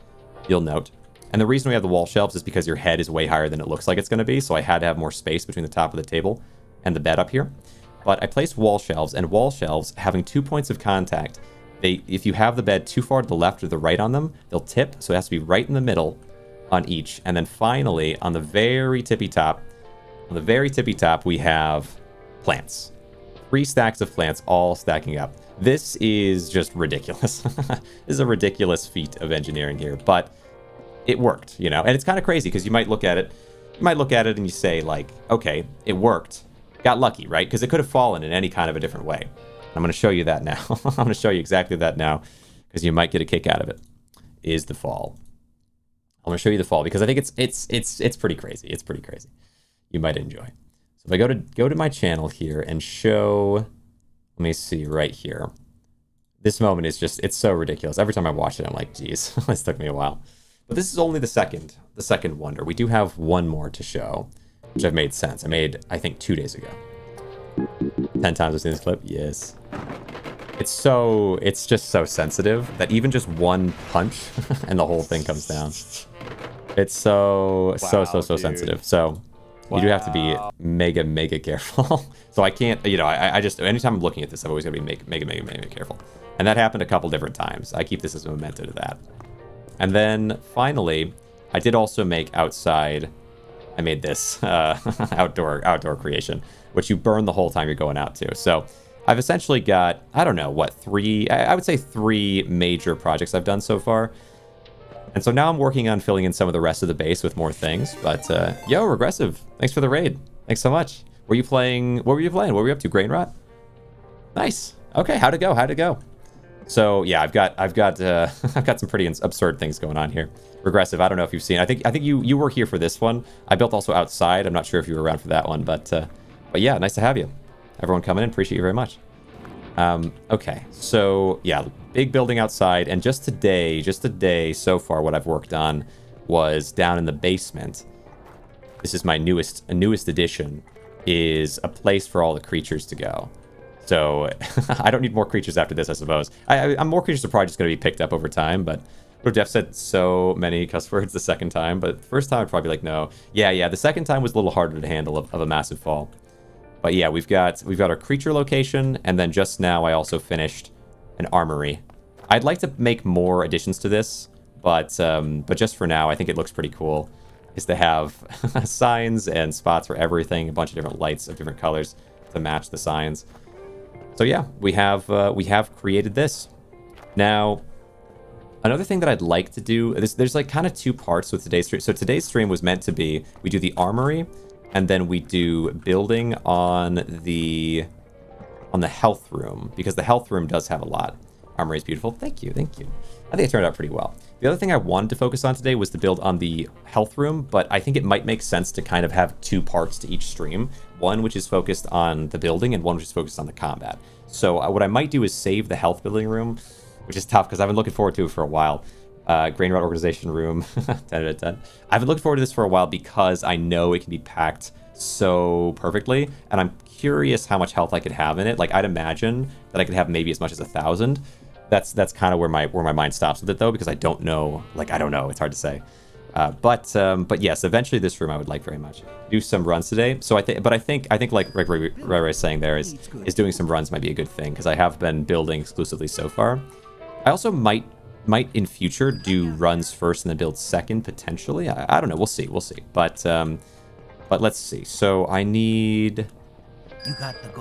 you'll note, and the reason we have the wall shelves is because your head is way higher than it looks like it's going to be, so I had to have more space between the top of the table and the bed up here. But I placed wall shelves, and wall shelves having 2 points of contact, if you have the bed too far to the left or the right on them, they'll tip, so it has to be right in the middle on each. And then finally, on the very tippy top, we have plants. 3 stacks of plants all stacking up. This is just ridiculous. This is a ridiculous feat of engineering here, but it worked, you know? And it's kind of crazy because you might look at it and you say like, okay, it worked. Got lucky, right? Because it could have fallen in any kind of a different way. I'm going to show you that now. I'm going to show you exactly that now because you might get a kick out of it. Is the fall. I'm going to show you the fall because I think it's pretty crazy. It's pretty crazy. You might enjoy. So if I go to my channel here and show, let me see right here. This moment is just, it's so ridiculous. Every time I watch it, I'm like, geez, this took me a while. But this is only the second wonder. We do have one more to show, which I've made sense. I made, I think, 2 days ago. 10 times I've seen this clip. Yes. It's just so sensitive that even just one punch and the whole thing comes down. It's so sensitive. So you do have to be mega careful. So I can't, you know, I just, anytime I'm looking at this, I've always got to be mega careful. And that happened a couple different times. I keep this as a memento to that. And then finally, I did also make outside, I made this outdoor creation, which you burn the whole time you're going out to. So I've essentially got, I don't know, what, I would say 3 major projects I've done so far. And so now I'm working on filling in some of the rest of the base with more things. But, yo, Regressive, thanks for the raid. Thanks so much. What were you playing? What were you up to? GRAINROT? Nice. Okay, how'd it go? So yeah, I've got some pretty absurd things going on here. Regressive, I don't know if you've seen. I think you were here for this one. I built also outside. I'm not sure if you were around for that one, but yeah, nice to have you. Everyone coming in, appreciate you very much. Okay, so yeah, big building outside, and just today so far, what I've worked on was down in the basement. This is my newest addition, is a place for all the creatures to go. So I don't need more creatures after this, I suppose. I'm more creatures are probably just going to be picked up over time, but Jeff said so many cuss words the second time, but the first time I'd probably be like, no. Yeah, the second time was a little harder to handle of a massive fall. But yeah, we've got our creature location, and then just now I also finished an armory. I'd like to make more additions to this, but just for now, I think it looks pretty cool, is to have signs and spots for everything, a bunch of different lights of different colors to match the signs. So yeah, we have created this. Now, another thing that I'd like to do, there's like kind of 2 parts with today's stream. So today's stream was meant to be, we do the armory, and then we do building on the health room, because the health room does have a lot. Armory is beautiful. Thank you. I think it turned out pretty well. The other thing I wanted to focus on today was to build on the health room, but I think it might make sense to kind of have 2 parts to each stream. One which is focused on the building, and one which is focused on the combat. So what I might do is save the health building room, which is tough because I've been looking forward to it for a while. GRAINROT organization room, 10 out of 10. I've been looking forward to this for a while because I know it can be packed so perfectly, and I'm curious how much health I could have in it. Like, I'd imagine that I could have maybe as much as 1,000. That's kind of where my mind stops with it, though, because I don't know. Like, I don't know. It's hard to say. But yes, eventually this room I would like very much. Do some runs today. So I think like Ray was saying there is doing some runs might be a good thing, because I have been building exclusively so far. I also might in future do runs first and then build second, potentially. I don't know. We'll see. But let's see. So I need,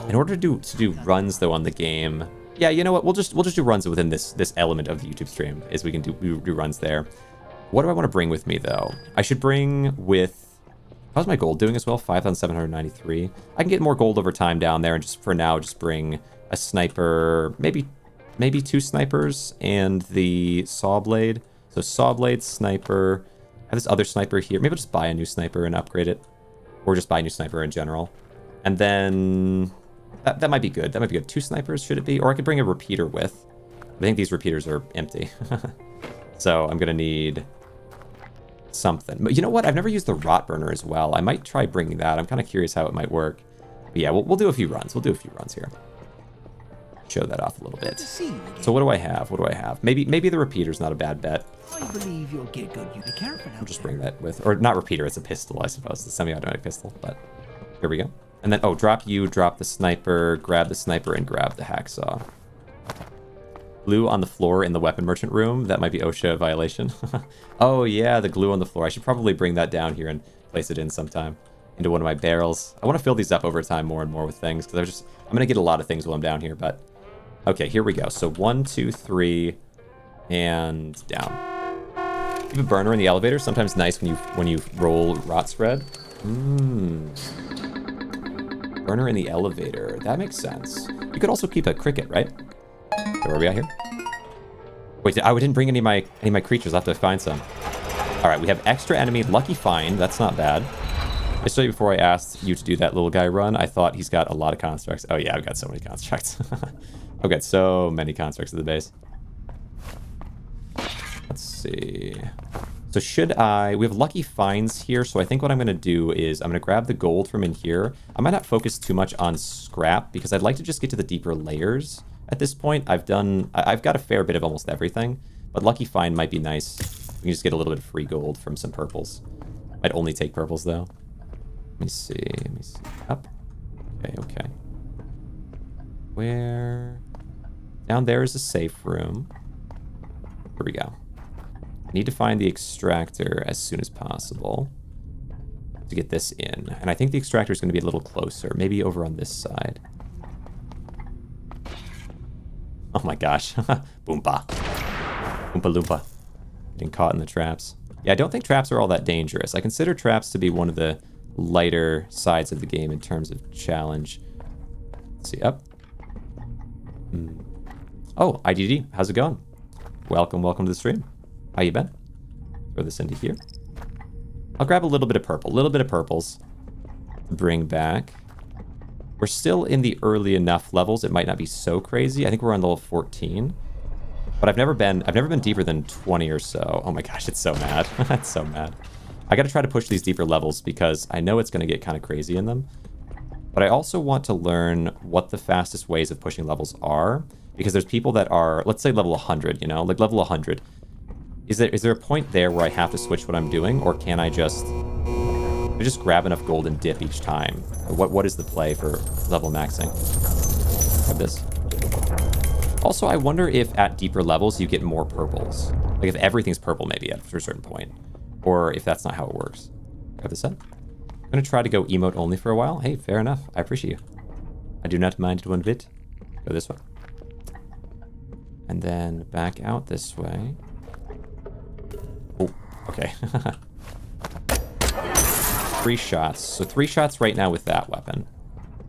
in order to do runs though on the game. Yeah, you know what? We'll just do runs within this element of the YouTube stream. Is we can do runs there. What do I want to bring with me though? I should bring with, how's my gold doing as well? 5,793. I can get more gold over time down there, and just for now, just bring a sniper, maybe 2 snipers and the saw blade. So saw blade, sniper. I have this other sniper here. Maybe I'll just buy a new sniper and upgrade it, or just buy a new sniper in general. And then that might be good. 2 snipers should it be? Or I could bring a repeater with. I think these repeaters are empty. So I'm gonna need something. But you know what? I've never used the rot burner as well. I might try bringing that. I'm kind of curious how it might work. But yeah, we'll do a few runs. We'll do a few runs here. Show that off a little bit. So what do I have? What do I have? Maybe the repeater's not a bad bet. I believe you'll get good. You be careful. I'll just bring that with, or not repeater. It's a pistol, I suppose. The semi-automatic pistol. But here we go. And then, oh, drop the sniper, grab the sniper, and grab the hacksaw. Glue on the floor in the weapon merchant room. That might be OSHA violation. Oh yeah, the glue on the floor. I should probably bring that down here and place it in sometime into one of my barrels. I want to fill these up over time more and more with things because I'm going to get a lot of things while I'm down here. But okay, here we go. So 1, 2, 3, and down. Keep a burner in the elevator. Sometimes nice when you roll rot spread. Burner in the elevator. That makes sense. You could also keep a cricket, right? Okay, where are we at here? Wait, I didn't bring any of my creatures. I'll have to find some. All right, we have extra enemy. Lucky find. That's not bad. Yesterday, before I asked you to do that little guy run, I thought he's got a lot of constructs. Oh yeah, I've got so many constructs. I've got so many constructs at the base. Let's see. So we have lucky finds here, so I think what I'm going to do is I'm going to grab the gold from in here. I might not focus too much on scrap because I'd like to just get to the deeper layers at this point. I've got a fair bit of almost everything, but lucky find might be nice. We can just get a little bit of free gold from some purples. Might only take purples though. Let me see. Up. Okay. Where? Down there is a safe room. Here we go. I need to find the extractor as soon as possible to get this in. And I think the extractor is going to be a little closer. Maybe over on this side. Oh my gosh. Boompa. Oompa Loompa. Getting caught in the traps. Yeah, I don't think traps are all that dangerous. I consider traps to be one of the lighter sides of the game in terms of challenge. Let's see, up. Oh, IDD, how's it going? Welcome to the stream. How you been? Throw this into here. I'll grab a little bit of purple, purples to bring back. We're still in the early enough levels. It might not be so crazy. I think we're on level 14, but I've never been deeper than 20 or so. Oh my gosh, it's so mad. It's so mad. I got to try to push these deeper levels because I know it's going to get kind of crazy in them. But I also want to learn what the fastest ways of pushing levels are, because there's people that are, let's say level 100, you know, like level 100. Is there a point there where I have to switch what I'm doing, or can I just grab enough gold and dip each time? What is the play for level maxing? Grab this. Also, I wonder if at deeper levels you get more purples. Like if everything's purple maybe after a certain point, or if that's not how it works. Grab this up. I'm gonna try to go emote only for a while. Hey, fair enough. I appreciate you. I do not mind it one bit. Go this way. And then back out this way. Oh, okay. 3 shots. So 3 shots right now with that weapon.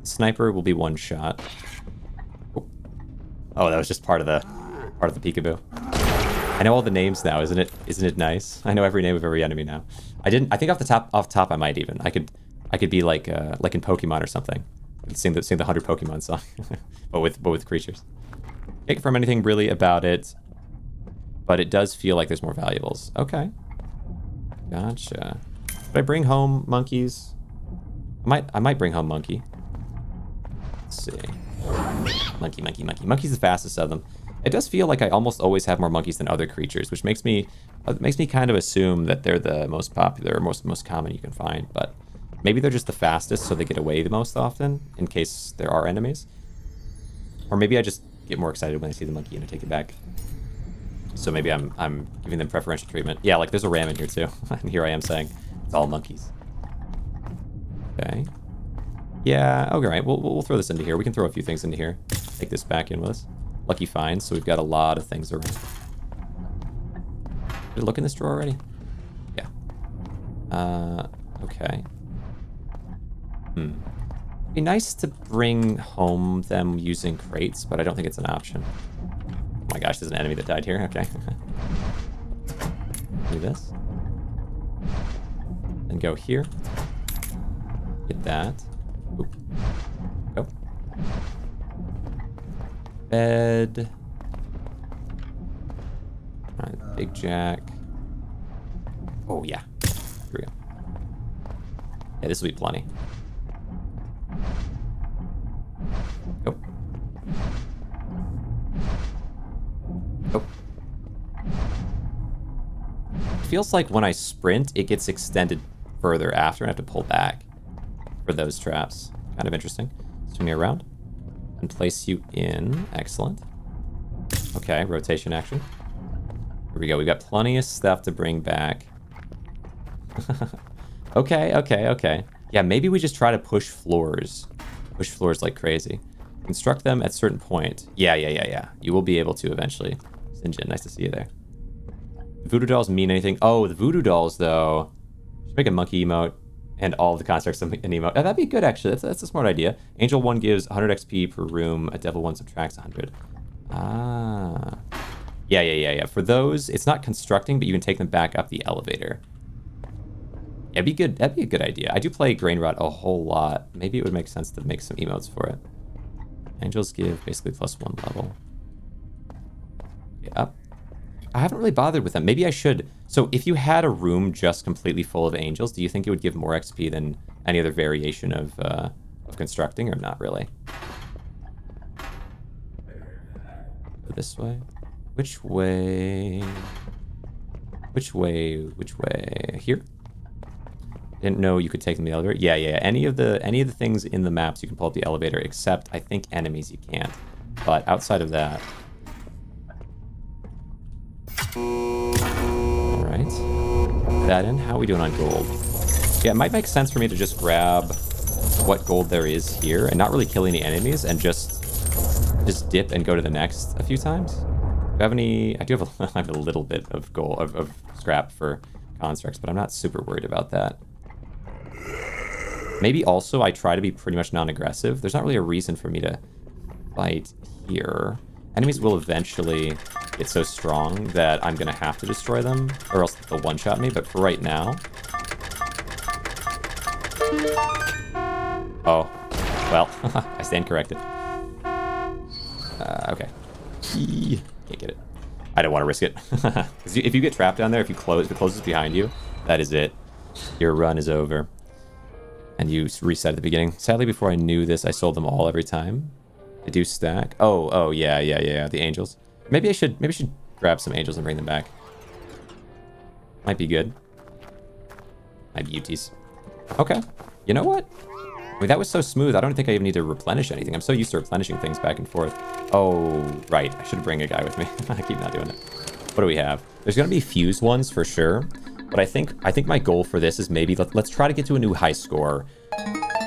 Sniper will be 1 shot. Oh, that was just part of the peekaboo. I know all the names now, isn't it nice? I know every name of every enemy now. I think off top I might even. I could be like in Pokemon or something. Sing the 100 Pokemon song. but with creatures. Can't confirm anything really about it, but it does feel like there's more valuables. Okay. Gotcha. Should I bring home monkeys? I might bring home monkey. Let's see. Monkey. Monkey's the fastest of them. It does feel like I almost always have more monkeys than other creatures, which makes me kind of assume that they're the most popular or most common you can find, but maybe they're just the fastest, so they get away the most often in case there are enemies. Or maybe I just get more excited when I see the monkey and I take it back. So maybe I'm giving them preferential treatment. Yeah, like there's a ram in here too. And here I am saying it's all monkeys. Okay. Yeah, okay, right. We'll throw this into here. We can throw a few things into here. Take this back in with us. Lucky finds, so we've got a lot of things around. Did I look in this drawer already? Yeah. Okay. Be nice to bring home them using crates, but I don't think it's an option. Oh my gosh, there's an enemy that died here. Okay. Do this. Then go here. Get that. Oop. Go. Bed. Alright, big jack. Oh yeah. Okay, this will be plenty. Go. Go. It feels like when I sprint, it gets extended further after and I have to pull back for those traps. Kind of interesting. Swing me around and place you in. Excellent. Okay, rotation action. Here we go. We've got plenty of stuff to bring back. Okay. Yeah, maybe we just try to push floors. Push floors like crazy. Construct them at a certain point. Yeah. You will be able to eventually. Sinjin, nice to see you there. Voodoo dolls mean anything? Oh, the voodoo dolls, though. Should make a monkey emote and all the constructs an emote. Oh, that'd be good, actually. That's a smart idea. Angel 1 gives 100 XP per room. A devil 1 subtracts 100. Ah. Yeah. For those, it's not constructing, but you can take them back up the elevator. Yeah, it'd be good. That'd be a good idea. I do play GRAINROT a whole lot. Maybe it would make sense to make some emotes for it. Angels give basically +1 level. Yeah. I haven't really bothered with them. Maybe I should. So if you had a room just completely full of angels, do you think it would give more XP than any other variation of constructing, or not really? Go this way. Which way? Which way? Here? Didn't know you could take them the elevator. Yeah. Any of the things in the maps you can pull up the elevator, except I think enemies you can't. But outside of that. Alright. That in. How are we doing on gold? Yeah, it might make sense for me to just grab what gold there is here and not really kill any enemies and just dip and go to the next a few times. Do you have any? I do have I have a little bit of gold of scrap for constructs, but I'm not super worried about that. Maybe also I try to be pretty much non-aggressive. There's not really a reason for me to fight here. Enemies will eventually get so strong that I'm going to have to destroy them, or else they'll one-shot me, but for right now... Oh. Well, I stand corrected. Okay. Can't get it. I don't want to risk it. If you get trapped down there, if it closes behind you, that is it. Your run is over. And you reset at the beginning. Sadly, before I knew this, I sold them all every time. They do stack. Oh, yeah. The angels. Maybe I should grab some angels and bring them back. Might be good. My beauties. Okay. You know what? I mean, that was so smooth. I don't think I even need to replenish anything. I'm so used to replenishing things back and forth. Oh, right. I should bring a guy with me. I keep not doing it. What do we have? There's going to be fused ones for sure. But I think my goal for this is maybe let's try to get to a new high score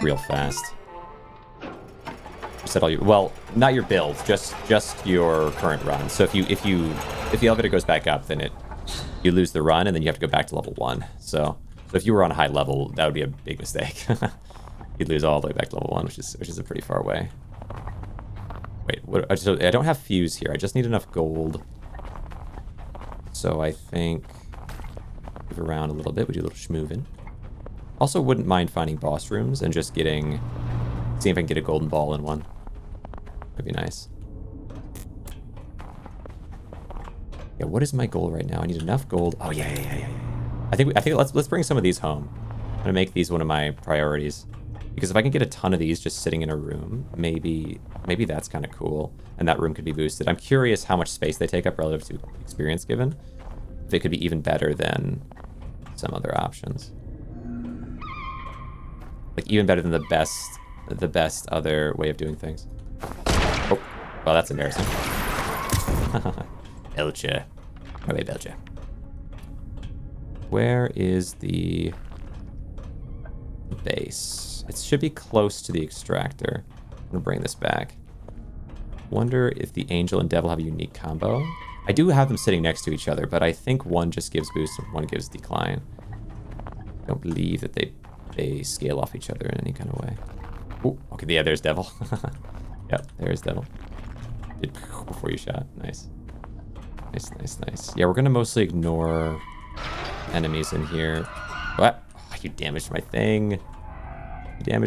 real fast. Set all your, well, not your build, just your current run. So if the elevator goes back up, then you lose the run and then you have to go back to level 1. So if you were on a high level, that would be a big mistake. You'd lose all the way back to level 1, which is a pretty far way. Wait, what? So I don't have fuse here. I just need enough gold. So I think move around a little bit. We do a little schmoovin'. Also, wouldn't mind finding boss rooms and just seeing if I can get a golden ball in one. That'd be nice. Yeah, what is my goal right now? I need enough gold. Oh yeah. I think let's bring some of these home. I'm gonna make these one of my priorities. Because if I can get a ton of these just sitting in a room, maybe that's kind of cool. And that room could be boosted. I'm curious how much space they take up relative to experience given. If it could be even better than some other options. Like even better than the best other way of doing things. Oh, well, that's embarrassing. Belcher. Okay, Belcher. Where is the base? It should be close to the extractor. I'm gonna bring this back. Wonder if the angel and devil have a unique combo. I do have them sitting next to each other, but I think one just gives boost and one gives decline. I don't believe that they scale off each other in any kind of way. Oh, okay, yeah, there's devil. Yep, there's devil. Before you shot. Nice. Nice. Yeah, we're gonna mostly ignore enemies in here. What? Oh, you damaged my thing. I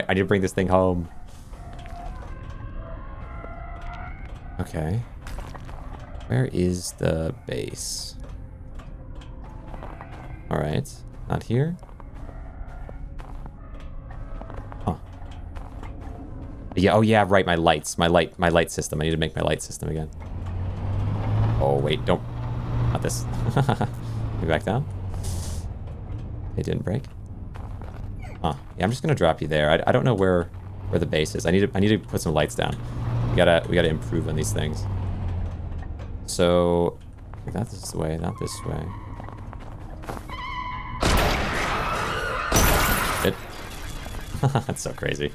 need to bring this thing home. Okay. Where is the base? All right. Not here. Huh. Yeah. Oh yeah. Right. My lights. My light system. I need to make my light system again. Oh wait. Don't. Not this. Get back down. It didn't break. Huh. Yeah. I'm just gonna drop you there. I don't know where the base is. I need to put some lights down. We gotta improve on these things. So, not this way, not this way. It. That's so crazy.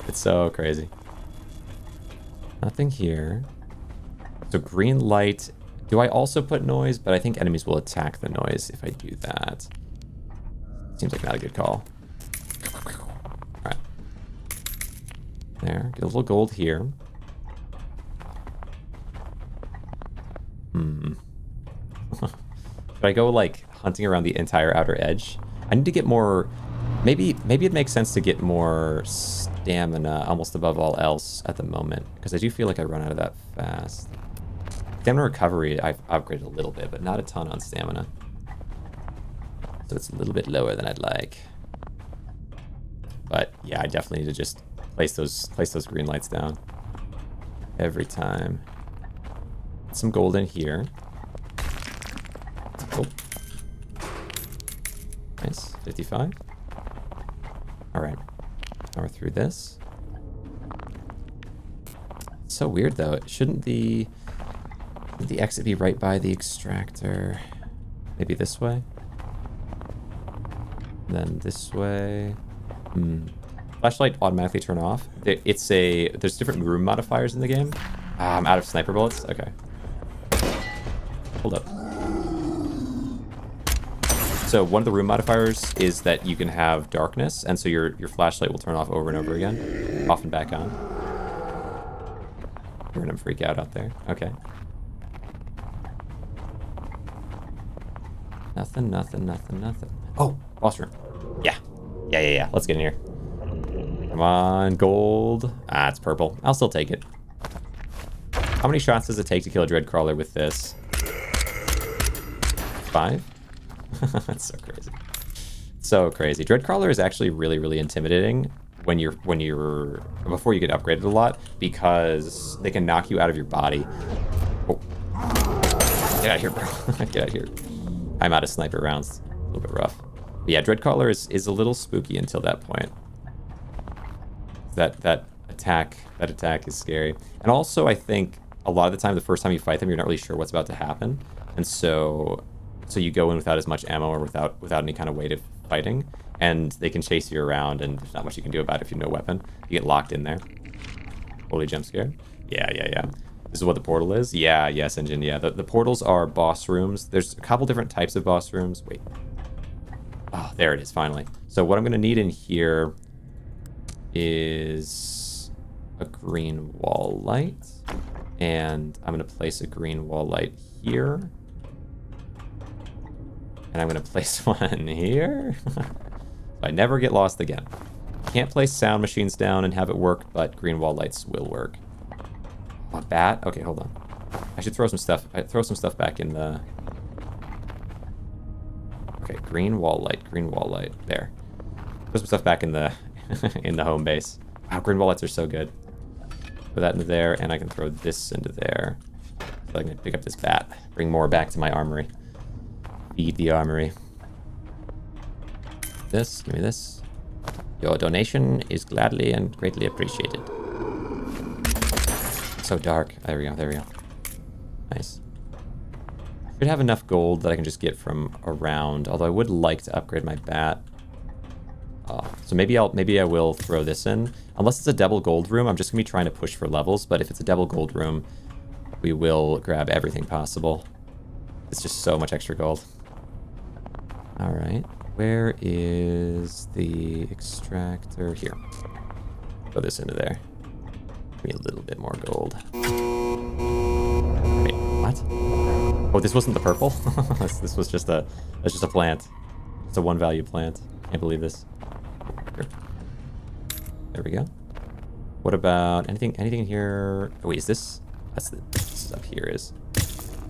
It's so crazy. Nothing here. So green light. Do I also put noise? But I think enemies will attack the noise if I do that. Seems like not a good call. Alright. There. Get a little gold here. Should I go like hunting around the entire outer edge? I need to get more. Maybe it makes sense to get more stamina almost above all else at the moment, because I do feel like I run out of that fast. Stamina recovery I've upgraded a little bit, but not a ton on stamina. So it's a little bit lower than I'd like. But yeah, I definitely need to just place those green lights down every time. Get some gold in here. Oh. Nice. 55. Alright. Now we're through this. It's so weird though. Shouldn't the exit be right by the extractor? Maybe this way? And then this way. Flashlight automatically turn off. There's different room modifiers in the game. I'm out of sniper bullets. Okay. Hold up. So one of the room modifiers is that you can have darkness, and so your flashlight will turn off over and over again, off and back on. You're gonna freak out there. Okay. Nothing. Oh, boss room. Yeah. Let's get in here. Come on, gold. Ah, it's purple. I'll still take it. How many shots does it take to kill a dreadcrawler with this? 5? That's so crazy. So crazy. Dreadcrawler is actually really, really intimidating when you're before you get upgraded a lot, because they can knock you out of your body. Oh. Get out of here, bro. Get out of here. I'm out of sniper rounds. A little bit rough. But yeah, Dreadcrawler is a little spooky until that point. That attack is scary. And also, I think a lot of the time, the first time you fight them, you're not really sure what's about to happen, and so you go in without as much ammo or without any kind of weight of fighting, and they can chase you around, and there's not much you can do about it if you have no weapon. You get locked in there. Holy jump scare. Yeah. This is what the portal is? Yeah, yes, engine. Yeah, the portals are boss rooms. There's a couple different types of boss rooms. Wait. Oh, there it is, finally. So what I'm going to need in here is a green wall light. And I'm going to place a green wall light here. And I'm going to place one here. So I never get lost again. Can't place sound machines down and have it work, but green wall lights will work. A bat? Okay, hold on. I should throw some stuff. Throw some stuff back in the... Okay, green wall light. There. Throw some stuff back in the in the home base. Wow, green wall lights are so good. Throw that into there, and I can throw this into there. So I can pick up this bat. Bring more back to my armory. Feed the armory. This, give me this. Your donation is gladly and greatly appreciated. It's so dark. There we go. Nice. Should have enough gold that I can just get from around, although I would like to upgrade my bat. So maybe I will throw this in. Unless it's a double gold room, I'm just gonna be trying to push for levels, but if it's a double gold room, we will grab everything possible. It's just so much extra gold. Alright. Where is the extractor? Here. Throw this into there. Give me a little bit more gold. Wait, what? Oh, this wasn't the purple? This was just a plant. It's a 1 value plant. Can't believe this. Here. There we go. What about anything in here? Oh, wait, is this? This up here is.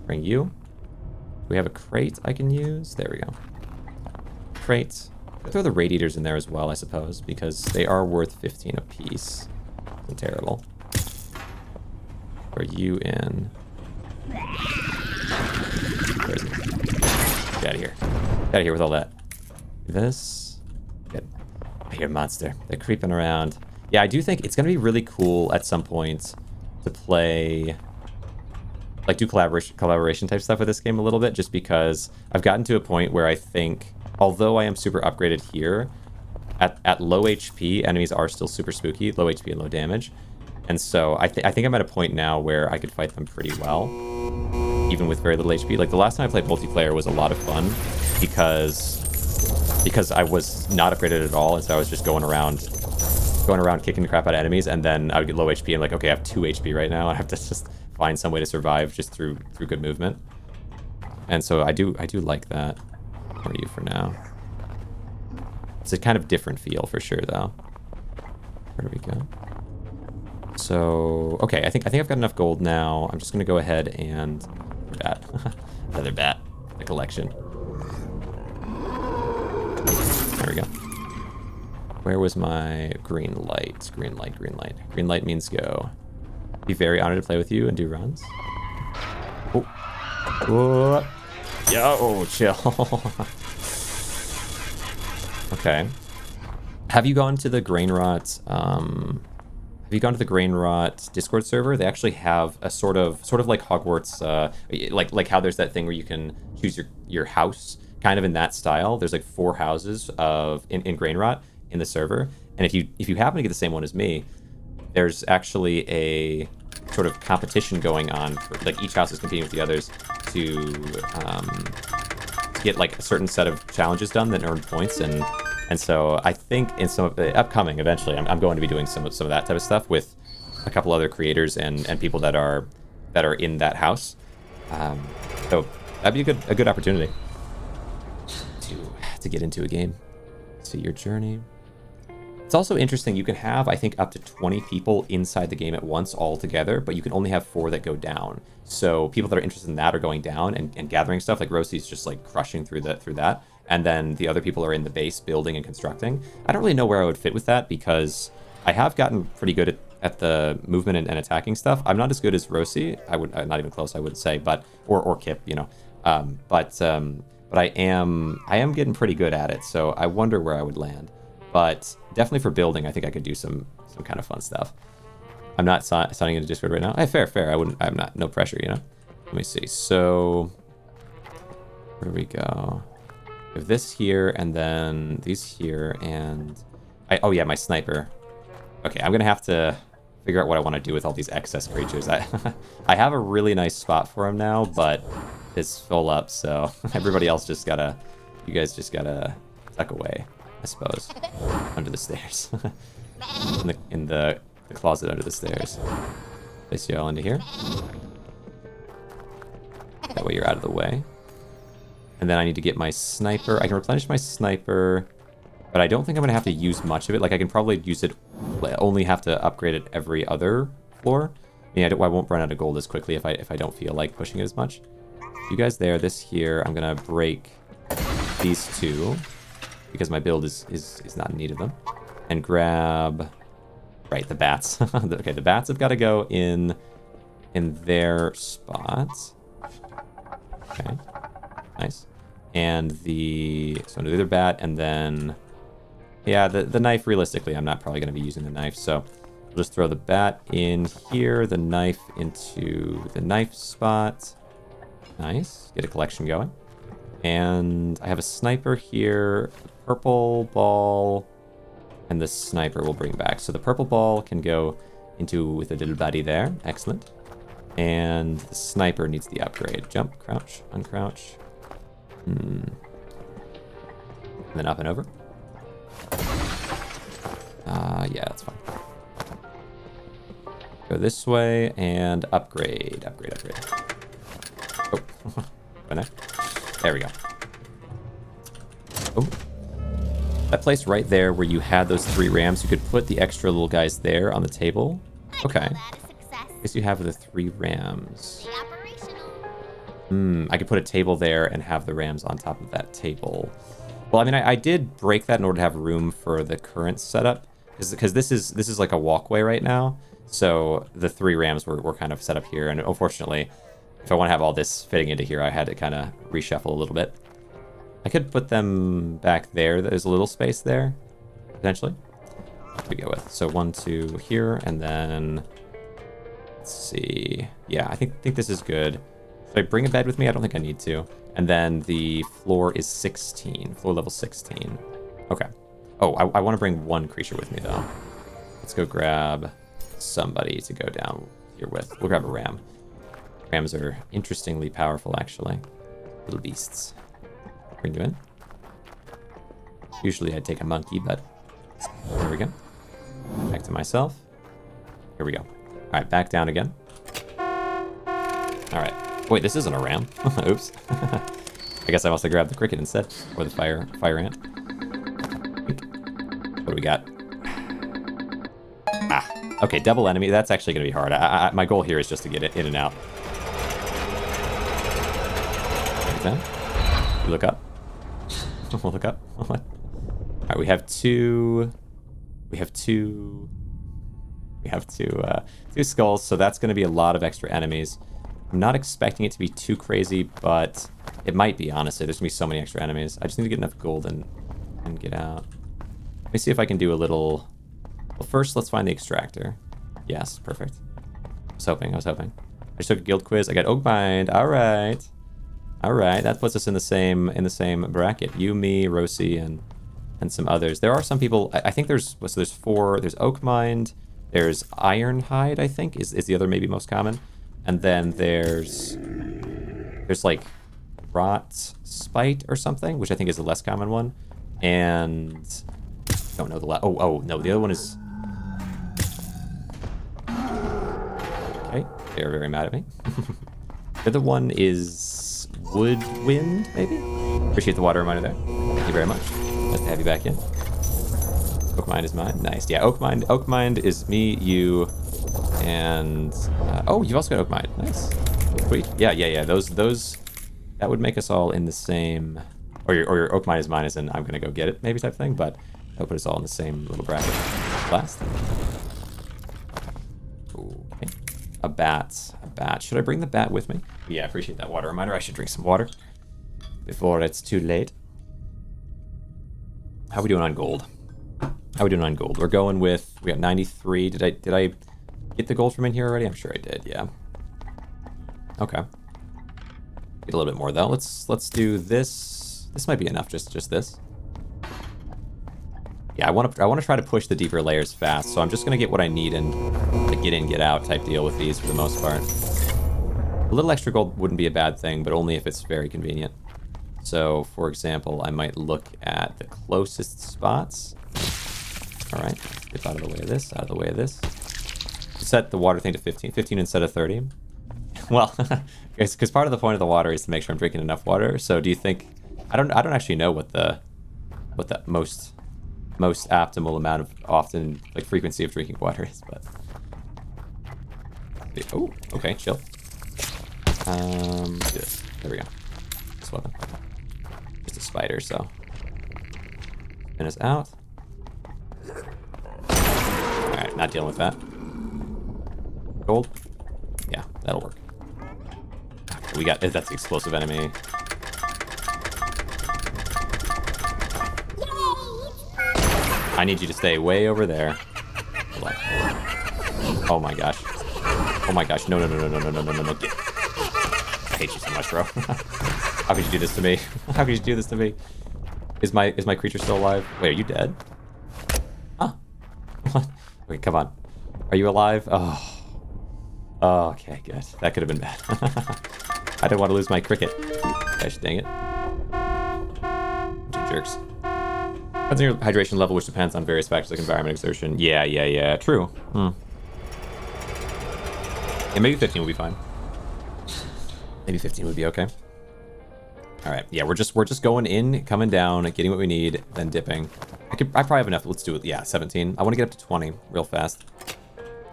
Bring you. Do we have a crate I can use? There we go. crate. Throw the radiators in there as well, I suppose, because they are worth 15 apiece. Isn't terrible. Throw you in. Where is it? Get out of here. Get out of here with all that. This. Good. I hear monster. They're creeping around. Yeah, I do think it's going to be really cool at some point to play, like, do collaboration type stuff with this game a little bit, just because I've gotten to a point where I think, although I am super upgraded here, at low HP, enemies are still super spooky, low HP and low damage. And so I think I'm at a point now where I could fight them pretty well, even with very little HP. Like, the last time I played multiplayer was a lot of fun because I was not upgraded at all, and so I was just going around kicking the crap out of enemies, and then I would get low HP and like, okay, I have 2 HP right now. I have to just find some way to survive just through good movement. And so I do like that. What are you for now? It's a kind of different feel for sure, though. Where do we go? So, okay, I think I've got enough gold now. I'm just gonna go ahead and bat. Another bat. The collection. There we go. Where was my green light? Green light, green light. Green light means go. Be very honored to play with you and do runs. Oh. Oh. Yo, chill. Okay. Have you gone to the GRAINROT, Discord server? They actually have a sort of like Hogwarts, like how there's that thing where you can choose your house, kind of in that style. There's like 4 houses in GRAINROT in the server, and if you happen to get the same one as me, there's actually a sort of competition going on for, like, each house is competing with the others to get like a certain set of challenges done that earn points, and so I think in some of the upcoming, eventually I'm going to be doing some of that type of stuff with a couple other creators and people that are in that house. So that'd be a good opportunity to get into a game. See your journey. It's also interesting, you can have, I think, up to 20 people inside the game at once all together, but you can only have 4 that go down. So people that are interested in that are going down and gathering stuff, like Rosie's just like crushing through that. And then the other people are in the base building and constructing. I don't really know where I would fit with that because I have gotten pretty good at the movement and attacking stuff. I'm not as good as Rosie. Not even close, I wouldn't say, but or Kip, you know. But I am getting pretty good at it, so I wonder where I would land. But definitely for building, I think I could do some kind of fun stuff. I'm not signing into Discord right now. Hey, fair. I'm not, no pressure, you know. Let me see. So where do we go? We have this here, and then these here, and oh yeah, my sniper. Okay, I'm gonna have to figure out what I want to do with all these excess creatures. I have a really nice spot for them now, but it's full up, so everybody else you guys just gotta tuck away, I suppose, under the stairs. in the closet under the stairs. Place you all into here. That way you're out of the way. And then I need to get my sniper. I can replenish my sniper, but I don't think I'm going to have to use much of it. Like, I can probably use it, only have to upgrade it every other floor. I won't run out of gold as quickly if I don't feel like pushing it as much. You guys there, this here, I'm going to break these 2, because my build is not in need of them. And grab, right, the bats. Okay, the bats have got to go in their spots. Okay, nice. And so the other bat, and then, yeah, the knife, realistically, I'm not probably going to be using the knife, so we'll just throw the bat in here, the knife into the knife spot. Nice, get a collection going. And I have a sniper here, purple ball, and the sniper will bring back. So the purple ball can go with a little buddy there, excellent. And the sniper needs the upgrade. Jump, crouch, uncrouch. And then up and over. Yeah, that's fine. Go this way and upgrade. Oh, there we go. Oh, that place right there where you had those 3 rams, you could put the extra little guys there on the table. Okay. I guess you have the 3 rams. I could put a table there and have the rams on top of that table. Well, I mean, I did break that in order to have room for the current setup, because this is like a walkway right now. So the 3 rams were kind of set up here, and unfortunately, if I want to have all this fitting into here, I had to kind of reshuffle a little bit. I could put them back there. There's a little space there, potentially. What do we go with? So 1, 2 here, and then let's see. Yeah, I think this is good. Should I bring a bed with me? I don't think I need to. And then the floor is 16. Floor level 16. Okay. Oh, I want to bring 1 creature with me, though. Let's go grab somebody to go down here with. We'll grab a ram. Rams are interestingly powerful, actually. Little beasts. Bring you in. Usually I'd take a monkey, but there we go. Back to myself. Here we go. All right, back down again. All right. Wait, this isn't a ram. Oops. I guess I must have grabbed the cricket instead, or the fire ant. What do we got? Ah, okay, double enemy. That's actually going to be hard. My goal here is just to get it in and out. Okay. You look up. We'll look up. All right, we have two skulls, so that's going to be a lot of extra enemies. I'm not expecting it to be too crazy, but it might be, honestly. There's going to be so many extra enemies. I just need to get enough gold and get out. Let me see if I can do a little... Well, first, let's find the extractor. Yes, perfect. I was hoping. I just took a guild quiz. I got Oak Mind. All right. That puts us in the same bracket. You, me, Rosie, and some others. There are some people... I think there's 4. There's Oak Mind. There's Ironhide, I think, is the other maybe most common. And then there's like Rot Spite or something, which I think is the less common one. And I don't know the last. Oh no, the other one is. Okay, they're very mad at me. The other one is Woodwind, maybe. Appreciate the water reminder there. Thank you very much. Nice to have you back in. Oak Mind is mine. Nice. Yeah, Oak Mind is me, you. And oh, you've also got Oak Mind. Nice. Sweet. Yeah. Those that would make us all in the same, or your Oak Mind is mine, as in I'm gonna go get it, maybe type thing. But that'll put us all in the same little bracket. Last. Okay. A bat. Should I bring the bat with me? Yeah, I appreciate that water reminder. I should drink some water before it's too late. How are we doing on gold? We're going with, we got 93. Did I get the gold from in here already? I'm sure I did, yeah. Okay. Get a little bit more though. Let's do this. This might be enough, just this. Yeah, I want to try to push the deeper layers fast, so I'm just gonna get what I need and the get in, get out type deal with these for the most part. A little extra gold wouldn't be a bad thing, but only if it's very convenient. So, for example, I might look at the closest spots. All right, get out of the way of this, Set the water thing to 15 instead of 30. Well, because part of the point of the water is to make sure I'm drinking enough water. So do you think, I don't actually know what the most optimal amount of frequency of drinking water is, but oh, okay, chill. Do this. There we go. This weapon. Just a spider, so spin us out. Alright, not dealing with that. Gold? Yeah, that'll work. We got, that's the explosive enemy. I need you to stay way over there. Oh my gosh. Oh my gosh. No. I hate you so much, bro. How could you do this to me? How could you do this to me? Is my creature still alive? Wait, are you dead? Huh? What? Wait, come on. Are you alive? Oh. Oh, okay, good. That could have been bad. I didn't want to lose my cricket. Gosh, dang it. Bunch of jerks. Depends on your hydration level, which depends on various factors like environment, exertion. Yeah. True. Yeah, maybe 15 would be fine. Maybe 15 would be okay. All right. Yeah, we're just going in, coming down, getting what we need, then dipping. I probably have enough. Let's do it. Yeah, 17. I want to get up to 20 real fast.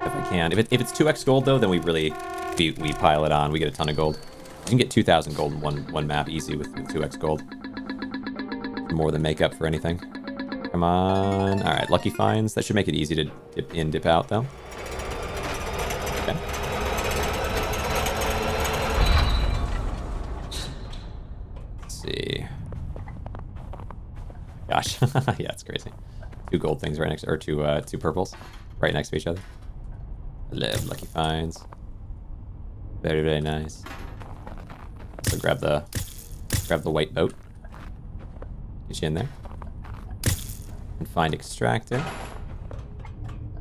If I can. If it's 2x gold though, then we really we pile it on. We get a ton of gold. You can get 2,000 gold in one map easy with 2x gold. more than make up for anything. Come on. All right, lucky finds. That should make it easy to dip in, dip out, though. Okay. Let's see. Gosh, yeah, it's crazy. 2 gold things right next, or two purples, right next to each other. I love lucky finds. Very, very nice. So grab the white boat. Get you in there. And find extractor.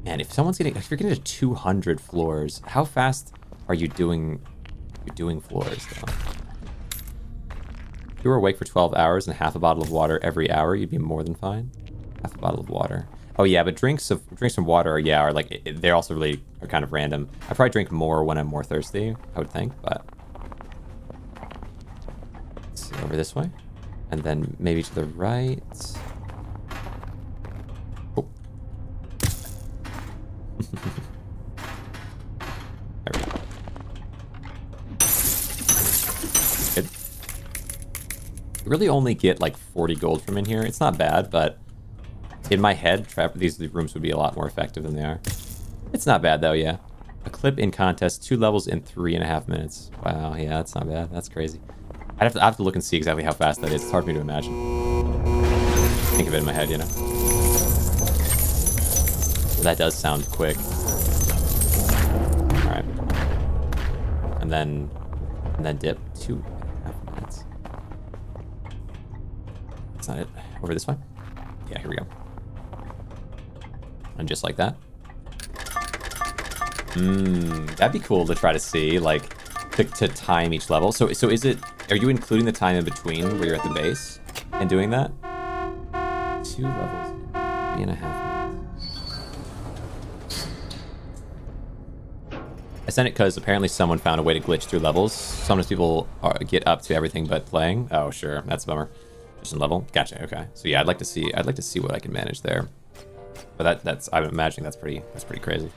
Man, if you're getting to 200 floors, how fast are you doing? You're doing floors though. If you were awake for 12 hours and half a bottle of water every hour, you'd be more than fine. Half a bottle of water. Oh yeah, but drinks from water are like they're also really are kind of random. I probably drink more when I'm more thirsty, I would think, but let's see, over this way. And then maybe to the right. Oh. There we go. Good. You really only get like 40 gold from in here. It's not bad, but in my head, these rooms would be a lot more effective than they are. It's not bad though, yeah. A clip in contest, 2 levels in 3.5 minutes. Wow, yeah, that's not bad. That's crazy. I have to look and see exactly how fast that is. It's hard for me to imagine. Think of it in my head, you know. That does sound quick. All right. And then dip 2.5 minutes. That's not it. Over this way. Yeah, here we go. And just like that. That'd be cool to try to see, like, to time each level. So is it? Are you including the time in between where you're at the base and doing that? 2 levels, 3.5 minutes. I sent it because apparently someone found a way to glitch through levels. Sometimes people get up to everything but playing. Oh, sure, that's a bummer. Just in level. Gotcha. Okay. So yeah, I'd like to see what I can manage there. But that's I'm imagining that's pretty crazy.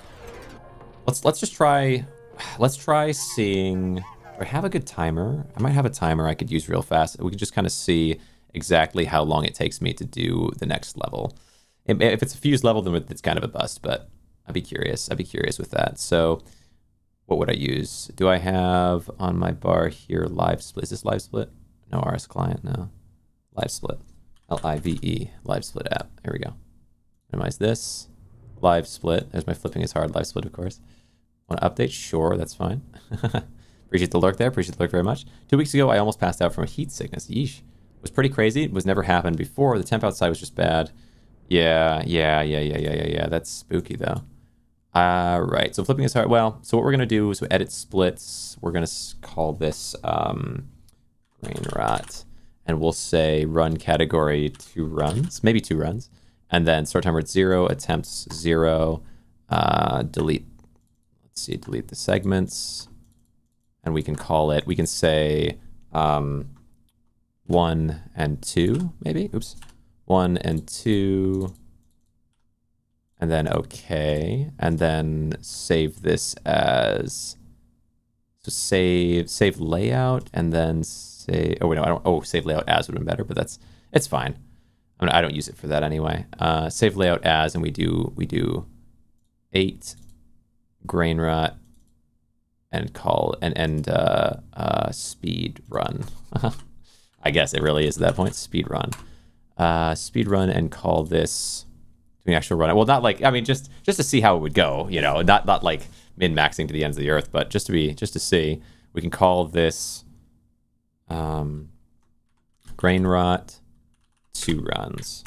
Let's just try. Let's try seeing. Do I have a good timer? I might have a timer I could use real fast. We could just kind of see exactly how long it takes me to do the next level. If it's a fused level, then it's kind of a bust. But I'd be curious. I'd be curious with that. So, what would I use? Do I have on my bar here live split? Is this live split? No, RS client. No. Live split. LIVE. Live split app. Here we go. Minimize this. Live split. There's my flipping is hard. Live split, of course. Want to update? Sure, that's fine. Appreciate the lurk there. Appreciate the lurk very much. 2 weeks ago, I almost passed out from a heat sickness. Yeesh. It was pretty crazy. It was never happened before. The temp outside was just bad. Yeah. That's spooky, though. Right. So flipping is hard. Well, so what we're going to do is edit splits. We're going to call this GRAINROT. And we'll say run category 2 runs. Maybe 2 runs. And then start timer at 0, attempts 0, delete. Let's see, delete the segments. And we can call it, we can say 1 and 2, maybe. Oops. 1 and 2. And then okay. And then save this as, so save layout and then say, oh wait, no, I don't, oh, save layout as would have been better, but it's fine. I mean, I don't use it for that anyway. Save layout as, and we do 8 GRAINROT and call and end speed run. I guess it really is at that point. Speed run. Speed run and call this doing actual run. Well, not like, I mean, just to see how it would go, you know, not like min-maxing to the ends of the earth, but just to see. We can call this GRAINROT 2 runs,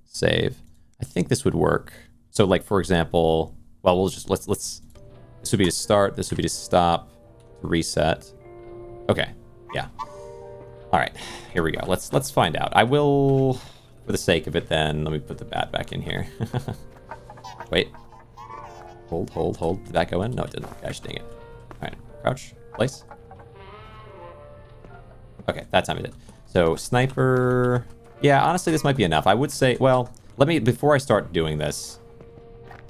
save. I think this would work. So like, for example, well, we'll just, let's, this would be to start, this would be to stop, reset. Okay, yeah. All right, here we go. Let's find out. I will, for the sake of it then, let me put the bat back in here. Wait, hold. Did that go in? No, it didn't. Gosh dang it. All right, crouch, place. Okay, that time it did. So sniper, yeah, honestly, this might be enough. I would say, well, let me, before I start doing this,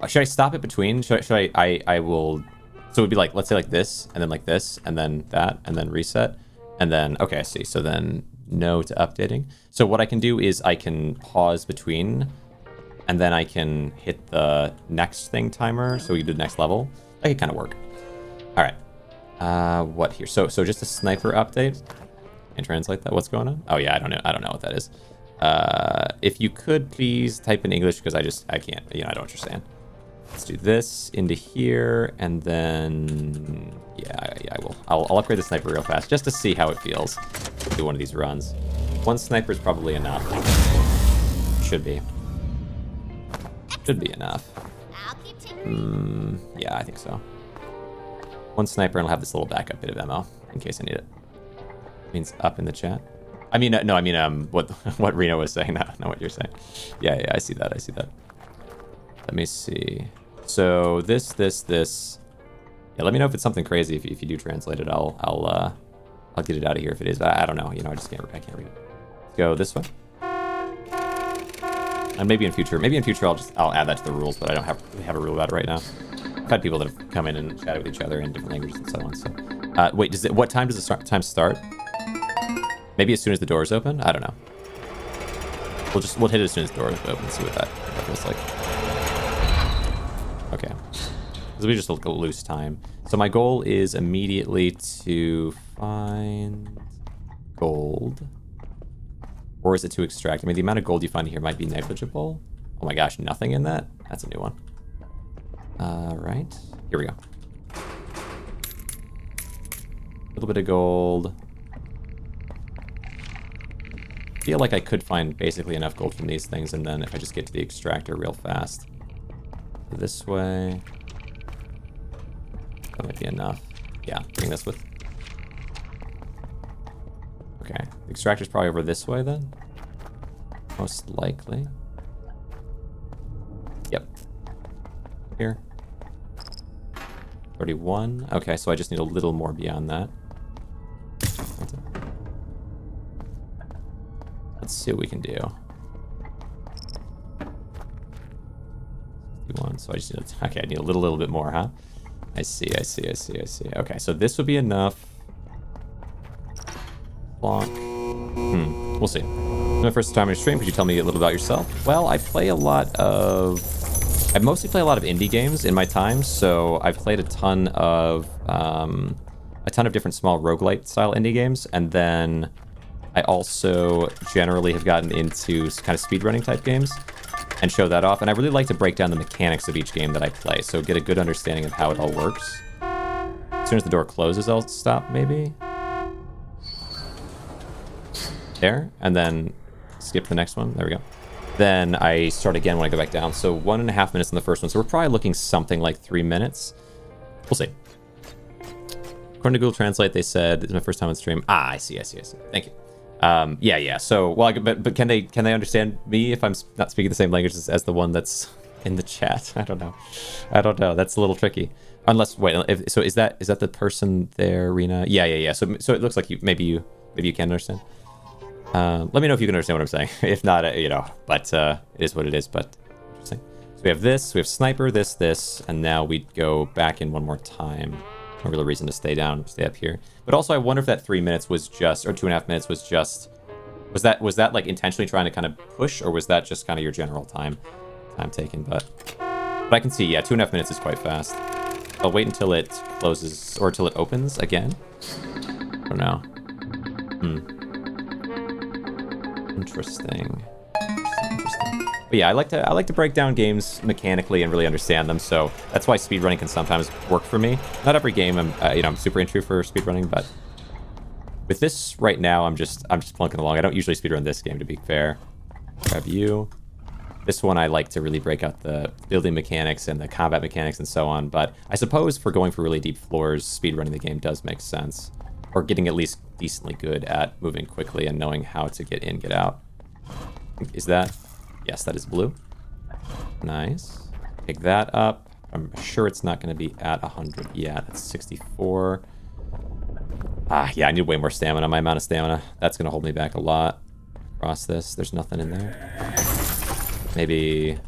should I stop it between? Should I will, so it would be like, let's say like this, and then that, and then reset, and then, okay, I see. So then no to updating. So what I can do is I can pause between, and then I can hit the next thing timer, so we can do the next level. That could kind of work. All right. What here? So just a sniper update. Can I translate that? What's going on? Oh yeah, I don't know what that is. If you could please type in English, because I can't, I don't understand. Let's do this into here, and then yeah, I will. I'll upgrade the sniper real fast just to see how it feels. Do one of these runs. One sniper is probably enough. Should be. Should be enough. Yeah, I think so. One sniper, and I'll have this little backup bit of ammo in case I need it. Means up in the chat. I mean, no, I mean, what Reno was saying, not what you're saying. Yeah, I see that. Let me see. So this. Yeah, let me know if it's something crazy. If you do translate it, I'll get it out of here if it is. But I don't know. I just can't read it. Let's go this way. And maybe in future I'll add that to the rules, but I don't have a rule about it right now. I've had people that have come in and chatted with each other in different languages and so on. So, wait, what time does the time start? Maybe as soon as the doors open? I don't know. We'll hit it as soon as the doors open and see what that feels like. Okay. This will be just a loose time. So my goal is immediately to find gold. Or is it to extract? I mean, the amount of gold you find here might be negligible. Oh my gosh, nothing in that? That's a new one. Right. Here we go. A little bit of gold. Feel like I could find basically enough gold from these things, and then if I just get to the extractor real fast. This way. That might be enough. Yeah, bring this with. Okay, the extractor's probably over this way then. Most likely. Yep. Here. 31. Okay, so I just need a little more beyond that. Let's see what we can do. 61, so I just need okay, I need a little bit more, huh? I see. Okay, so this would be enough. Block. We'll see. My first time on your stream, could you tell me a little about yourself? Well, I mostly play a lot of indie games in my time, so I've played a ton of different small roguelite style indie games, and then I also generally have gotten into kind of speedrunning type games and show that off, and I really like to break down the mechanics of each game that I play, so get a good understanding of how it all works. As soon as the door closes, I'll stop, maybe. There, and then skip to the next one. There we go. Then I start again when I go back down. So 1.5 minutes in the first one. So we're probably looking something like 3 minutes. We'll see. According to Google Translate, they said it's my first time on stream. Ah, I see. Thank you. Yeah. So, well, but can they understand me if I'm not speaking the same language as the one that's in the chat? I don't know. That's a little tricky. Unless, wait. So is that the person there, Rena? Yeah. So it looks like maybe you can understand. Let me know if you can understand what I'm saying. If not, but it is what it is. But interesting. So we have this, we have sniper, this, and now we go back in one more time. No real reason to stay up here. But also, I wonder if that 3 minutes was just, or 2.5 minutes was just, was that like intentionally trying to kind of push, or was that just kind of your general time taken? But I can see, yeah, 2.5 minutes is quite fast. I'll wait until it closes, or until it opens again. I don't know. Interesting. But yeah, I like to break down games mechanically and really understand them. So that's why speedrunning can sometimes work for me. Not every game I'm super into for speedrunning, but with this right now, I'm just plunking along. I don't usually speedrun this game, to be fair. Grab you. This one I like to really break out the building mechanics and the combat mechanics and so on. But I suppose for going for really deep floors, speedrunning the game does make sense. Or getting at least decently good at moving quickly and knowing how to get in, get out. Is that? Yes, that is blue. Nice. Pick that up. I'm sure it's not going to be at 100 yet. That's 64. Yeah, I need way more stamina. My amount of stamina, that's going to hold me back a lot. Across this, there's nothing in there. Maybe...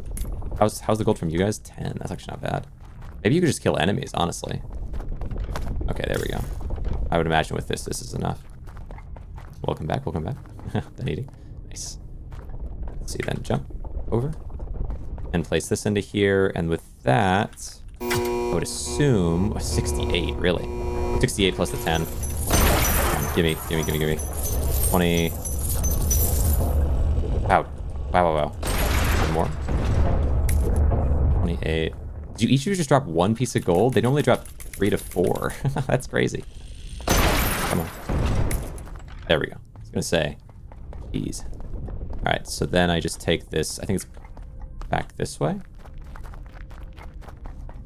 How's the gold from you guys? 10. That's actually not bad. Maybe you could just kill enemies, honestly. Okay, there we go. I would imagine with this is enough. Welcome back, welcome back. Done eating. Nice. Let's see, then jump over. And place this into here, and with that, I would assume... Oh, 68, really? 68 plus the 10. Gimme. 20. Wow. Wow. One more. 28. Do each of you just drop one piece of gold? They normally drop 3 to 4. That's crazy. Come on. There we go. I was gonna say. Jeez. Alright, so then I just take this. I think it's back this way.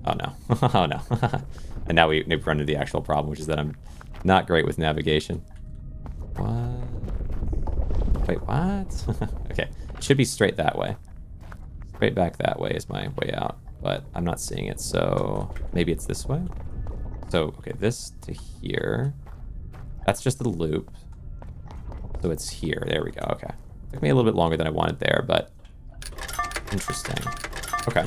Oh no. Oh no. And now we run into the actual problem, which is that I'm not great with navigation. What? Wait, what? Okay. It should be straight that way. Straight back that way is my way out, but I'm not seeing it, so maybe it's this way? So, okay, this to here. That's just the loop. So it's here. There we go. Okay. Took me a little bit longer than I wanted there, but interesting. Okay.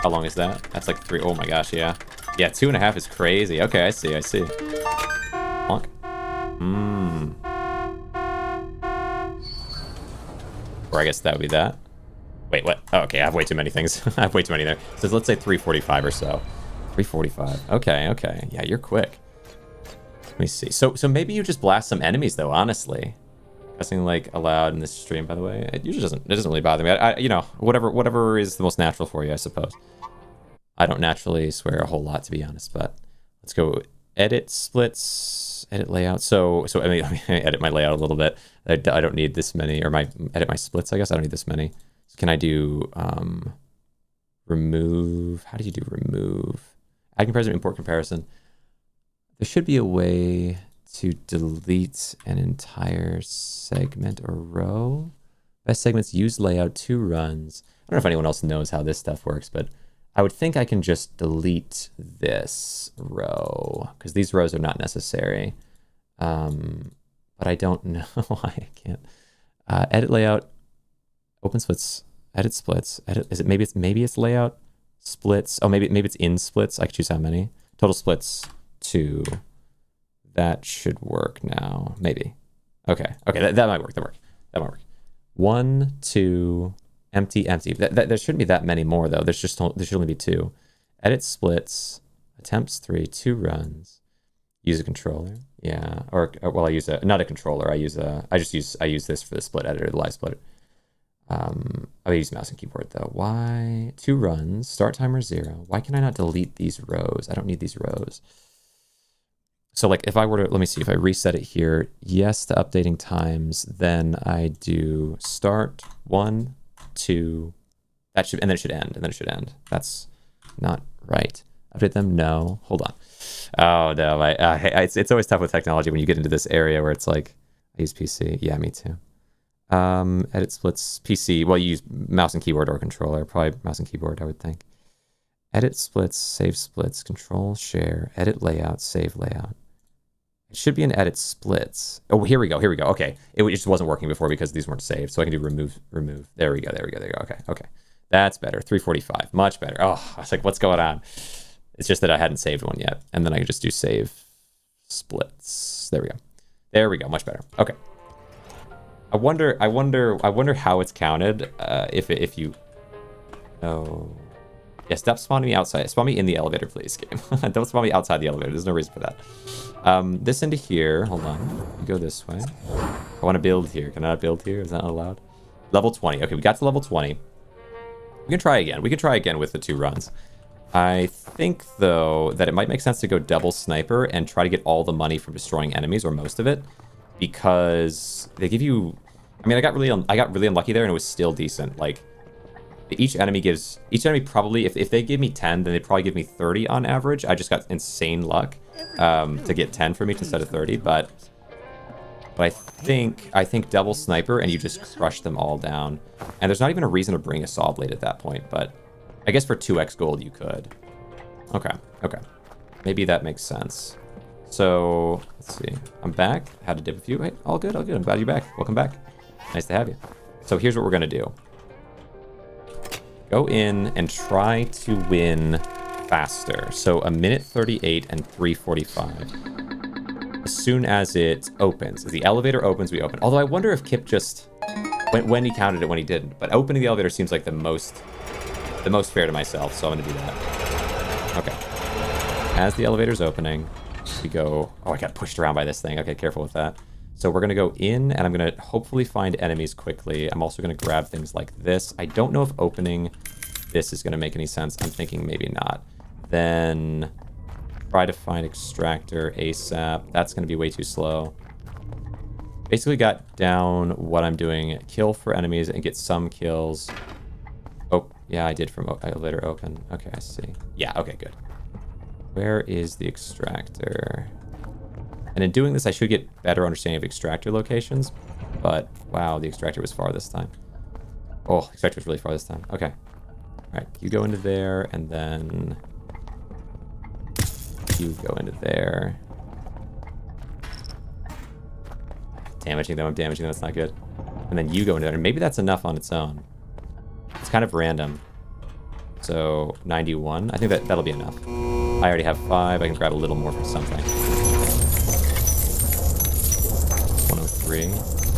How long is that? That's like 3. Oh my gosh, yeah. Yeah, 2.5 is crazy. Okay, I see. Plonk. Or I guess that would be that. Wait, what? Oh, okay, I have way too many things. I have way too many there. So let's say 345 or so. 345. Okay. Yeah, you're quick. Let me see. So maybe you just blast some enemies though, honestly. Pressing like allowed in this stream, by the way. It usually doesn't really bother me. I you know, whatever is the most natural for you, I suppose. I don't naturally swear a whole lot, to be honest, but let's go edit splits, edit layout. So I mean, let me edit my layout a little bit. I don't need this many, or edit my splits, I guess. I don't need this many. So can I do remove? How do you do remove? Add comparison, import comparison. There should be a way to delete an entire segment or row. Best segments use layout 2 runs. I don't know if anyone else knows how this stuff works, but I would think I can just delete this row because these rows are not necessary. But I don't know why I can't. Edit layout, open splits, edit splits, edit. Is it maybe it's layout splits? Oh, maybe it's in splits. I could choose how many. Total splits 2. That should work now. Maybe. Okay. That might work. That might work. 1, 2, empty. There shouldn't be that many more though. There should only be 2. Edit splits, attempts 3, 2 runs. Use a controller. Yeah. Or well, I use not a controller. I use this for the split editor, the live splitter. I use mouse and keyboard though. Why? 2 runs. Start timer 0. Why can I not delete these rows? I don't need these rows. So like if I were to, let me see, if I reset it here, yes to updating times, then I do start 1, 2, that should, and then it should end, and then it should end. That's not right. Update them, no. Hold on. Oh no, it's always tough with technology when you get into this area where it's like, I use PC. Yeah, me too. Edit splits, PC. Well, you use mouse and keyboard or controller. Probably mouse and keyboard, I would think. Edit splits, save splits, control, share, edit layout, save layout. It should be an edit splits. Oh, here we go. Okay. It just wasn't working before because these weren't saved. So I can do remove. There we go. Okay. That's better. 345. Much better. Oh, I was like, what's going on? It's just that I hadn't saved one yet. And then I can just do save splits. There we go. Much better. Okay. I wonder how it's counted. If you... Oh... Yeah, stop spawning me outside. Spawn me in the elevator, please, game. Don't spawn me outside the elevator. There's no reason for that. This into here. Hold on. You go this way. I want to build here. Can I not build here? Is that not allowed? Level 20. Okay, we got to level 20. We can try again. We can try again with the 2 runs. I think, though, that it might make sense to go double sniper and try to get all the money from destroying enemies, or most of it, because they give you... I mean, I got really unlucky there, and it was still decent. Like, each enemy probably, if they give me 10, then they probably give me 30 on average. I just got insane luck to get 10 from each instead of 30, but I think double sniper and you just crush them all down. And there's not even a reason to bring a saw blade at that point, but I guess for 2x gold you could. Okay. Maybe that makes sense. So, let's see. I'm back. Had to dip a few. Hey, all good. I'm glad you're back. Welcome back. Nice to have you. So here's what we're going to do. Go in and try to win faster. So 1 minute 38 and 3:45. as soon as it opens. As the elevator opens, we open. Although I wonder if Kip just... When he counted it, when he didn't. But opening the elevator seems like the most fair to myself, so I'm going to do that. Okay. As the elevator's opening, we go... Oh, I got pushed around by this thing. Okay, careful with that. So we're going to go in, and I'm going to hopefully find enemies quickly. I'm also going to grab things like this. I don't know if opening this is going to make any sense. I'm thinking maybe not. Then try to find extractor ASAP. That's going to be way too slow. Basically got down what I'm doing. Kill for enemies and get some kills. Oh, yeah, I did from elevator open. Okay, I see. Yeah, okay, good. Where is the extractor? And in doing this, I should get better understanding of extractor locations. But, wow, the extractor was far this time. Oh, the extractor was really far this time. Okay. All right, you go into there, and then... you go into there. Damaging them, I'm damaging them, that's not good. And then you go into there, and maybe that's enough on its own. It's kind of random. So, 91, I think that'll be enough. I already have 5, I can grab a little more from something. 103,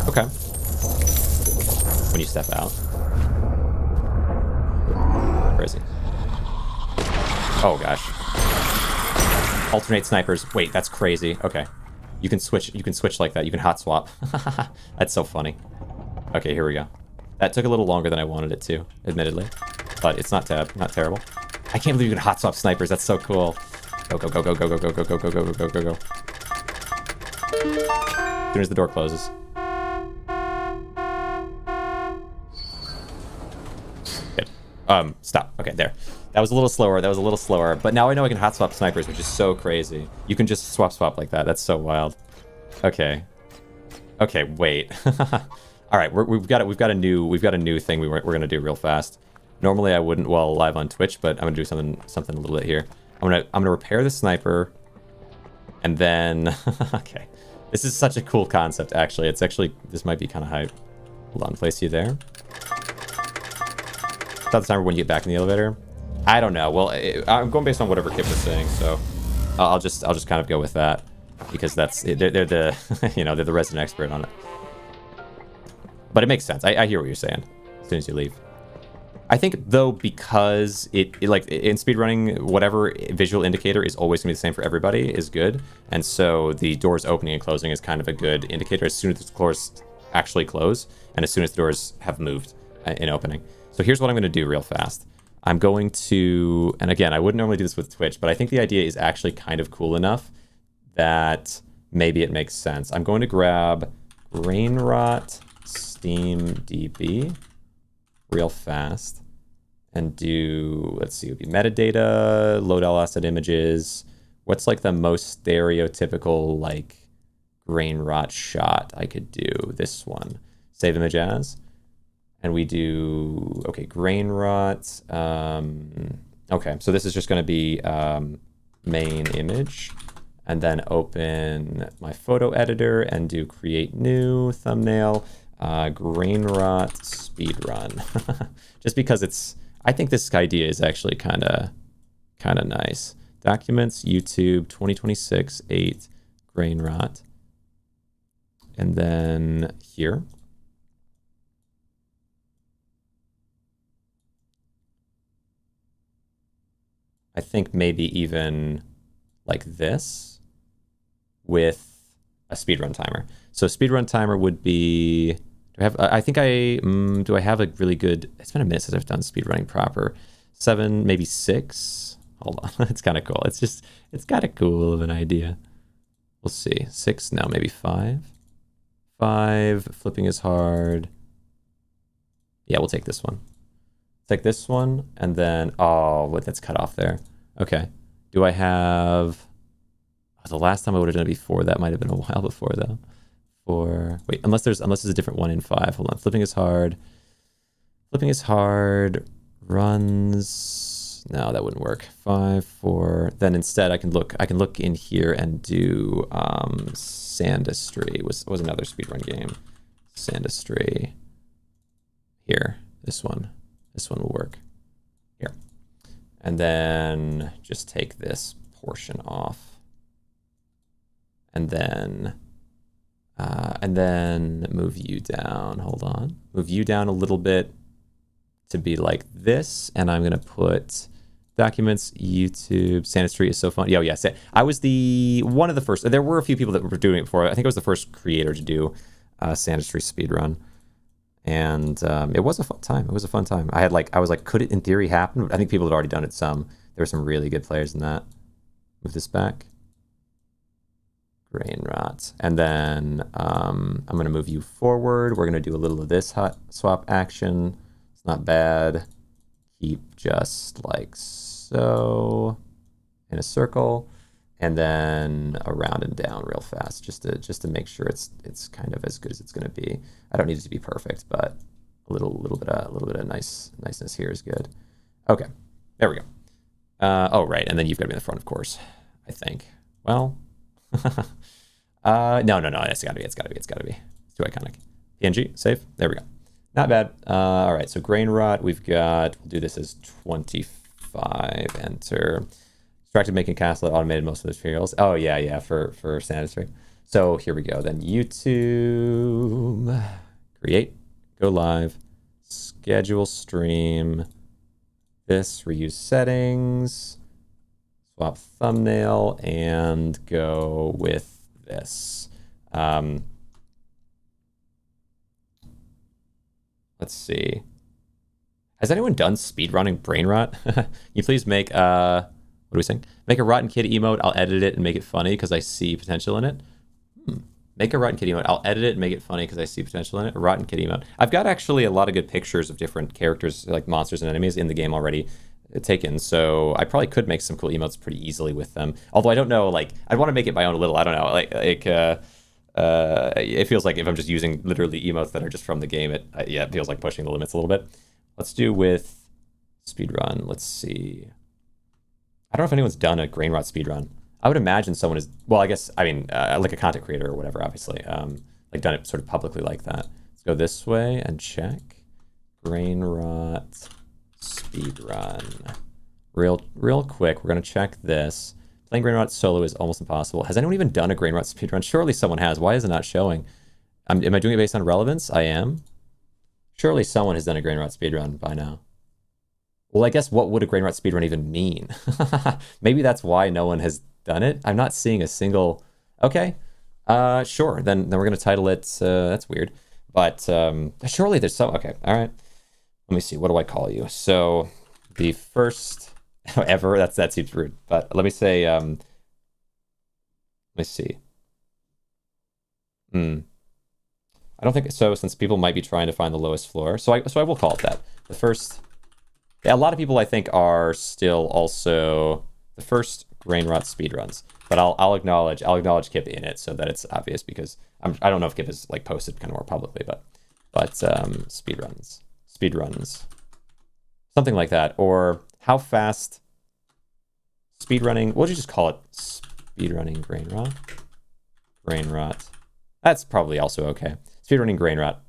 okay. When you step out. Where is he? Oh gosh. Alternate snipers, wait, that's crazy, okay. You can switch like that. You can hot swap. That's so funny. Okay, here we go. That took a little longer than I wanted it to, admittedly. But it's not terrible. I can't believe you can hot swap snipers. That's so cool. Go, go, go, go, go, go, go, go, go, go, go, go, go, go. As soon as the door closes. Good. Stop. Okay, there. That was a little slower. But now I know I can hot swap snipers, which is so crazy. You can just swap like that. That's so wild. Okay. Okay, wait. All right, we've got a new thing we're gonna do real fast. Normally I wouldn't while live on Twitch, but I'm gonna do something a little bit here. I'm gonna repair the sniper, and then okay. This is such a cool concept. Actually, this might be kind of hype. Hold on, place you there. Start the timer when you get back in the elevator. I don't know. Well, I'm going based on whatever Kip was saying, so I'll just kind of go with that because they're the they're the resident expert on it. But it makes sense. I hear what you're saying as soon as you leave. I think though, because it like in speedrunning, whatever visual indicator is always gonna be the same for everybody is good, and so the doors opening and closing is kind of a good indicator as soon as the doors actually close and as soon as the doors have moved in opening. So here's what I'm gonna do real fast. I'm going to, and again, I wouldn't normally do this with Twitch, but I think the idea is actually kind of cool enough that maybe it makes sense. I'm going to grab GRAINROT Steam DB real fast and do, let's see, it would be metadata, load all asset images. What's like the most stereotypical like GRAINROT shot I could do? This one. Save image as. And we do, okay, GRAINROT. Okay, so this is just going to be main image. And then open my photo editor and do create new thumbnail. GRAINROT speedrun. Just because I think this idea is actually kind of nice. Documents, YouTube, 2026, 8, GRAINROT. And then here. I think maybe even like this with a speedrun timer. So speedrun timer would be, do I have, I think do I have a really good, it's been a minute since I've done speedrunning proper. 7, maybe 6. Hold on, it's kind of cool. It's kind of cool of an idea. We'll see, 6, no, maybe 5. 5, flipping is hard. Yeah, we'll take this one. Take this one, and then, oh, what, that's cut off there. Okay. Do I have, oh, the last time I would have done it before, that might have been a while before, though. Wait, unless there's a different one in 5. Hold on, flipping is hard. Flipping is hard, runs, no, that wouldn't work. 5, 4, then instead I can look in here and do Sandistry, was another speedrun game. Sandistry. Here, this one will work. Here. And then just take this portion off. and then move you down. Hold on. Move you down a little bit to be like this, and I'm gonna put documents, YouTube, Santa Street is so fun. Yo, yes, I was one of the first. There were a few people that were doing it before. I think I was the first creator to do Santa Street speedrun, and it was a fun time. It was a fun time. I was like, could it in theory happen? I think people had already done it some. There were some really good players in that. Move this back. GRAINROT. And then I'm going to move you forward. We're going to do a little of this hot swap action. It's not bad. Keep just like so in a circle, and then around and down real fast, just to make sure it's kind of as good as it's going to be. I don't need it to be perfect, but a little bit of niceness here is good. Okay, there we go. Oh right, and then you've got to be in the front, of course. I think. Well, no, it's gotta be. It's too iconic. PNG, save. There we go. Not bad. All right, so GRAINROT, we'll do this as 25, enter. Distracted making castle, automated most of the materials. Oh, yeah, for Santa Street. So here we go. Then YouTube, create, go live, schedule stream, this, reuse settings, swap thumbnail, and go with this. Let's see. Has anyone done speedrunning GRAINROT? You please make what are we saying? Make a rotten kid emote. I'll edit it and make it funny because I see potential in it. Make a rotten kid emote. I'll edit it and make it funny because I see potential in it. A rotten kid emote. I've got actually a lot of good pictures of different characters, like monsters and enemies, in the game already taken. So I probably could make some cool emotes pretty easily with them. Although I don't know, like, I'd want to make it my own a little. I don't know, it feels like if I'm just using literally emotes that are just from the game, it feels like pushing the limits a little bit. Let's do with speedrun. Let's see. I don't know if anyone's done a GRAINROT speedrun. I would imagine someone is, well, I guess, I mean, like a content creator or whatever, obviously, like done it sort of publicly like that. Let's go this way and check. GRAINROT speedrun. Real quick, we're gonna check this. Playing GRAINROT solo is almost impossible. Has anyone even done a GRAINROT speedrun? Surely someone has. Why is it not showing? Am I doing it based on relevance? I am. Surely someone has done a GRAINROT speedrun by now. Well, I guess what would a GRAINROT speedrun even mean? Maybe that's why no one has done it. I'm not seeing a single... Okay. Sure. Then we're going to title it... that's weird. But surely there's some... Okay. All right. Let me see. What do I call you? So the first... ever? That seems rude. But let me say... let me see. I don't think so, since people might be trying to find the lowest floor. So I will call it that. The first... Yeah, a lot of people, I think, are still also the first GRAINROT speedruns. But I'll acknowledge Kip in it so that it's obvious, because I don't know if Kip is like posted kind of more publicly, but speedruns, something like that. Or how fast speedrunning? What would you just call it? Speedrunning GRAINROT. That's probably also okay. Speedrunning GRAINROT.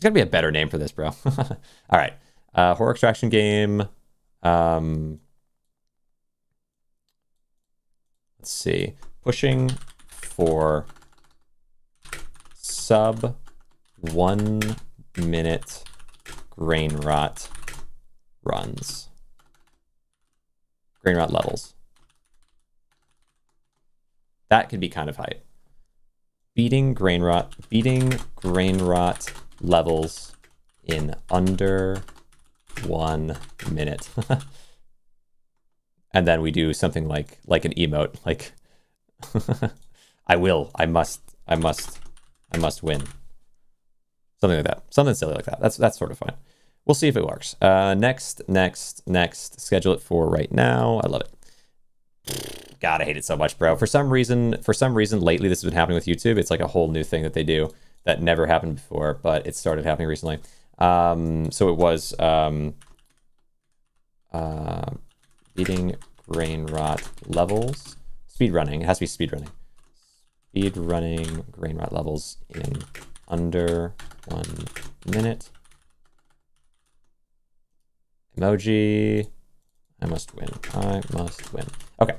There's gotta be a better name for this, bro. All right. Horror extraction game. Let's see. Pushing for sub 1 minute GRAINROT runs. GRAINROT levels. That could be kind of hype. Beating GRAINROT levels in under 1 minute. And then we do something like an emote, like I must win. Something like that. Something silly like that. That's sort of fun. We'll see if it works. Next. Schedule it for right now. I love it. God, I hate it so much, bro. For some reason lately this has been happening with YouTube. It's like a whole new thing that they do that never happened before, but it started happening recently. So it was beating GRAINROT levels. Speedrunning. It has to be speedrunning. Speedrunning GRAINROT levels in under 1 minute. Emoji. I must win. Okay.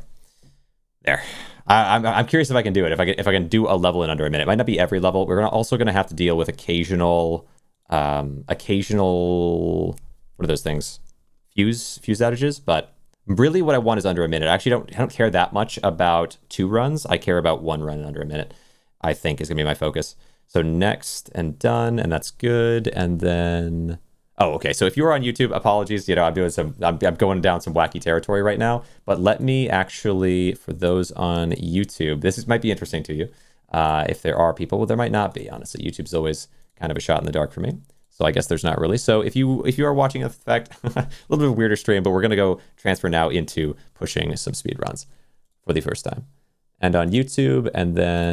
There. I'm curious if I can do it. If I can do a level in under a minute. It might not be every level. We're also gonna have to deal with occasional what are those things? Fuse outages. But really, what I want is under a minute. I don't care that much about 2 runs. I care about 1 run in under a minute. I think is gonna be my focus. So next and done, and that's good. And then, oh, okay. So if you were on YouTube, apologies. You know, I'm going down some wacky territory right now. But let me actually, for those on YouTube, might be interesting to you. If there are people, well, there might not be. Honestly, YouTube's always kind of a shot in the dark for me. So I guess there's not really. So if you are watching, in fact, a little bit of a weirder stream, but we're gonna go transfer now into pushing some speed runs for the first time, and on YouTube, and then.